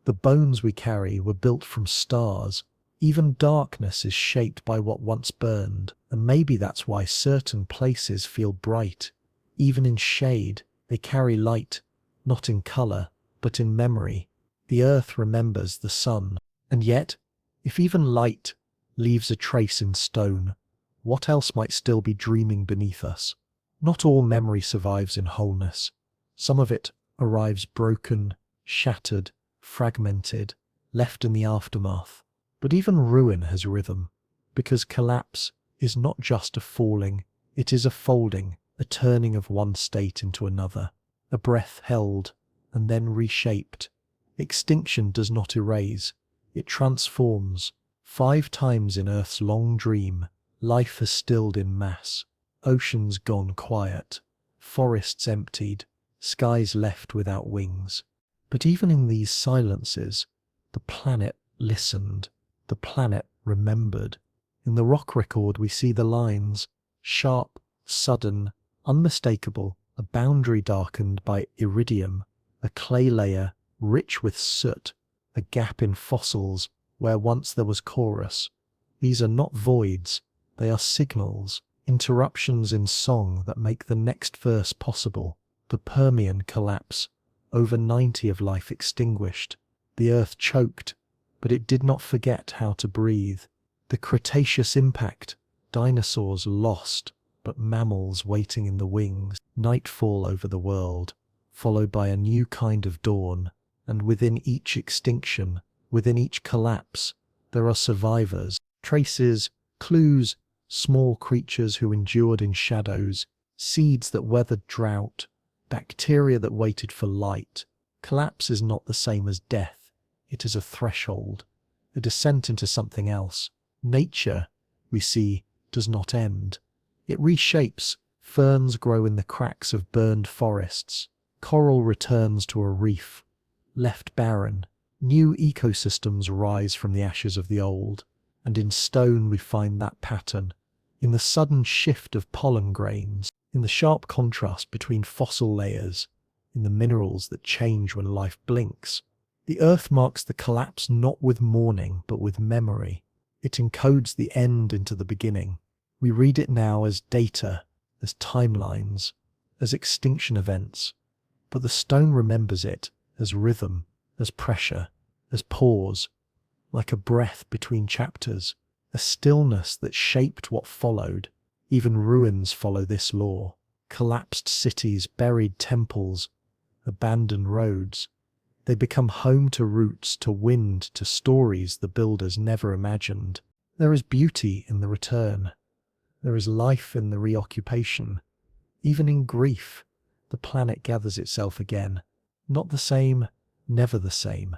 The bones we carry were built from stars. Even darkness is shaped by what once burned, and maybe that's why certain places feel bright. Even in shade, they carry light, not in colour, but in memory. The earth remembers the sun. And yet, if even light leaves a trace in stone, what else might still be dreaming beneath us? Not all memory survives in wholeness. Some of it arrives broken, shattered, fragmented, left in the aftermath. But even ruin has rhythm, because collapse is not just a falling, it is a folding, a turning of one state into another, a breath held and then reshaped. Extinction does not erase, it transforms. 5 times in Earth's long dream, life has stilled in mass. oceans gone quiet, forests emptied, skies left without wings. But even in these silences, the planet listened, the planet remembered. In the rock record we see the lines, sharp, sudden, unmistakable, a boundary darkened by iridium, a clay layer rich with soot, a gap in fossils where once there was chorus. These are not voids, they are signals, interruptions in song that make the next verse possible. The Permian collapse, over 90 of life extinguished. The earth choked, but it did not forget how to breathe. The Cretaceous impact, dinosaurs lost, but mammals waiting in the wings. Nightfall over the world, followed by a new kind of dawn, and within each extinction, within each collapse, there are survivors, traces, clues, small creatures who endured in shadows, seeds that weathered drought, bacteria that waited for light. Collapse is not the same as death. It is a threshold, a descent into something else. Nature, we see, does not end. It reshapes. Ferns grow in the cracks of burned forests. Coral returns to a reef, left barren. New ecosystems rise from the ashes of the old, and in stone we find that pattern. In the sudden shift of pollen grains, in the sharp contrast between fossil layers, in the minerals that change when life blinks. The earth marks the collapse not with mourning, but with memory. It encodes the end into the beginning. We read it now as data, as timelines, as extinction events. But the stone remembers it as rhythm, as pressure, as pause, like a breath between chapters, a stillness that shaped what followed. Even ruins follow this law. Collapsed cities, buried temples, abandoned roads. They become home to roots, to wind, to stories the builders never imagined. There is beauty in the return. There is life in the reoccupation. Even in grief, the planet gathers itself again. Not the same, never the same,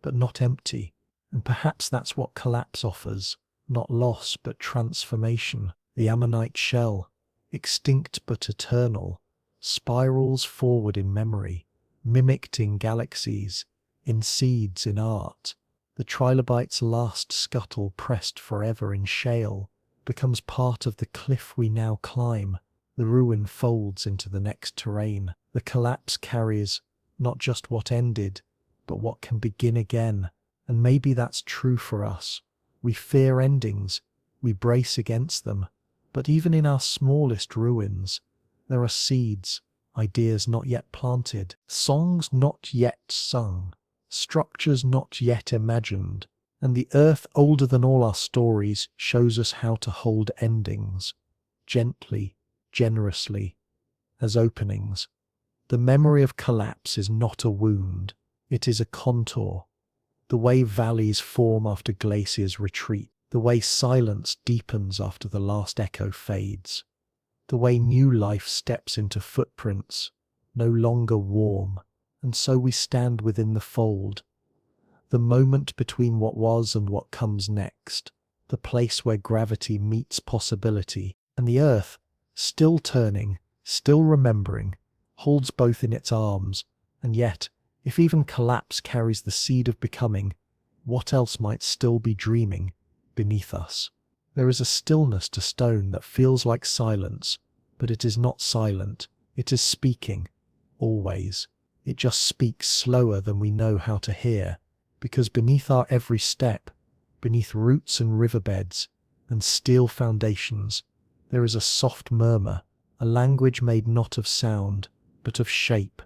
but not empty. And perhaps that's what collapse offers. Not loss, but transformation. The ammonite shell, extinct but eternal, spirals forward in memory, mimicked in galaxies, in seeds, in art. The trilobite's last scuttle, pressed forever in shale, becomes part of the cliff we now climb. The ruin folds into the next terrain. The collapse carries not just what ended, but what can begin again. And maybe that's true for us. We fear endings, we brace against them. But even in our smallest ruins, there are seeds, ideas not yet planted, songs not yet sung, structures not yet imagined. And the earth, older than all our stories, shows us how to hold endings, gently, generously, as openings. The memory of collapse is not a wound, it is a contour. The way valleys form after glaciers retreat, the way silence deepens after the last echo fades, the way new life steps into footprints, no longer warm, and so we stand within the fold, the moment between what was and what comes next, the place where gravity meets possibility, and the earth, still turning, still remembering, holds both in its arms. And yet, if even collapse carries the seed of becoming, what else might still be dreaming beneath us? There is a stillness to stone that feels like silence, but it is not silent. It is speaking, always. It just speaks slower than we know how to hear, because beneath our every step, beneath roots and riverbeds and steel foundations, there is a soft murmur, a language made not of sound, but of shape,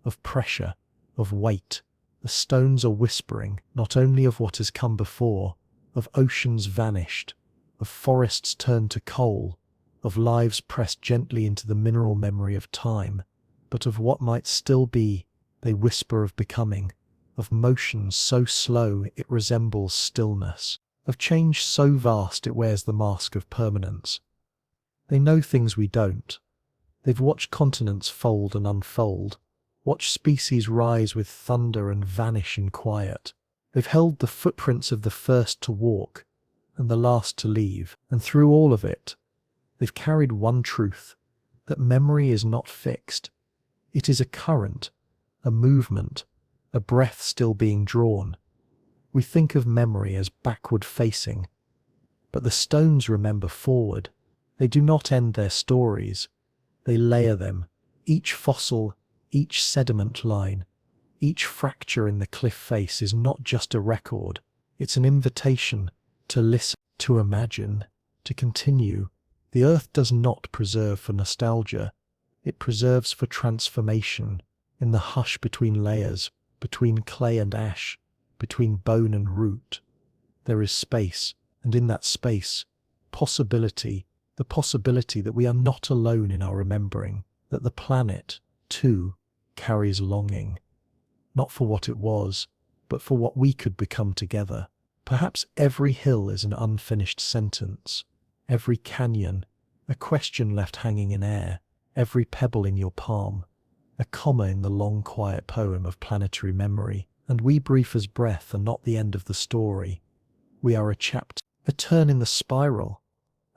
of pressure, of weight. The stones are whispering, not only of what has come before, of oceans vanished, of forests turned to coal, of lives pressed gently into the mineral memory of time, but of what might still be. They whisper of becoming, of motion so slow it resembles stillness, of change so vast it wears the mask of permanence. They know things we don't. They've watched continents fold and unfold, watched species rise with thunder and vanish in quiet. They've held the footprints of the first to walk and the last to leave, and through all of it, They've carried one truth, that memory is not fixed. It is a current, a movement, a breath still being drawn. We think of memory as backward facing, but the stones remember forward. They do not end their stories. They layer them, each fossil, each sediment line, each fracture in the cliff face is not just a record, it's an invitation to listen, to imagine, to continue. The earth does not preserve for nostalgia, it preserves for transformation. In the hush between layers, between clay and ash, between bone and root, there is space, and in that space, possibility, the possibility that we are not alone in our remembering, that the planet, too, carries longing. Not for what it was, but for what we could become together. Perhaps every hill is an unfinished sentence, every canyon, a question left hanging in air, every pebble in your palm, a comma in the long quiet poem of planetary memory. And we brief as breath are not the end of the story. We are a chapter, a turn in the spiral,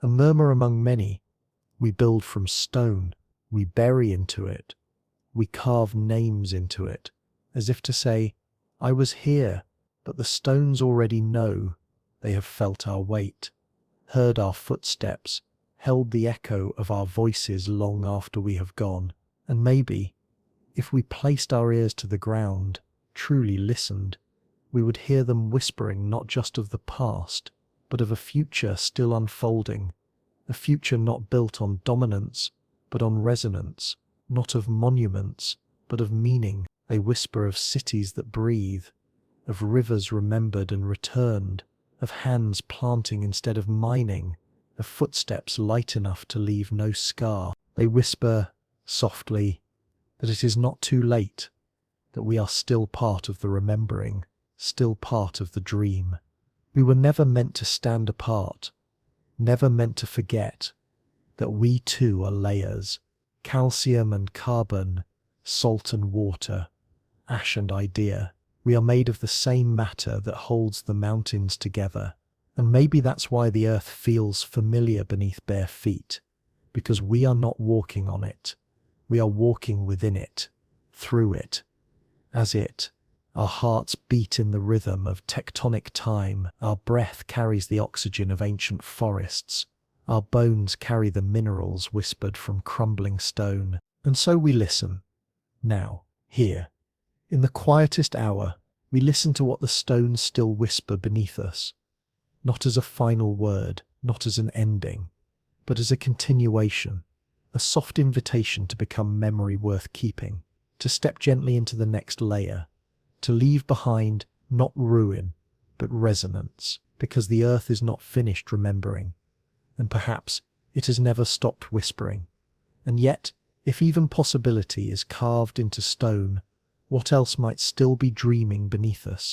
a murmur among many. We build from stone, we bury into it, we carve names into it, as if to say, I was here, but the stones already know. They have felt our weight, heard our footsteps, held the echo of our voices long after we have gone. And maybe, if we placed our ears to the ground, truly listened, we would hear them whispering not just of the past, but of a future still unfolding, a future not built on dominance, but on resonance, not of monuments, but of meaning. They whisper of cities that breathe, of rivers remembered and returned, of hands planting instead of mining, of footsteps light enough to leave no scar. They whisper, softly, that it is not too late, that we are still part of the remembering, still part of the dream. We were never meant to stand apart, never meant to forget, that we too are layers, calcium and carbon, salt and water, ash and idea. We are made of the same matter that holds the mountains together. And maybe that's why the earth feels familiar beneath bare feet, because we are not walking on it. We are walking within it, through it, as it. Our hearts beat in the rhythm of tectonic time. Our breath carries the oxygen of ancient forests. Our bones carry the minerals whispered from crumbling stone. And so we listen. Now, here. In the quietest hour, we listen to what the stones still whisper beneath us. Not as a final word, not as an ending, but as a continuation. A soft invitation to become memory worth keeping. To step gently into the next layer. To leave behind not ruin, but resonance, because the earth is not finished remembering, and perhaps it has never stopped whispering. And yet, if even possibility is carved into stone, what else might still be dreaming beneath us?